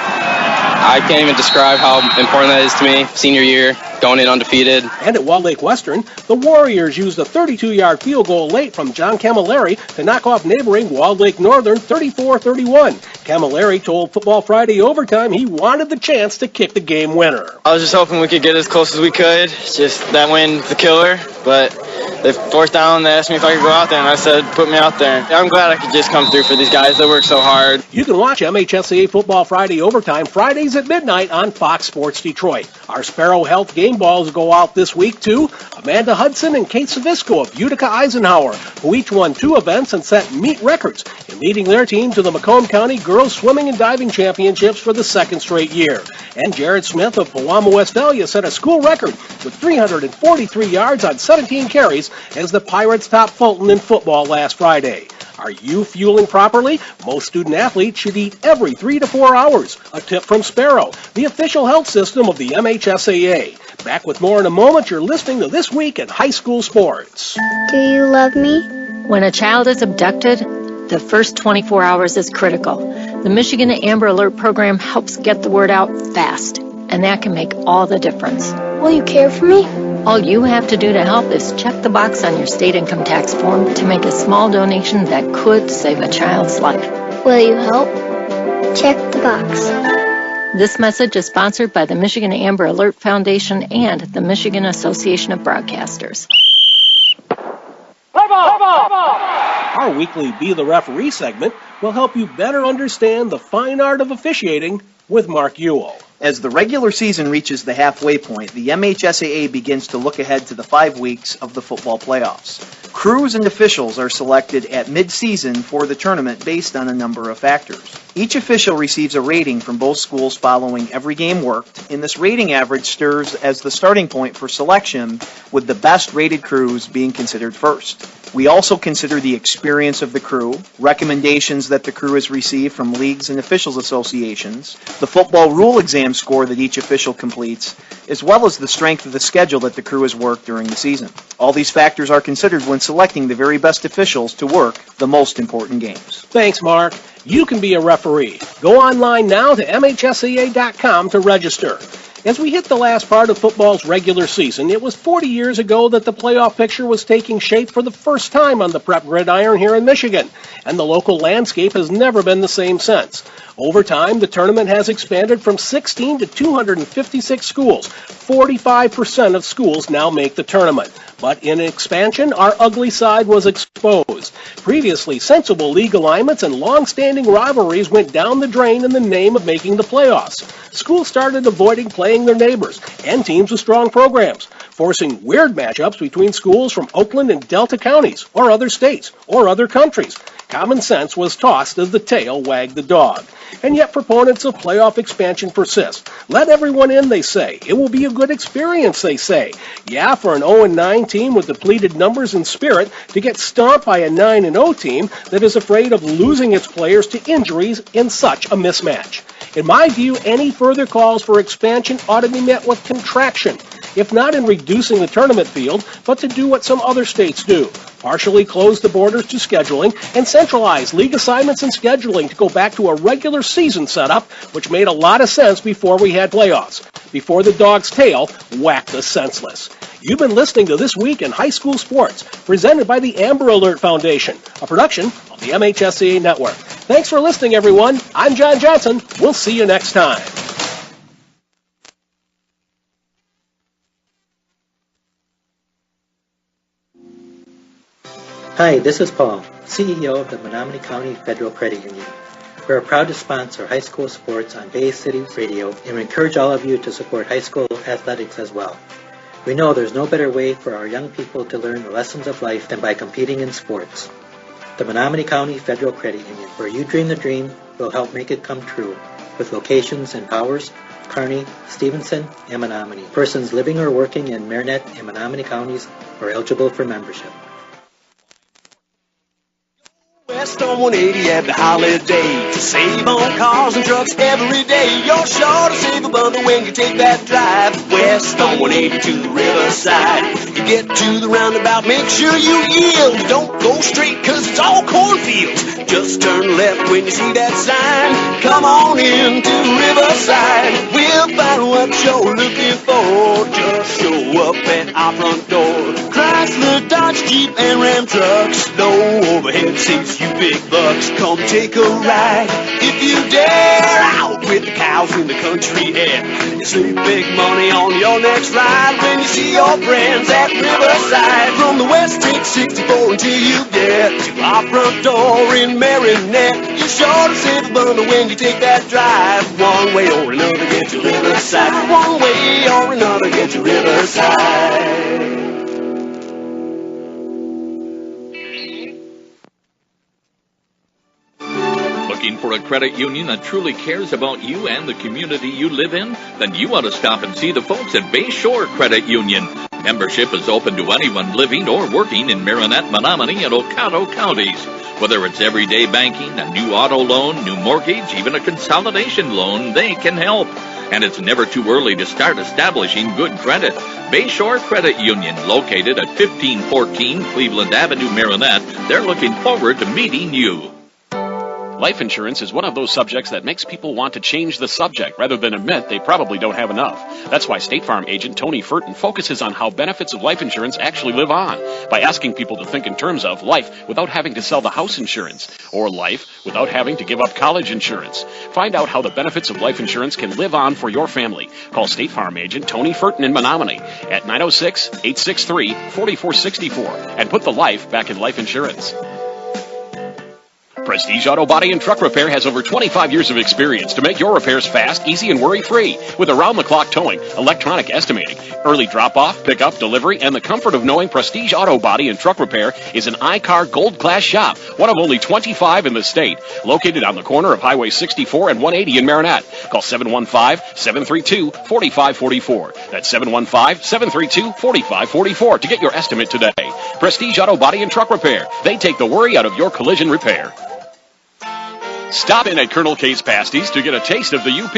Speaker 15: I can't even describe how important that is to me. Senior year, going in undefeated.
Speaker 14: And at Walled Lake Western, the Warriors used a 32-yard field goal late from John Camilleri to knock off neighboring Walled Lake Northern 34-31. Camilleri told Football Friday Overtime he wanted the chance to kick the game winner.
Speaker 16: I was just hoping we could get as close as we could. Just that win's the killer, but they fourth down, they asked me if I could go out there, and I said, put me out there. I'm glad I could just come through for these guys. They work so hard.
Speaker 14: You can watch MHSAA Football Friday Overtime Fridays Saturdays at midnight on Fox Sports Detroit. Our Sparrow Health game balls go out this week to Amanda Hudson and Kate Savisco of Utica Eisenhower, who each won 2 events and set meet records in leading their team to the Macomb County Girls Swimming and Diving Championships for the 2nd straight year. And Jared Smith of Pewamo, Westphalia set a school record with 343 yards on 17 carries as the Pirates topped Fulton in football last Friday. Are you fueling properly? Most student athletes should eat every 3 to 4 hours. A tip from Sparrow, the official health system of the MHSAA. Back with more in a moment. You're listening to This Week in High School Sports.
Speaker 17: Do you love me?
Speaker 18: When a child is abducted, the first 24 hours is critical. The Michigan Amber Alert program helps get the word out fast, and that can make all the difference.
Speaker 17: Will you care for me?
Speaker 18: All you have to do to help is check the box on your state income tax form to make a small donation that could save a child's life.
Speaker 17: Will you help? Check the box.
Speaker 18: This message is sponsored by the Michigan Amber Alert Foundation and the Michigan Association of Broadcasters.
Speaker 14: Our weekly Be the Referee segment will help you better understand the fine art of officiating with Mark Ewell.
Speaker 19: As the regular season reaches the halfway point, the MHSAA begins to look ahead to the 5 weeks of the football playoffs. Crews and officials are selected at mid-season for the tournament based on a number of factors. Each official receives a rating from both schools following every game worked, and this rating average serves as the starting point for selection, with the best-rated crews being considered first. We also consider the experience of the crew, recommendations that the crew has received from leagues and officials associations, the football rule exam score that each official completes, as well as the strength of the schedule that the crew has worked during the season. All these factors are considered when selecting the very best officials to work the most important games.
Speaker 14: Thanks, Mark. You can be a referee. Go online now to MHSAA.com to register. As we hit the last part of football's regular season, it was 40 years ago that the playoff picture was taking shape for the first time on the prep gridiron here in Michigan, and the local landscape has never been the same since. Over time, the tournament has expanded from 16 to 256 schools. 45% of schools now make the tournament. But in expansion, our ugly side was exposed. Previously, sensible league alignments and long-standing rivalries went down the drain in the name of making the playoffs. Schools started avoiding playing their neighbors and teams with strong programs, forcing weird matchups between schools from Oakland and Delta counties, or other states, or other countries. Common sense was tossed as the tail wagged the dog. And yet proponents of playoff expansion persist. Let everyone in, they say. It will be a good experience, they say. Yeah, for an 0-9 team with depleted numbers and spirit to get stomped by a 9-0 team that is afraid of losing its players to injuries in such a mismatch. In my view, any further calls for expansion ought to be met with contraction, if not in reducing the tournament field, but to do what some other states do. Partially close the borders to scheduling and centralize league assignments and scheduling to go back to a regular season setup, which made a lot of sense before we had playoffs, before the dog's tail whacked us senseless. You've been listening to This Week in High School Sports, presented by the Amber Alert Foundation, a production of the MHSAA Network. Thanks for listening, everyone. I'm John Johnson. We'll see you next time.
Speaker 12: Hi, this is Paul, CEO of the Menominee County Federal Credit Union. We are proud to sponsor high school sports on Bay City Radio, and we encourage all of you to support high school athletics as well. We know there's no better way for our young people to learn the lessons of life than by competing in sports. The Menominee County Federal Credit Union, where you dream the dream, will help make it come true, with locations in Powers, Kearney, Stevenson, and Menominee. Persons living or working in Marinette and Menominee counties are eligible for membership.
Speaker 9: West on 180 at the holiday to save on cars and trucks every day. You're sure to save a bundle when you take that drive west on 180 to the riverside. You get to the roundabout, make sure you yield. Don't go straight cause it's all cornfields. Just turn left when you see that sign. Come on in to the riverside. We'll find what you're looking for. Just show up at our front door. Chrysler, Dodge, Jeep, and Ram trucks. No overhead seats, you big bucks. Come take a ride. If you dare, out with the cows in the country air. You save big money on your next ride when you see your friends at Riverside. From the west, take 64 until you get to our front door in Marinette. You're sure to save a bundle when you take that drive. One way or another, get to Riverside. One way or another, get to Riverside.
Speaker 4: Looking for a credit union that truly cares about you and the community you live in? Then you ought to stop and see the folks at Bayshore Credit Union. Membership is open to anyone living or working in Marinette, Menominee, and Oconto counties. Whether it's everyday banking, a new auto loan, new mortgage, even a consolidation loan, they can help. And it's never too early to start establishing good credit. Bayshore Credit Union, located at 1514 Cleveland Avenue, Marinette. They're looking forward to meeting you.
Speaker 6: Life insurance is one of those subjects that makes people want to change the subject rather than admit they probably don't have enough. That's why State Farm agent Tony Furton focuses on how benefits of life insurance actually live on by asking people to think in terms of life without having to sell the house insurance or life without having to give up college insurance. Find out how the benefits of life insurance can live on for your family. Call State Farm agent Tony Furton in Menominee at 906-863-4464 and put the life back in life insurance. Prestige Auto Body and Truck Repair has over 25 years of experience to make your repairs fast, easy, and worry-free. With around-the-clock towing, electronic estimating, early drop-off, pickup, delivery, and the comfort of knowing Prestige Auto Body and Truck Repair is an iCar Gold Class shop, one of only 25 in the state, located on the corner of Highway 64 and 180 in Marinette. Call 715-732-4544. That's 715-732-4544 to get your estimate today. Prestige Auto Body and Truck Repair. They take the worry out of your collision repair. Stop in at Colonel K's Pasties to get a taste of the UP.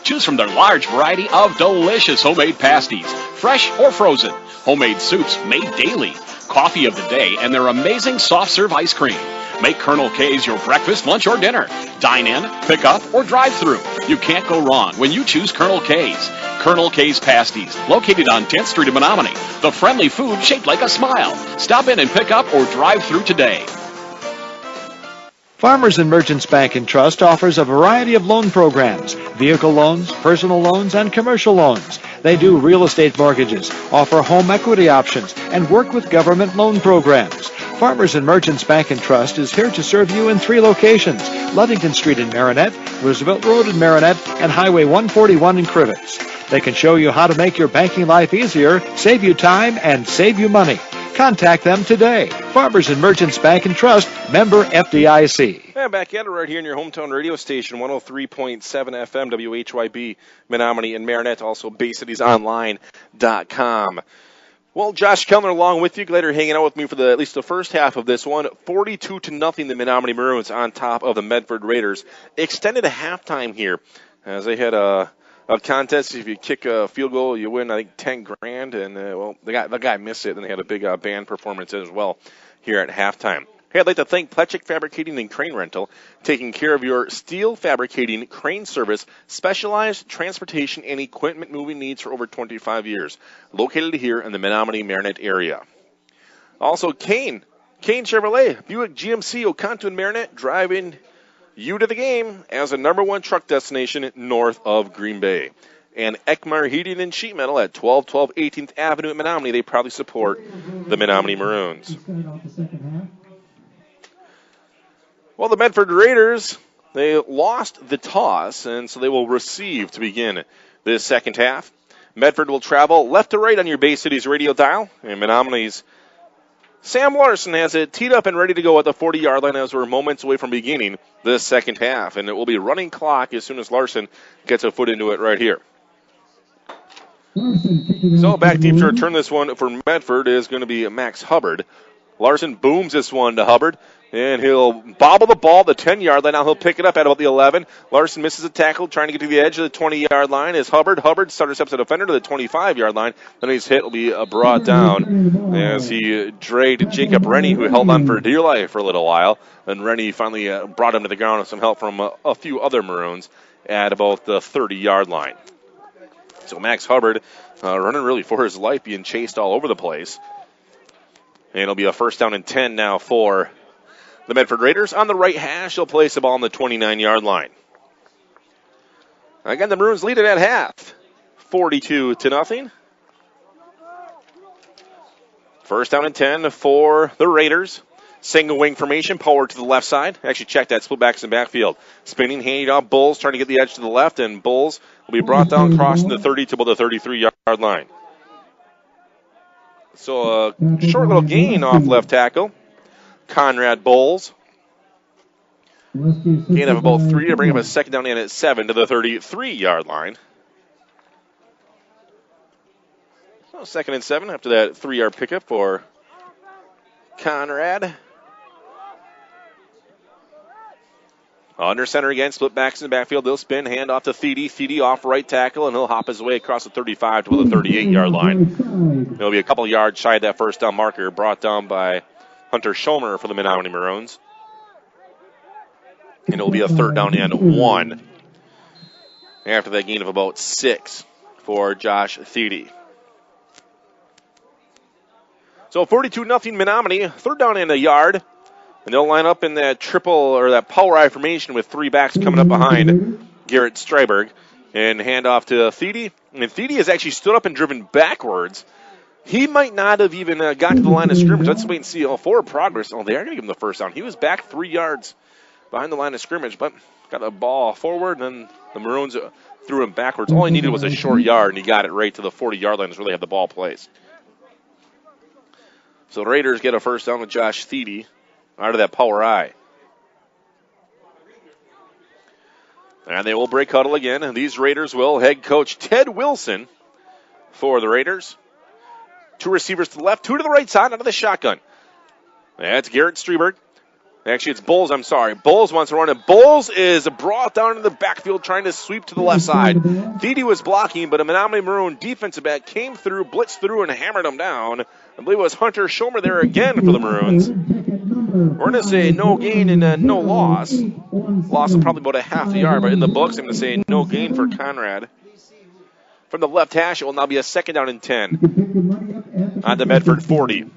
Speaker 6: Choose from their large variety of delicious homemade pasties, fresh or frozen, homemade soups made daily, coffee of the day, and their amazing soft-serve ice cream. Make Colonel K's your breakfast, lunch, or dinner. Dine in, pick up, or drive through. You can't go wrong when you choose Colonel K's. Colonel K's Pasties, located on 10th Street in Menominee. The friendly food shaped like a smile. Stop in and pick up or drive through today.
Speaker 1: Farmers and Merchants Bank and Trust offers a variety of loan programs, vehicle loans, personal loans, and commercial loans. They do real estate mortgages, offer home equity options, and work with government loan programs. Farmers and Merchants Bank and Trust is here to serve you in 3 locations: Ludington Street in Marinette, Roosevelt Road in Marinette, and Highway 141 in Crivets. They can show you how to make your banking life easier, save you time, and save you money. Contact them today. Farmers and Merchants Bank and Trust, member FDIC.
Speaker 2: And back at it right here in your hometown radio station, 103.7 FM, WHYB, Menominee and Marinette, also BayCitiesOnline.com. Well, Josh Kellner along with you. Glad you're hanging out with me for at least the first half of this one. 42-0, the Menominee Maroons on top of the Medford Raiders. Extended a halftime here as they had a contest. If you kick a field goal, you win, I think, $10,000. And, the guy missed it, and they had a big band performance as well here at halftime. Hey, I'd like to thank Pletchik Fabricating and Crane Rental, taking care of your steel fabricating crane service, specialized transportation, and equipment moving needs for over 25 years. Located here in the Menominee-Marinette area. Also, Kane Chevrolet, Buick GMC, Oconto and Marinette, driving you to the game as a #1 truck destination north of Green Bay. And Ekmar Heating and Sheet Metal at 1212 18th Avenue at Menominee. They proudly support the Menominee Maroons. Well, the Medford Raiders, they lost the toss, and so they will receive to begin this second half. Medford will travel left to right on your Bay Cities radio dial, and Menominee's Sam Larson has it teed up and ready to go at the 40-yard line as we're moments away from beginning the second half, and it will be running clock as soon as Larson gets a foot into it right here. So back deep to return this one for Medford is going to be Max Hubbard. Larson booms this one to Hubbard, and he'll bobble the ball at the 10-yard line. Now he'll pick it up at about the 11. Larson misses a tackle, trying to get to the edge of the 20-yard line. Is Hubbard stutter steps a defender to the 25-yard line. Then he's hit, will be brought down as he dragged Jacob Rennie, who held on for dear life for a little while. And Rennie finally brought him to the ground with some help from a few other Maroons at about the 30-yard line. So Max Hubbard running really for his life, being chased all over the place. And it'll be a 1st down and 10 now for the Medford Raiders. On the right hash, they'll place the ball on the 29-yard line. Again, the Maroons lead it at half, 42-0. 1st down and 10 for the Raiders. Single wing formation, power to the left side. Actually, check that, split backs in the backfield. Spinning, handing off Bulls, trying to get the edge to the left, and Bulls will be brought down, crossing the 30 to about the 33-yard line. So a short little gain off left tackle. Conrad Bulls. Gain of about 3 to bring up a second down in at 7 to the 33-yard line. So 2nd and 7 after that 3-yard pickup for Conrad. Under center again, split backs in the backfield. They'll spin, hand off to Thede. Thede off right tackle, and he'll hop his way across the 35 to the 38-yard line. It'll be a couple yards shy of that first down marker, brought down by Hunter Schomer for the Menominee Maroons. And it'll be a 3rd down and 1 after that gain of about 6 for Josh Thede. So 42-0 Menominee, 3rd down and a yard. And they'll line up in that triple or that power I formation with 3 backs coming up behind Garrett Stryberg. And hand off to Thede. And Thede has actually stood up and driven backwards. He might not have even gotten to the line of scrimmage. Let's wait and see. Forward progress. Oh, they are going to give him the first down. He was back 3 yards behind the line of scrimmage, but got the ball forward, and then the Maroons threw him backwards. All he needed was a short yard, and he got it right to the 40-yard line. That's where they had the ball placed. So the Raiders get a first down with Josh Thede out of that power I. And they will break huddle again, and these Raiders will. Head coach Ted Wilson for the Raiders. 2 receivers to the left, 2 to the right side out of the shotgun. That's Garrett Stryberg. Actually, it's Bulls, I'm sorry. Bulls wants to run it. Bulls is brought down in the backfield trying to sweep to the left side. Thede was blocking, but a Menominee Maroon defensive back came through, blitzed through, and hammered him down. I believe it was Hunter Schomer there again for the Maroons. We're going to say no gain and no loss. Loss of probably about a half a yard, but in the books, I'm going to say no gain for Conrad. From the left hash, it will now be a 2nd down and 10 on the Medford 40.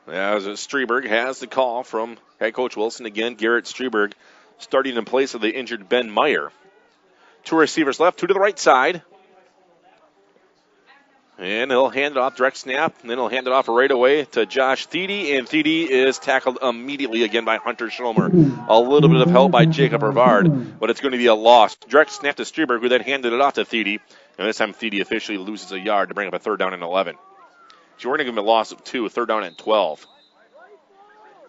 Speaker 2: As Stryberg has the call from head coach Wilson. Again, Garrett Stryberg starting in place of the injured Ben Meyer. 2 receivers left, 2 to the right side. And he'll hand it off, direct snap, and then he'll hand it off right away to Josh Thede, and Thede is tackled immediately again by Hunter Schomer. A little bit of help by Jacob Rivard, but it's going to be a loss. Direct snap to Stryberg, who then handed it off to Thede, and this time Thede officially loses a yard to bring up a 3rd down and 11. So we're going to give him a loss of 2, a 3rd down and 12.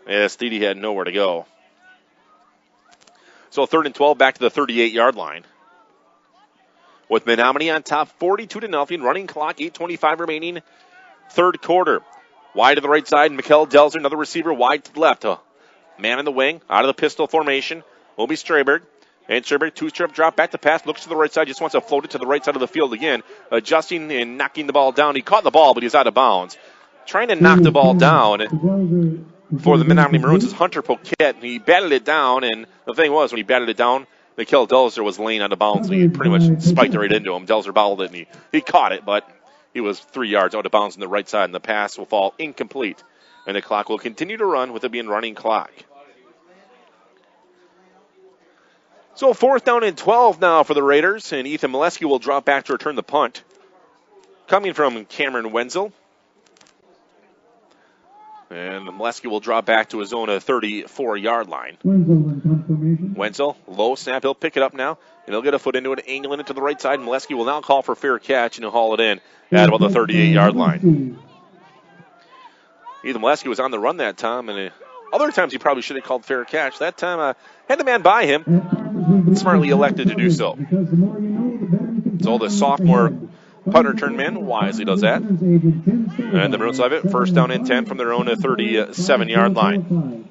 Speaker 2: As Thede had nowhere to go. So 3rd and 12 back to the 38-yard line. With Menominee on top, 42-0, running clock, 8:25 remaining, 3rd quarter. Wide to the right side, Mikkel Delzer, another receiver, wide to the left. Man in the wing, out of the pistol formation, will be Stryberg. And Stryberg, 2-step drop, back to pass, looks to the right side, just wants to float it to the right side of the field again, adjusting and knocking the ball down. He caught the ball, but he's out of bounds. Trying to knock the ball down for the Menominee Maroons is Hunter Poquette. He batted it down, and the thing was, when he batted it down, Mikkel Delzer was laying out of bounds, and he pretty much spiked it right into him. Delzer bobbled it, and he caught it, but he was 3 yards out of bounds on the right side, and the pass will fall incomplete. And the clock will continue to run with it being running clock. So 4th down and 12 now for the Raiders, and Ethan Molesky will drop back to return the punt. Coming from Cameron Wenzel. And Molesky will drop back to his own 34-yard line. Wenzel, low snap, he'll pick it up now, and he'll get a foot into it, angling it to the right side. Molesky will now call for fair catch, and he'll haul it in at about the 38-yard line. Ethan Molesky was on the run that time, and other times he probably should have called fair catch. That time, had the man by him, smartly elected to do so. So the sophomore punter turned man wisely does that. And the Maroons have it, 1st down and 10 from their own 37-yard line.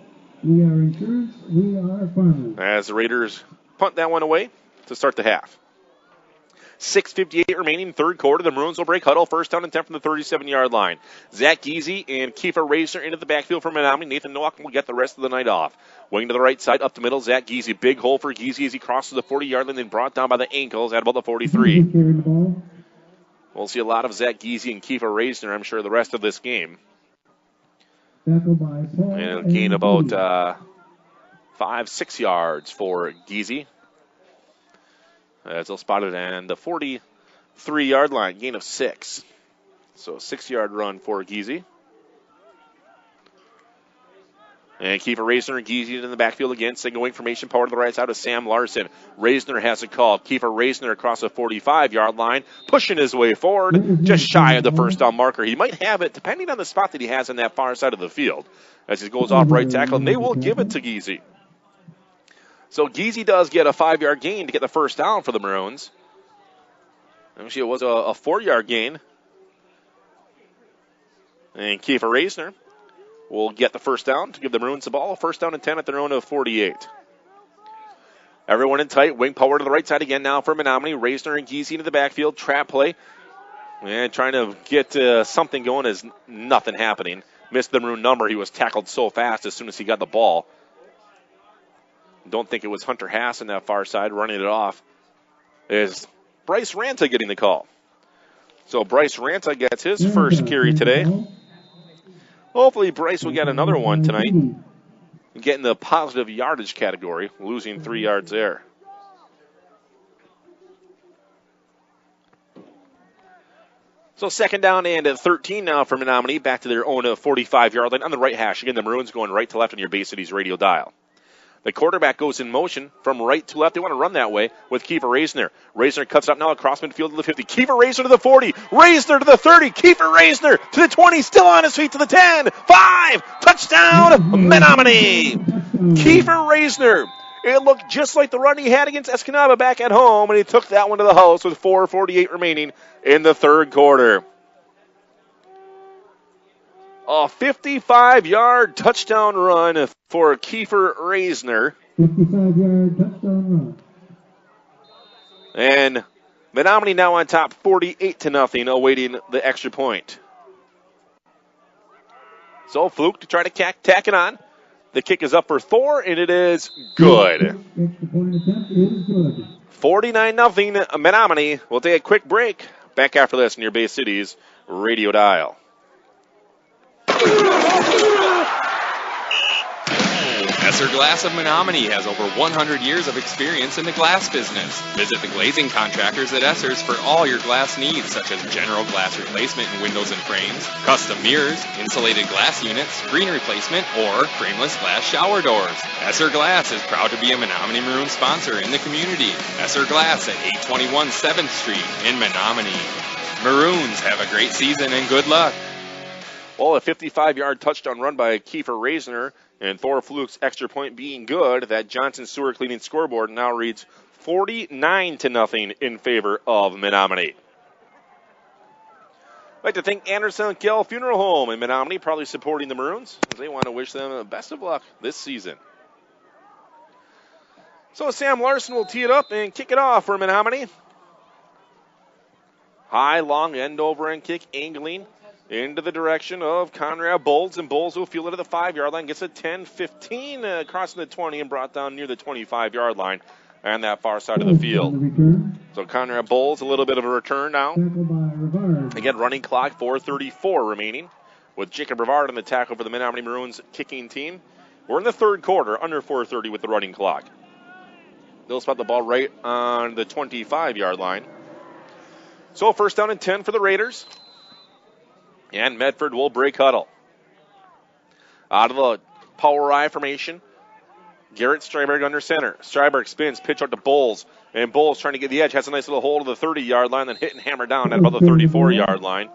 Speaker 2: As the Raiders punt that one away to start the half. 6:58 remaining, 3rd quarter. The Maroons will break huddle, 1st down and 10 from the 37-yard line. Zach Giese and Kiefer Racer into the backfield for Menominee. Nathan Nowak will get the rest of the night off. Wing to the right side, up the middle, Zach Giese. Big hole for Giese as he crosses the 40-yard line, then brought down by the ankles at about the 43. We'll see a lot of Zach Giese and Kiefer Racer, I'm sure, the rest of this game. And it'll gain about 5-6 yards for Giese. As they'll spot it on the 43-yard line, gain of 6. So a 6-yard run for Giese. And Kiefer Raisner and Giese in the backfield again. Signaling formation power to the right side of Sam Larson. Raisner has a call. Kiefer Raisner across the 45-yard line, pushing his way forward, just shy of the first down marker. He might have it, depending on the spot that he has on that far side of the field, as he goes off right tackle, and they will give it to Giese. So Giese does get a 5-yard gain to get the first down for the Maroons. Actually, it was a 4-yard gain. And Kiefer Raisner will get the first down to give the Maroons the ball. A first down and 10 at their own 48. Everyone in tight. Wing power to the right side again now for Menominee. Raisner and Giese into the backfield. Trap play. And trying to get something going is nothing happening. Missed the Maroon number. He was tackled so fast as soon as he got the ball. Don't think it was Hunter Hass on that far side running it off. Is Bryce Ranta getting the call. So Bryce Ranta gets his first carry today. Hopefully Bryce will get another one tonight and get in the positive yardage category, losing 3 yards there. So second down and 13 now for Menominee, back to their own 45-yard line on the right hash. Again, the Maroons going right to left on your Bay Cities radio dial. The quarterback goes in motion from right to left. They want to run that way with Kiefer Raisner. Raisner cuts up now across midfield to the 50. Kiefer Raisner to the 40. Raisner to the 30. Kiefer Raisner to the 20. Still on his feet to the 10. 5. Touchdown, Menominee. Kiefer Raisner. It looked just like the run he had against Escanaba back at home, and he took that one to the house with 4:48 remaining in the third quarter. A 55-yard touchdown run for Kiefer Raisner.
Speaker 13: 55-yard touchdown run.
Speaker 2: And Menominee now on top 48-0, awaiting the extra point. So Fluke to try to tack it on. The kick is up for Thor, and it is good.
Speaker 13: Extra point attempt is good.
Speaker 2: 49-0 Menominee. We'll take a quick break. Back after this near Bay Cities radio dial.
Speaker 3: Esser Glass of Menominee has over 100 years of experience in the glass business. Visit the glazing contractors at Esser's for all your glass needs, such as general glass replacement in windows and frames, custom mirrors, insulated glass units, screen replacement, or frameless glass shower doors. Esser Glass is proud to be a Menominee Maroon sponsor in the community. Esser Glass at 821 7th Street in Menominee. Maroons, have a great season and good luck.
Speaker 2: Well, a 55-yard touchdown run by Kiefer Raisner, and Thor Fluke's extra point being good. That Johnson Sewer Cleaning scoreboard now reads 49-0 in favor of Menominee. I'd like to thank Anderson Kell Funeral Home in Menominee, probably supporting the Maroons, as they want to wish them the best of luck this season. So Sam Larson will tee it up and kick it off for Menominee. High, long end over end kick, angling into the direction of Conrad Bowles, and Bowles will field it at the 5-yard line, gets a 10-15 crossing the 20 and brought down near the 25-yard line on that far side of the field. So Conrad Bowles, a little bit of a return now. Again, running clock, 4:34 remaining, with Jacob Rivard on the tackle for the Menominee Maroons kicking team. We're in the third quarter, under 4:30 with the running clock. They'll spot the ball right on the 25-yard line. So first down and 10 for the Raiders. And Medford will break huddle. Out of the power I formation, Garrett Stryberg under center. Stryberg spins, pitch out to Bowles. And Bowles trying to get the edge, has a nice little hold of the 30-yard line, then hit and hammer down at about the 34-yard line.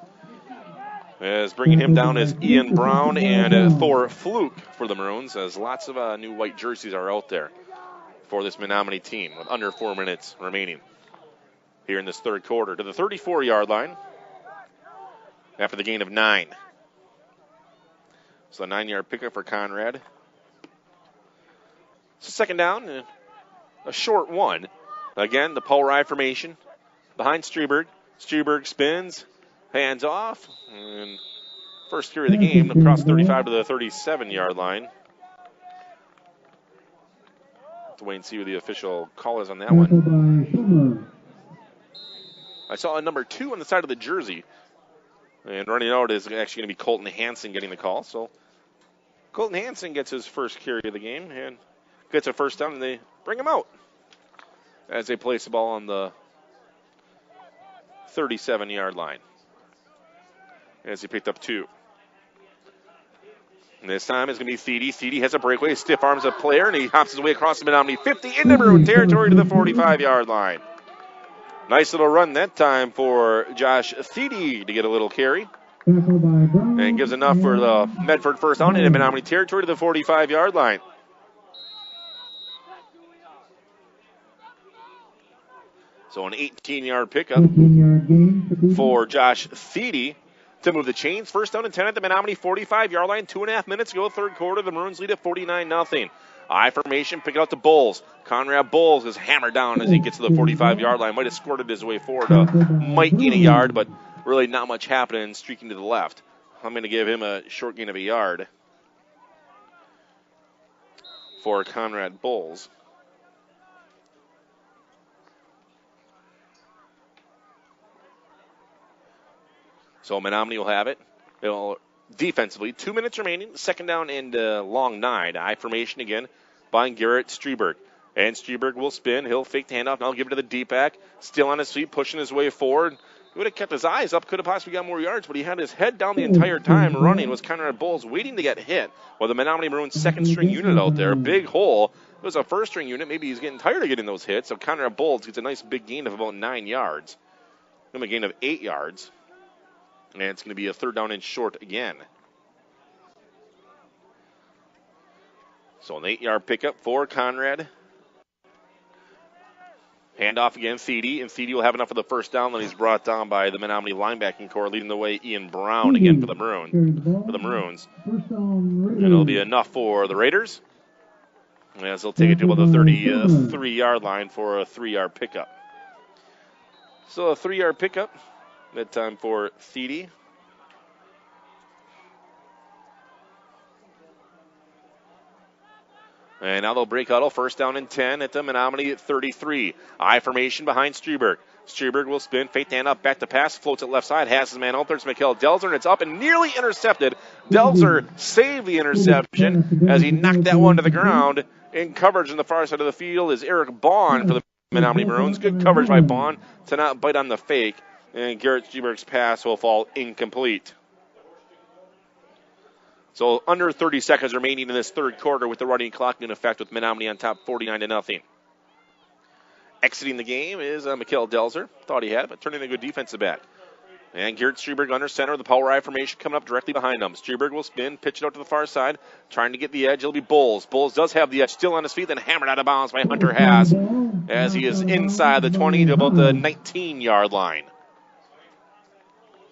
Speaker 2: As bringing him down is Ian Brown and Thor Fluke for the Maroons, as lots of new white jerseys are out there for this Menominee team with under 4 minutes remaining here in this third quarter. To the 34-yard line after the gain of 9. So a 9-yard pickup for Conrad. So second down, a short one. Again, the power I formation behind Stryberg. Stryberg spins, hands off, and first carry of the game across 35 to the 37-yard line. Have to wait and see what the official call is on that one. I saw a number 2 on the side of the jersey. And running out is actually going to be Colton Hansen getting the call. So Colton Hansen gets his first carry of the game and gets a first down, and they bring him out as they place the ball on the 37-yard line as he picked up 2. And this time it's going to be Thiede. Thiede has a breakaway, stiff arms a player, and he hops his way across the Menominee 50 into Maroon territory to the 45-yard line. Nice little run that time for Josh Thiede to get a little carry. And gives enough for the Medford first down into Menominee territory to the 45-yard line. So an 18-yard pickup for Josh Thiede to move the chains. First down and 10 at the Menominee 45-yard line. 2.5 minutes to go, third quarter. The Maroons lead at 49-0. I formation, pick it out to Bowles. Conrad Bowles is hammered down as he gets to the 45-yard line. Might have squirted his way forward. Might gain a yard, but really not much happening, streaking to the left. I'm going to give him a short gain of a yard for Conrad Bowles. So Menominee will have it. Defensively, 2 minutes remaining. Second down and long 9. I formation again by Garrett Streberg. And Streberg will spin. He'll fake the handoff. Now give it to the deep back. Still on his feet, pushing his way forward. He would have kept his eyes up. Could have possibly got more yards, but he had his head down the entire time running. Was Conrad Bowles waiting to get hit. Well, the Menominee Maroons second-string unit out there. Big hole. It was a first-string unit. Maybe he's getting tired of getting those hits. So Conrad Bowles gets a nice big gain of about 9 yards. Give him a gain of 8 yards. And it's going to be a third down and short again. So an 8-yard pickup for Conrad. Handoff again, Thiede, and Thiede will have enough for the first down. Then he's brought down by the Menominee linebacking core, leading the way Ian Brown again for the Maroons. And it'll be enough for the Raiders, as they'll take it to about the 33-yard line for a 3-yard pickup. So a 3-yard pickup. That time for Thiede. And now they'll break huddle. First down and 10 at the Menominee at 33. I formation behind Streberg. Streberg will spin, fake the hand up, back to pass, floats it left side, has his man out there. It's Mikkel Delzer, and it's up and nearly intercepted. Delzer saved the interception as he knocked that one to the ground. In coverage on the far side of the field is Eric Bond for the Menominee Maroons. Good coverage by Bond to not bite on the fake. And Garrett Streberg's pass will fall incomplete. So under 30 seconds remaining in this third quarter with the running clock in effect with Menominee on top 49-0. Exiting the game is Mikkel Delzer. Thought he had it, but turning a good defensive back. And Garrett Streberg under center. The power I formation coming up directly behind him. Streberg will spin, pitch it out to the far side. Trying to get the edge. It'll be Bowles. Bowles does have the edge still on his feet, then hammered out of bounds by Hunter Haas as he is inside the 20 to about the 19-yard line.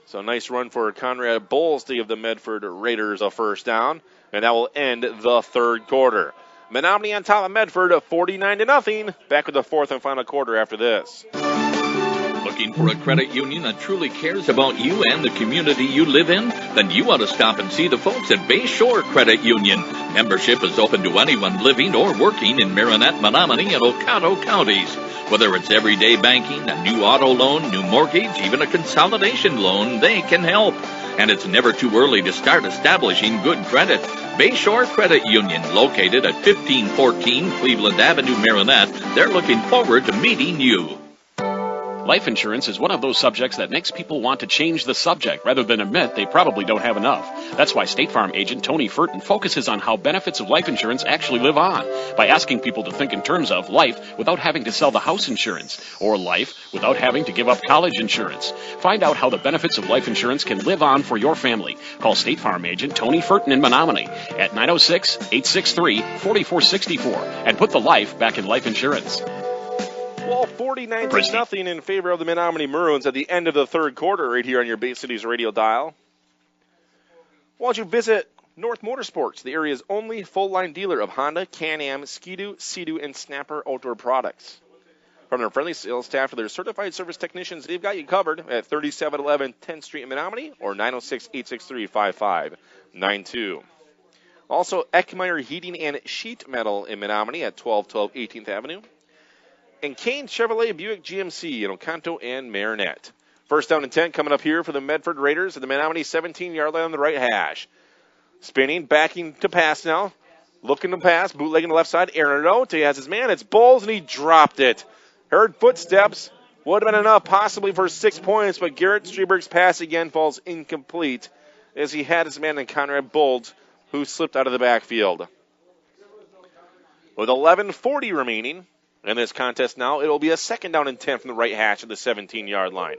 Speaker 2: So a nice run for Conrad Bowles to give the Medford Raiders a first down. And that will end the third quarter. Menominee on top of Medford, 49-0. Back with the fourth and final quarter after this.
Speaker 4: Looking for a credit union that truly cares about you and the community you live in? Then you ought to stop and see the folks at Bayshore Credit Union. Membership is open to anyone living or working in Marinette, Menominee, and Oconto counties. Whether it's everyday banking, a new auto loan, new mortgage, even a consolidation loan, they can help. And it's never too early to start establishing good credit. Bayshore Credit Union, located at 1514 Cleveland Avenue, Marinette. They're looking forward to meeting you.
Speaker 6: Life insurance is one of those subjects that makes people want to change the subject rather than admit they probably don't have enough. That's why State Farm agent Tony Furton focuses on how benefits of life insurance actually live on by asking people to think in terms of life without having to sell the house insurance or life without having to give up college insurance. Find out how the benefits of life insurance can live on for your family. Call State Farm agent Tony Furton in Menominee at 906-863-4464 and put the life back in life insurance.
Speaker 2: Well, 49-0 in favor of the Menominee Maroons at the end of the third quarter right here on your Bay Cities radio dial. Why don't you visit North Motorsports, the area's only full-line dealer of Honda, Can-Am, Ski-Doo, Sea-Doo, and Snapper outdoor products. From their friendly sales staff to their certified service technicians, they've got you covered at 3711 10th Street in Menominee or 906-863-5592. Also, Eckmeyer Heating and Sheet Metal in Menominee at 1212 18th Avenue. And Kane Chevrolet Buick GMC in Oconto and Marinette. First down and 10 coming up here for the Medford Raiders at the Menominee 17-yard line on the right hash. Spinning, backing to pass now. Looking to pass, bootlegging the left side. Aaron out. He has his man. It's Bowles, and he dropped it. Heard footsteps. Would have been enough possibly for 6 points, but Garrett Streberg's pass again falls incomplete as he had his man in Conrad Bowles who slipped out of the backfield. With 11:40 remaining in this contest now, it will be a 2nd down and 10 from the right hash of the 17-yard line.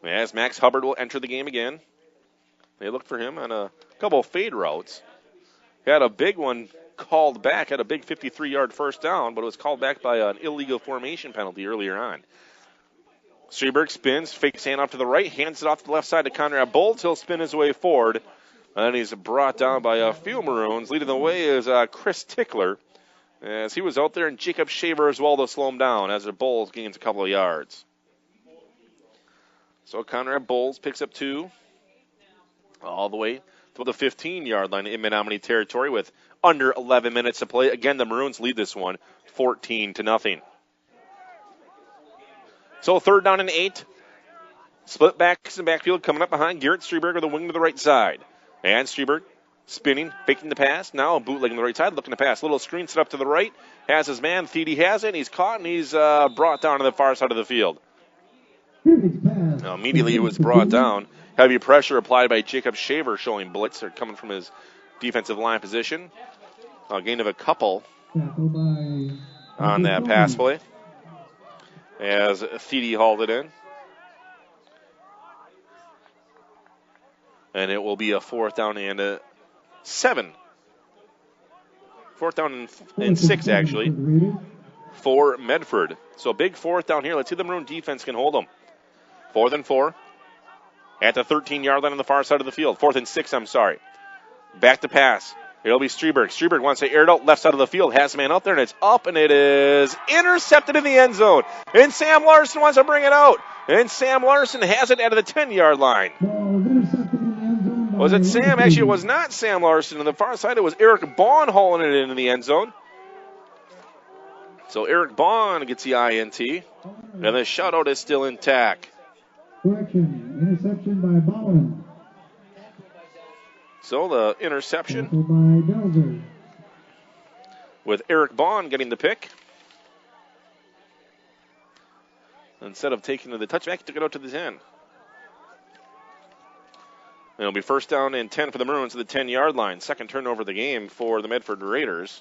Speaker 2: As Max Hubbard will enter the game again. They looked for him on a couple of fade routes. He had a big one called back, had a big 53-yard first down, but it was called back by an illegal formation penalty earlier on. Streberg spins, fakes handoff to the right, hands it off to the left side to Conrad Bolts. He'll spin his way forward, and he's brought down by a few Maroons. Leading the way is Chris Tickler, as he was out there, and Jacob Shaver as well to slow him down as the Bulls gains a couple of yards. So Conrad Bowles picks up 2 all the way to the 15-yard line in Menominee territory with under 11 minutes to play. Again, the Maroons lead this one 14-0. So 3rd down and 8. Split backs and backfield coming up behind Garrett Streberg with the wing to the right side. And Streberg spinning, faking the pass. Now bootlegging the right side, looking to pass. Little screen set up to the right. Has his man. Thiede has it. And he's caught, and he's brought down to the far side of the field. Now, immediately he was brought down. Heavy pressure applied by Jacob Shaver, showing blitz coming from his defensive line position. A gain of a couple on that pass play as Thiede hauled it in. And it will be a 4th down and 7. 4th down and 6, actually, for Medford. So big 4th down here. Let's see if the Maroon defense can hold them. 4th and 4 at the 13-yard line on the far side of the field. 4th and 6, I'm sorry. Back to pass. It'll be Streberg. Streberg wants to air it out left side of the field. Has a man out there, and it's up, and it is intercepted in the end zone. And Sam Larson wants to bring it out. And Sam Larson has it out of the 10-yard line. Was it Sam? Actually, it was not Sam Larson. On the far side, it was Eric Bond hauling it into the end zone. So Eric Bond gets the INT, and the shutout is still intact.
Speaker 13: Correction, interception by Bowen.
Speaker 2: So the interception
Speaker 13: By Delver.
Speaker 2: with Eric Bond getting the pick. Instead of taking the touchback, he took it out to the 10. And it'll be 1st down and 10 for the Maroons at the 10-yard line. 2nd turnover of the game for the Medford Raiders.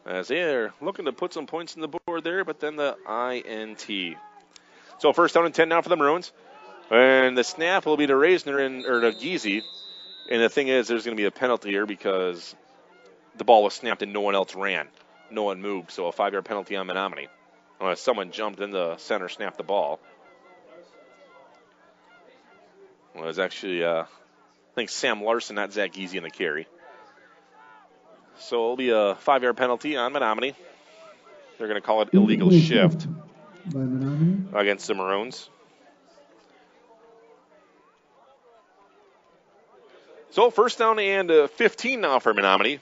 Speaker 2: As they're looking to put some points on the board there, but then the INT. So 1st down and 10 now for the Maroons. And the snap will be to Reisner or to Giese. And the thing is, there's going to be a penalty here because the ball was snapped and no one else ran. No one moved, so a 5-yard penalty on Menominee. Unless someone jumped in the center, snapped the ball. Well, it was actually, I think, Sam Larson, not Zach Giese, in the carry. So it'll be a 5-yard penalty on Menominee. They're going to call it illegal shift against the Maroons. So 1st down and 15 now for Menominee.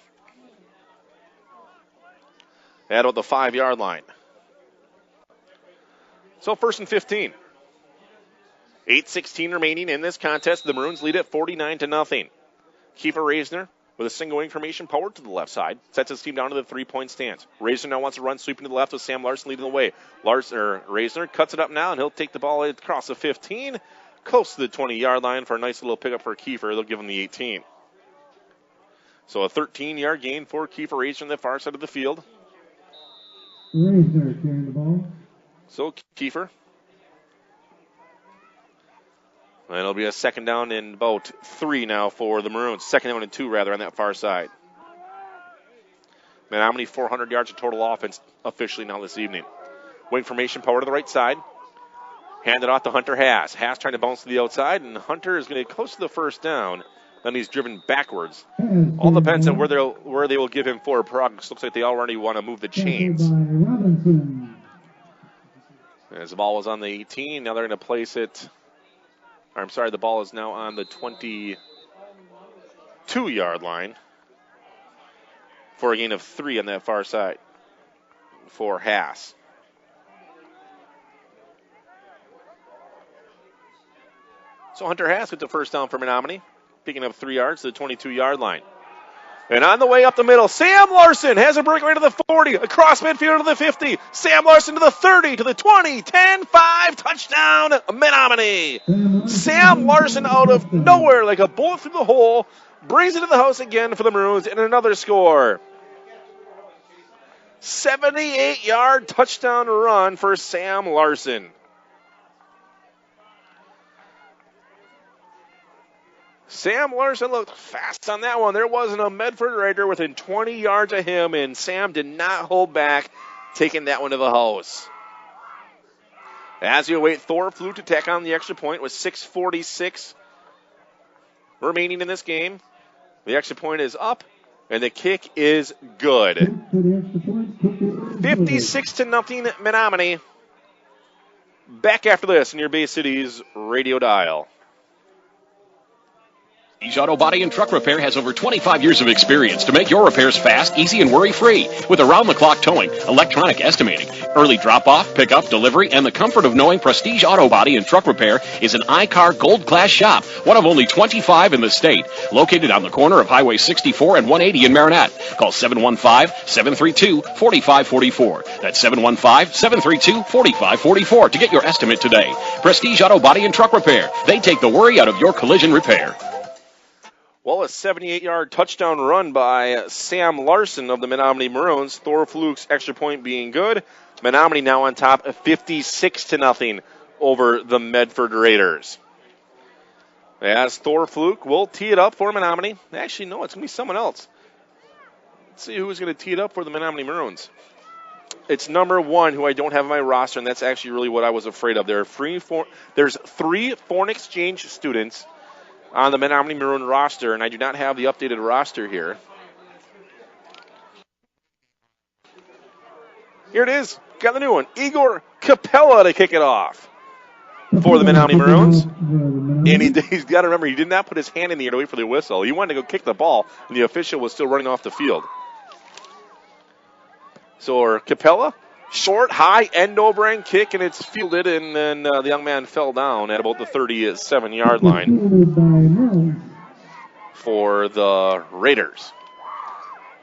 Speaker 2: At about the 5-yard line. So 1st and 15. 8:16 remaining in this contest. The Maroons lead it 49-0. Kiefer Reisner with a single wing formation power to the left side. Sets his team down to the 3-point stance. Reisner now wants to run, sweeping to the left with Sam Larson leading the way. Reisner cuts it up now, and he'll take the ball across the 15, close to the 20-yard line for a nice little pickup for Kiefer. They'll give him the 18. So a 13-yard gain for Kiefer Reisner on the far side of the field.
Speaker 13: Reisner carrying the ball.
Speaker 2: So Kiefer. And it'll be a 2nd down and about 3 now for the Maroons. 2nd down and 2, rather, on that far side. Menominee 400 yards of total offense officially now this evening. Wing formation power to the right side. Handed off to Hunter Haas. Haas trying to bounce to the outside, and Hunter is going to get close to the 1st down. Then he's driven backwards. All depends on where they will give him forward progress. Looks like they already want to move the chains. As the ball was on the 18, now they're going to place it. I'm sorry, the ball is now on the 22-yard line for a gain of 3 on that far side for Haas. So Hunter Haas gets the 1st down for Menominee, picking up 3 yards to the 22-yard line. And on the way up the middle, Sam Larson has a breakaway to the 40, across midfield to the 50. Sam Larson to the 30, to the 20, 10, 5, touchdown, Menominee. Sam Larson out of nowhere, like a bullet through the hole, brings it to the house again for the Maroons, and another score. 78-yard touchdown run for Sam Larson. Sam Larson looked fast on that one. There wasn't a Medford Raider within 20 yards of him, and Sam did not hold back, taking that one to the house. As you await, Thor flew to tack on the extra point with 6:46 remaining in this game. The extra point is up, and the kick is good. 56-0 Menominee. Back after this in your Bay Cities radio dial.
Speaker 6: Prestige Auto Body and Truck Repair has over 25 years of experience to make your repairs fast, easy, and worry-free. With around-the-clock towing, electronic estimating, early drop-off, pickup, delivery, and the comfort of knowing Prestige Auto Body and Truck Repair is an iCar Gold Class shop, one of only 25 in the state. Located on the corner of Highway 64 and 180 in Marinette. Call 715-732-4544. That's 715-732-4544 to get your estimate today. Prestige Auto Body and Truck Repair. They take the worry out of your collision repair.
Speaker 2: Well, a 78-yard touchdown run by Sam Larson of the Menominee Maroons. Thor Fluke's extra point being good. Menominee now on top of 56-0 over the Medford Raiders. As Thor Fluke will tee it up for Menominee. Actually, no, it's going to be someone else. Let's see who's going to tee it up for the Menominee Maroons. It's number 1, who I don't have on my roster, and that's actually really what I was afraid of. There's 3 foreign exchange students on the Menominee Maroon roster, and I do not have the updated roster here. Here it is. Got the new one. Igor Capella to kick it off for the Menominee Maroons. And he's got to remember, he did not put his hand in the air to wait for the whistle. He wanted to go kick the ball, and the official was still running off the field. So Capella, short, high, end-over-end kick, and it's fielded, and then the young man fell down at about the 37-yard line for the Raiders.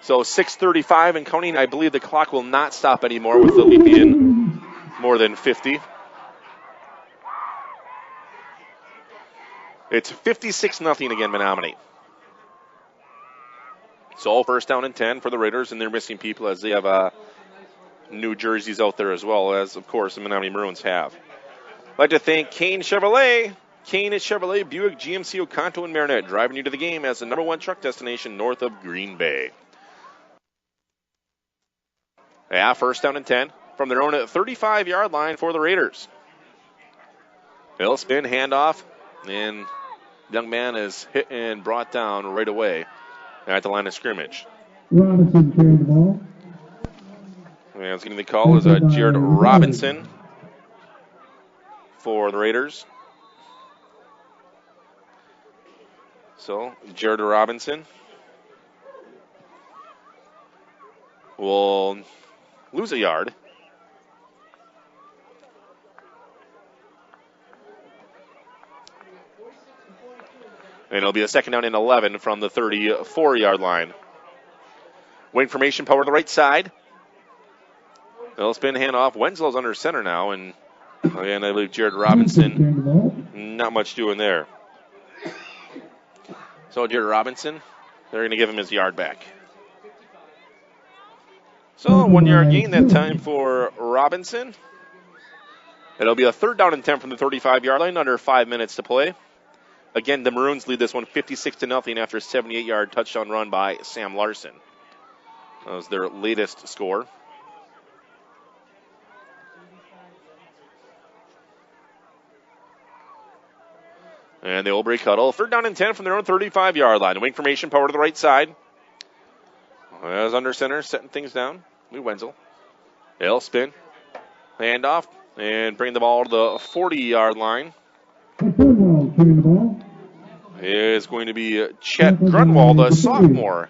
Speaker 2: So 6:35 and counting. I believe the clock will not stop anymore with the lead being more than 50. It's 56-0 again, Menominee. So first down and 10 for the Raiders, and they're missing people as they have new jerseys out there as well as, of course, the Menominee Maroons have. I'd like to thank Kane Chevrolet. Kane is Chevrolet, Buick, GMC, Oconto, and Marinette, driving you to the game as the #1 truck destination north of Green Bay. Yeah, first down and 10 from their own 35-yard line for the Raiders. They'll spin, handoff, and young man is hit and brought down right away at the line of scrimmage.
Speaker 13: Robinson carrying the ball.
Speaker 2: And it's getting the call is Jared Robinson for the Raiders. So, Jared Robinson will lose a yard. And it'll be a second down and 11 from the 34-yard line. Wing formation, power to the right side. They'll spin handoff. Wenslow's under center now, and again, I believe Jared Robinson, not much doing there. So Jared Robinson, they're going to give him his yard back. So 1 yard gain that time for Robinson. It'll be a third down and 10 from the 35-yard line, under 5 minutes to play. Again, the Maroons lead this one 56-0 after a 78-yard touchdown run by Sam Larson. That was their latest score. And they will break huddle. Third down and 10 from their own 35-yard line. Wing formation, power to the right side. As under center, setting things down. Lou Wenzel. They'll spin. Handoff. And bring the ball to the 40-yard line. Is going to be Chet Grunwald, the sophomore,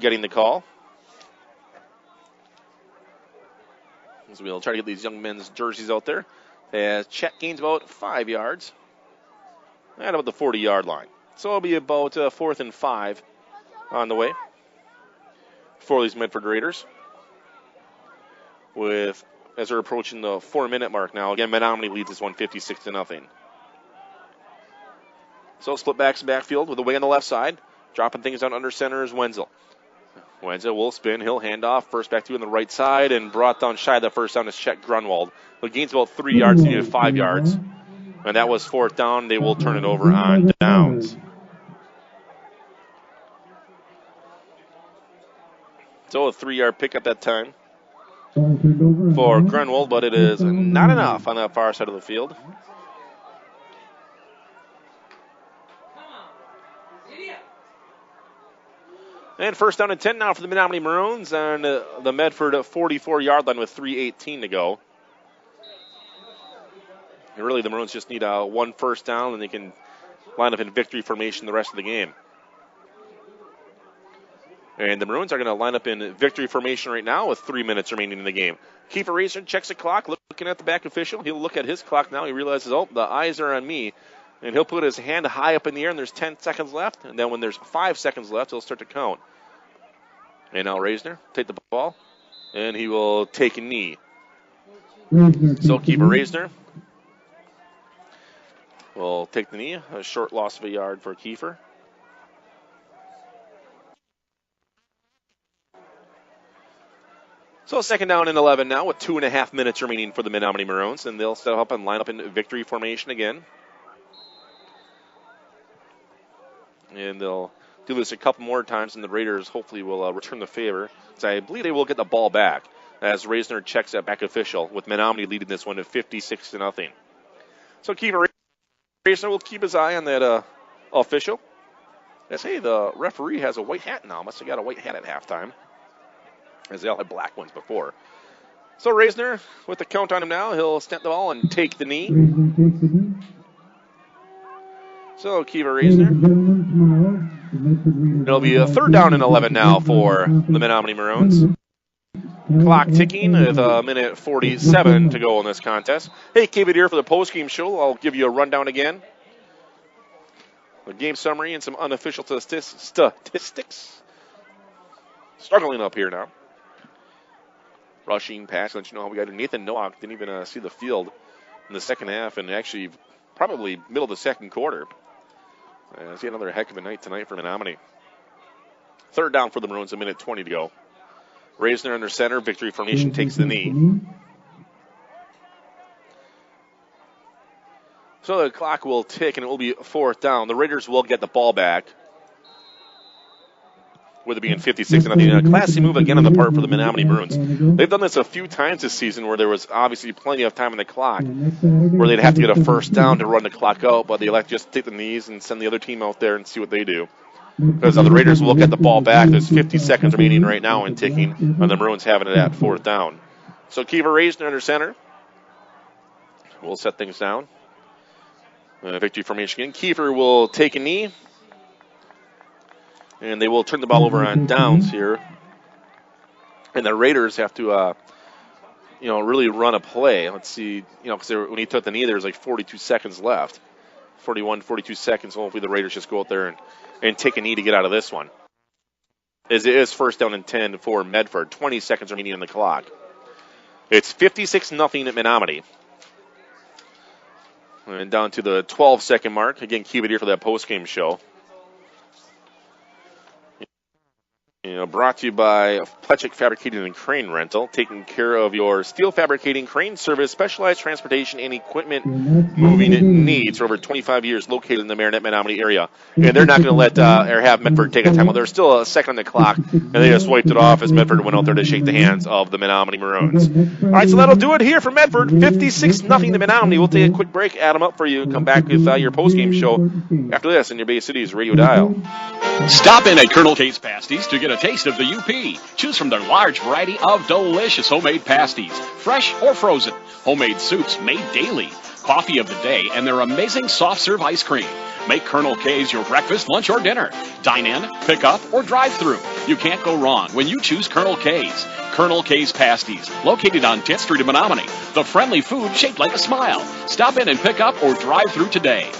Speaker 2: getting the call. So we'll try to get these young men's jerseys out there. As Chet gains about 5 yards. At about the 40-yard line. So it'll be about 4th and 5 on the way. for these Medford Raiders. As they're approaching the 4-minute mark now. Again, Menominee leads this one 56-0. So split backs in backfield with a wing on the left side. Dropping things down under center is Wenzel. Wenzel will spin. He'll hand off. First back to on the right side and brought down shy of the first down is Chet Grunwald. He gains about 3 yards. He needed 5 yards. And that was 4th down. They will turn it over on downs. So a 3-yard pickup that time for Grunwald, but it is not enough on that far side of the field. And first down and 10 now for the Menominee Maroons on the Medford 44-yard line with 3:18 to go. And really, the Maroons just need one first down, and they can line up in victory formation the rest of the game. And the Maroons are going to line up in victory formation right now with 3 minutes remaining in the game. Kiefer Racer checks the clock, looking at the back official. He'll look at his clock now. He realizes, oh, the eyes are on me. And he'll put his hand high up in the air, and there's 10 seconds left. And then when there's 5 seconds left, he'll start to count. And now Reisner take the ball, and he will take a knee. So Kiefer Reisner will take the knee. A short loss of a yard for Kiefer. So second down and 11 now with 2.5 minutes remaining for the Menominee Maroons, and they'll set up and line up in victory formation again. And they'll do this a couple more times, and the Raiders hopefully will return the favor. So I believe they will get the ball back as Reisner checks that back official, with Menominee leading this one to 56-0. So Kiefer Reisner will keep his eye on that official. As hey, the referee has a white hat now. Must have got a white hat at halftime, as they all had black ones before. So Reisner, with the count on him now, he'll snap the ball and take the knee. So Kiefer Reisner. It'll be a third down and 11 now for the Menominee Maroons. Clock ticking with a minute 47 to go in this contest. Hey, keep it here for the postgame show. I'll give you a rundown again. A game summary and some unofficial statistics. Struggling up here now. Rushing, pass, let you know how we got it. Nathan Nowak didn't even see the field in the second half, and actually probably middle of the second quarter. See another heck of a night tonight for Menominee. Third down for the Maroons, a minute 20 to go. Reisner under center, victory formation takes the knee. So the clock will tick, and it will be fourth down. The Raiders will get the ball back, with it being 56-0. A classy move again on the part for the Menominee Maroons. They've done this a few times this season where there was obviously plenty of time on the clock where they'd have to get a first down to run the clock out, but they like to just take the knees and send the other team out there and see what they do. Because the Raiders will get the ball back. There's 50 seconds remaining right now and ticking, and the Maroons having it at fourth down. So Kiefer Reisner under center. We'll set things down. Victory formation again. Kiefer will take a knee. And they will turn the ball over on downs here. And the Raiders have to, really run a play. Let's see, because when he took the knee, there was like 42 seconds left. 42 seconds. Hopefully the Raiders just go out there and take a knee to get out of this one. As it is first down and 10 for Medford. 20 seconds remaining on the clock. It's 56-0 at Menominee. And down to the 12-second mark. Again, keep it here for that post-game show. Brought to you by Pletchik Fabricating and Crane Rental, taking care of your steel fabricating, crane service, specialized transportation, and equipment moving needs for over 25 years, located in the Marinette Menominee area. And they're not going to let or have Medford take a timeout. There's still a second on the clock, and they just wiped it off as Medford went out there to shake the hands of the Menominee Maroons. All right, so that'll do it here for Medford. 56-0 to Menominee. We'll take a quick break, add them up for you, come back with your postgame show after this in your Bay City's radio dial.
Speaker 6: Stop in at Colonel K's Pasties to get a taste of the UP. Choose from their large variety of delicious homemade pasties, fresh or frozen, homemade soups made daily, coffee of the day, and their amazing soft serve ice cream. Make Colonel K's your breakfast, lunch, or dinner. Dine in, pick up, or drive through. You can't go wrong when you choose Colonel K's. Colonel K's Pasties, located on 10th Street in Menominee. The friendly food shaped like a smile. Stop in and pick up or drive through today.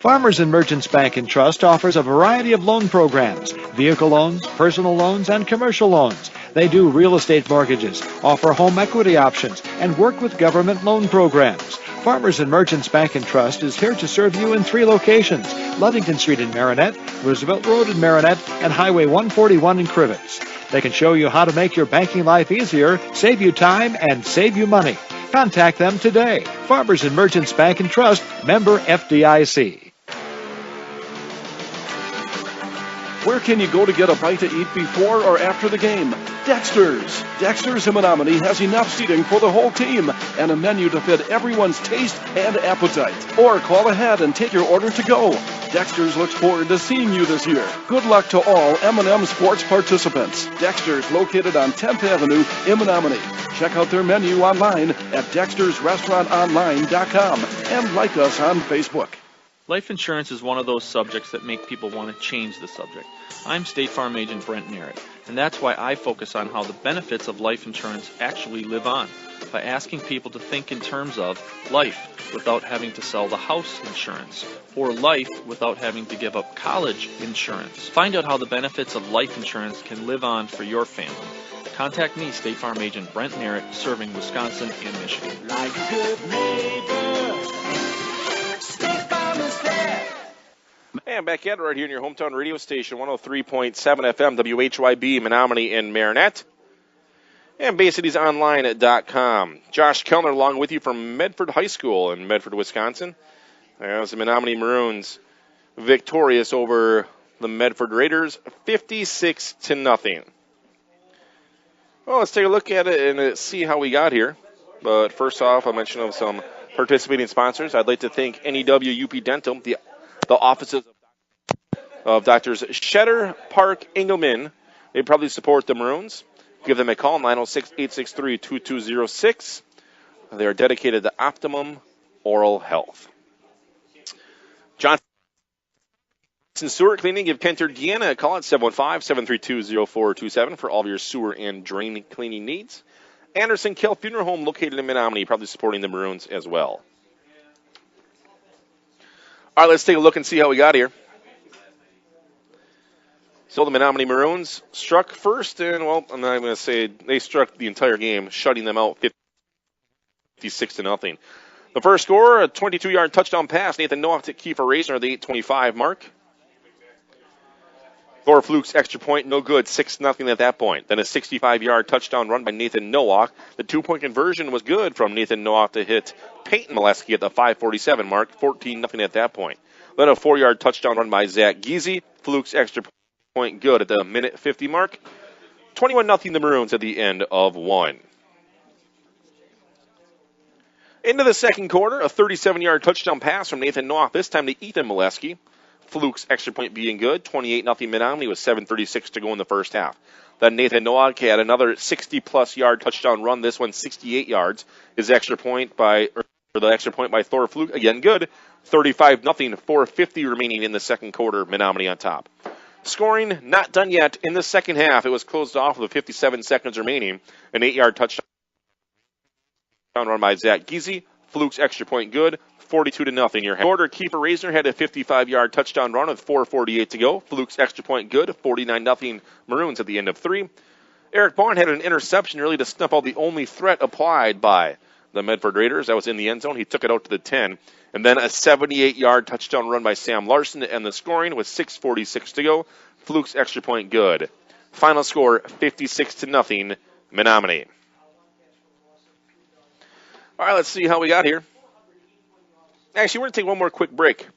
Speaker 1: Farmers and Merchants Bank and Trust offers a variety of loan programs, vehicle loans, personal loans, and commercial loans. They do real estate mortgages, offer home equity options, and work with government loan programs. Farmers and Merchants Bank and Trust is here to serve you in 3 locations: Ludington Street in Marinette, Roosevelt Road in Marinette, and Highway 141 in Crivets. They can show you how to make your banking life easier, save you time, and save you money. Contact them today. Farmers and Merchants Bank and Trust, member FDIC.
Speaker 7: Where can you go to get a bite to eat before or after the game? Dexter's. Dexter's in Menominee has enough seating for the whole team and a menu to fit everyone's taste and appetite. Or call ahead and take your order to go. Dexter's looks forward to seeing you this year. Good luck to all M&M Sports participants. Dexter's, located on 10th Avenue in Menominee. Check out their menu online at dextersrestaurantonline.com and like us on Facebook.
Speaker 8: Life insurance is one of those subjects that make people want to change the subject. I'm State Farm Agent Brent Merritt, and that's why I focus on how the benefits of life insurance actually live on, by asking people to think in terms of life without having to sell the house insurance, or life without having to give up college insurance. Find out how the benefits of life insurance can live on for your family. Contact me, State Farm Agent Brent Merritt, serving Wisconsin and Michigan.
Speaker 9: Like a good neighbor, State Farm is there.
Speaker 2: And back at it right here in your hometown radio station, 103.7 FM, WHYB, Menominee and Marinette. And BayCitiesOnline.com. Josh Kellner along with you from Medford High School in Medford, Wisconsin. As the Menominee Maroons victorious over the Medford Raiders, 56-0. Well, let's take a look at it and see how we got here. But first off, I'll mention some participating sponsors. I'd like to thank NEW UP Dental, the offices of Doctors Shetter, Park, Engelman. They probably support the Maroons. Give them a call, 906-863-2206. They are dedicated to optimum oral health. Johnson Sewer Cleaning. Give Kent or Deanna a call at 715-732-0427 for all of your sewer and drain cleaning needs. Anderson Kell Funeral Home, located in Menominee, probably supporting the Maroons as well. All right, let's take a look and see how we got here. So the Menominee Maroons struck first, and, well, I'm not going to say they struck the entire game, shutting them out 56-0. The first score, a 22-yard touchdown pass. Nathan Noah to Kiefer Razor at the 8:25 mark. Thor Fluke's extra point, no good, 6-0 at that point. Then a 65-yard touchdown run by Nathan Nowak. The 2-point conversion was good from Nathan Nowak to hit Peyton Molesky at the 5:47 mark, 14-0 at that point. Then a 4-yard touchdown run by Zach Geezy. Fluke's extra point good at the minute 50 mark. 21-0 the Maroons at the end of one. Into the second quarter, a 37-yard touchdown pass from Nathan Nowak, this time to Ethan Molesky. Fluke's extra point being good, 28-0 Menominee with 7:36 to go in the first half. Then Nathan Nowak had another 60-plus yard touchdown run, this one 68 yards. The extra point by Thor Fluke, again good, 35-0, 4:50 remaining in the second quarter, Menominee on top. Scoring not done yet in the second half. It was closed off with 57 seconds remaining. An 8-yard touchdown run by Zach Geezy. Fluke's extra point good, 42-0. Your quarter, Kiefer Razor had a 55-yard touchdown run with 4:48 to go. Fluke's extra point good, 49-0 Maroons at the end of three. Eric Bond had an interception really to snuff out the only threat applied by the Medford Raiders. That was in the end zone. He took it out to the 10. And then a 78-yard touchdown run by Sam Larson to end the scoring with 6:46 to go. Fluke's extra point good. Final score, 56-0 Menominee. All right, let's see how we got here. Actually, we're going to take one more quick break.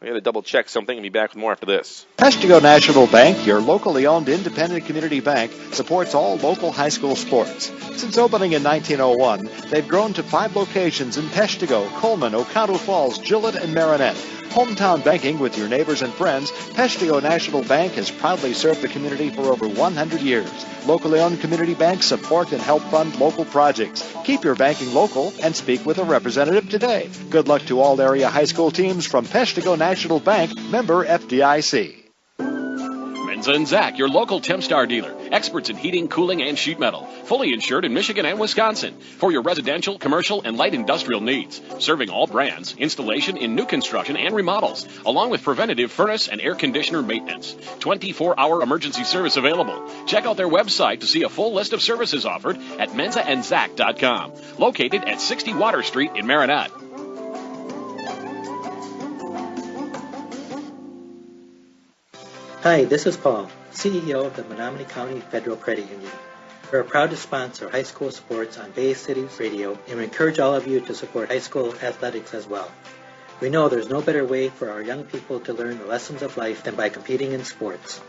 Speaker 2: We got to double check something and be back with more after this.
Speaker 1: Peshtigo National Bank, your locally owned independent community bank, supports all local high school sports. Since opening in 1901, they've grown to 5 locations in Peshtigo, Coleman, Oconto Falls, Gillett, and Marinette. Hometown banking with your neighbors and friends, Peshtigo National Bank has proudly served the community for over 100 years. Locally owned community banks support and help fund local projects. Keep your banking local and speak with a representative today. Good luck to all area high school teams from Peshtigo National Bank, member FDIC.
Speaker 6: Menza and Zach, your local Tempstar dealer. Experts in heating, cooling, and sheet metal. Fully insured in Michigan and Wisconsin. For your residential, commercial, and light industrial needs. Serving all brands. Installation in new construction and remodels. Along with preventative furnace and air conditioner maintenance. 24-hour emergency service available. Check out their website to see a full list of services offered at menzaandzack.com. Located at 60 Water Street in Marinette.
Speaker 12: Hi, this is Paul, CEO of the Menominee County Federal Credit Union. We're proud to sponsor high school sports on Bay Cities Radio, and we encourage all of you to support high school athletics as well. We know there's no better way for our young people to learn the lessons of life than by competing in sports.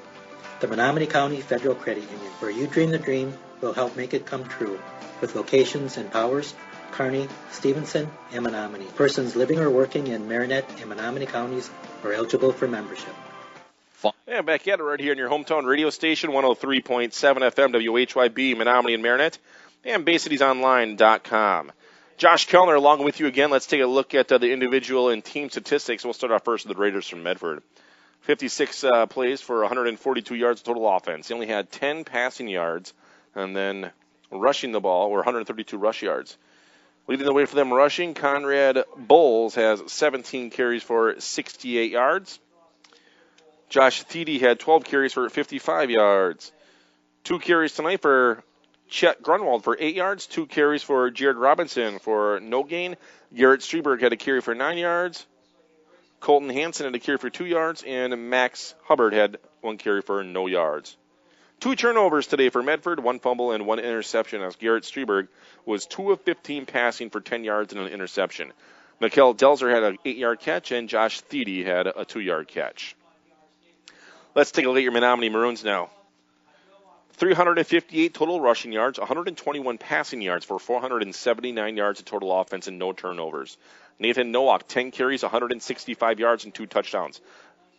Speaker 12: The Menominee County Federal Credit Union, where you dream the dream, will help make it come true, with locations in Powers, Kearney, Stevenson, and Menominee. Persons living or working in Marinette and Menominee counties are eligible for membership.
Speaker 2: Yeah, back at it right here in your hometown radio station, 103.7 FM, WHYB, Menominee and Marinette, and BayCitiesOnline.com. Josh Kellner along with you again. Let's take a look at the individual and team statistics. We'll start off first with the Raiders from Medford. 56 plays for 142 yards total offense. He only had 10 passing yards, and then rushing the ball were 132 rush yards. Leading the way for them rushing, Conrad Bowles has 17 carries for 68 yards. Josh Thiede had 12 carries for 55 yards. 2 carries tonight for Chet Grunwald for 8 yards. 2 carries for Jared Robinson for no gain. Garrett Streberg had a carry for 9 yards. Colton Hansen had a carry for 2 yards. And Max Hubbard had 1 carry for no yards. 2 turnovers today for Medford, 1 fumble and 1 interception, as Garrett Streberg was 2 of 15 passing for 10 yards and an interception. Mikkel Delzer had an 8-yard catch, and Josh Thiede had a 2-yard catch. Let's take a look at your Menominee Maroons now. 358 total rushing yards, 121 passing yards for 479 yards of total offense and no turnovers. Nathan Nowak, 10 carries, 165 yards and 2 touchdowns.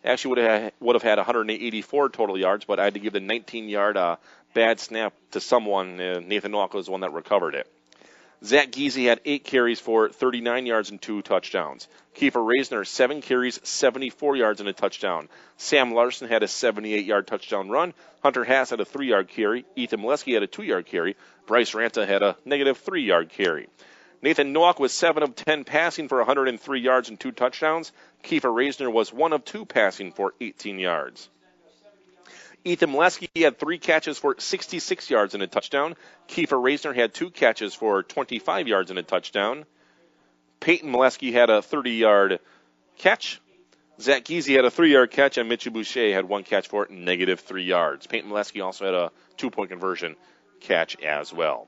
Speaker 2: Actually would have had 184 total yards, but I had to give the 19-yard bad snap to someone. Nathan Nowak was the one that recovered it. Zach Giese had 8 carries for 39 yards and 2 touchdowns. Kiefer Reisner, 7 carries, 74 yards and a touchdown. Sam Larson had a 78-yard touchdown run. Hunter Hass had a 3-yard carry. Ethan Molesky had a 2-yard carry. Bryce Ranta had a negative 3-yard carry. Nathan Nowak was 7 of 10 passing for 103 yards and 2 touchdowns. Kiefer Reisner was 1 of 2 passing for 18 yards. Ethan Molesky had 3 catches for 66 yards and a touchdown. Kiefer Reisner had 2 catches for 25 yards and a touchdown. Peyton Molesky had a 30-yard catch. Zach Giese had a 3-yard catch, and Mitchell Boucher had 1 catch for negative 3 yards. Peyton Molesky also had a 2-point conversion catch as well.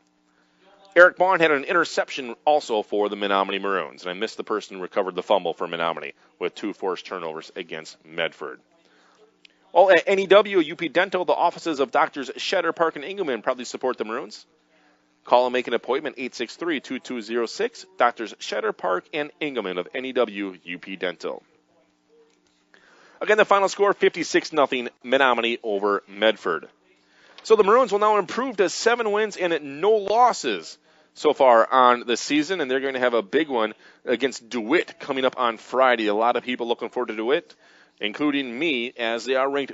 Speaker 2: Eric Bond had an interception also for the Menominee Maroons, and I missed the person who recovered the fumble for Menominee with 2 forced turnovers against Medford. Well, at NEW, UP Dental, the offices of Doctors Shetter, Park, and Engelman proudly support the Maroons. Call and make an appointment, 863-2206, Doctors Shetter, Park, and Engelman of NEW, UP Dental. Again, the final score, 56-0, Menominee over Medford. So the Maroons will now improve to 7 wins and no losses so far on the season, and they're going to have a big one against DeWitt coming up on Friday. A lot of people looking forward to DeWitt, including me, as they are ranked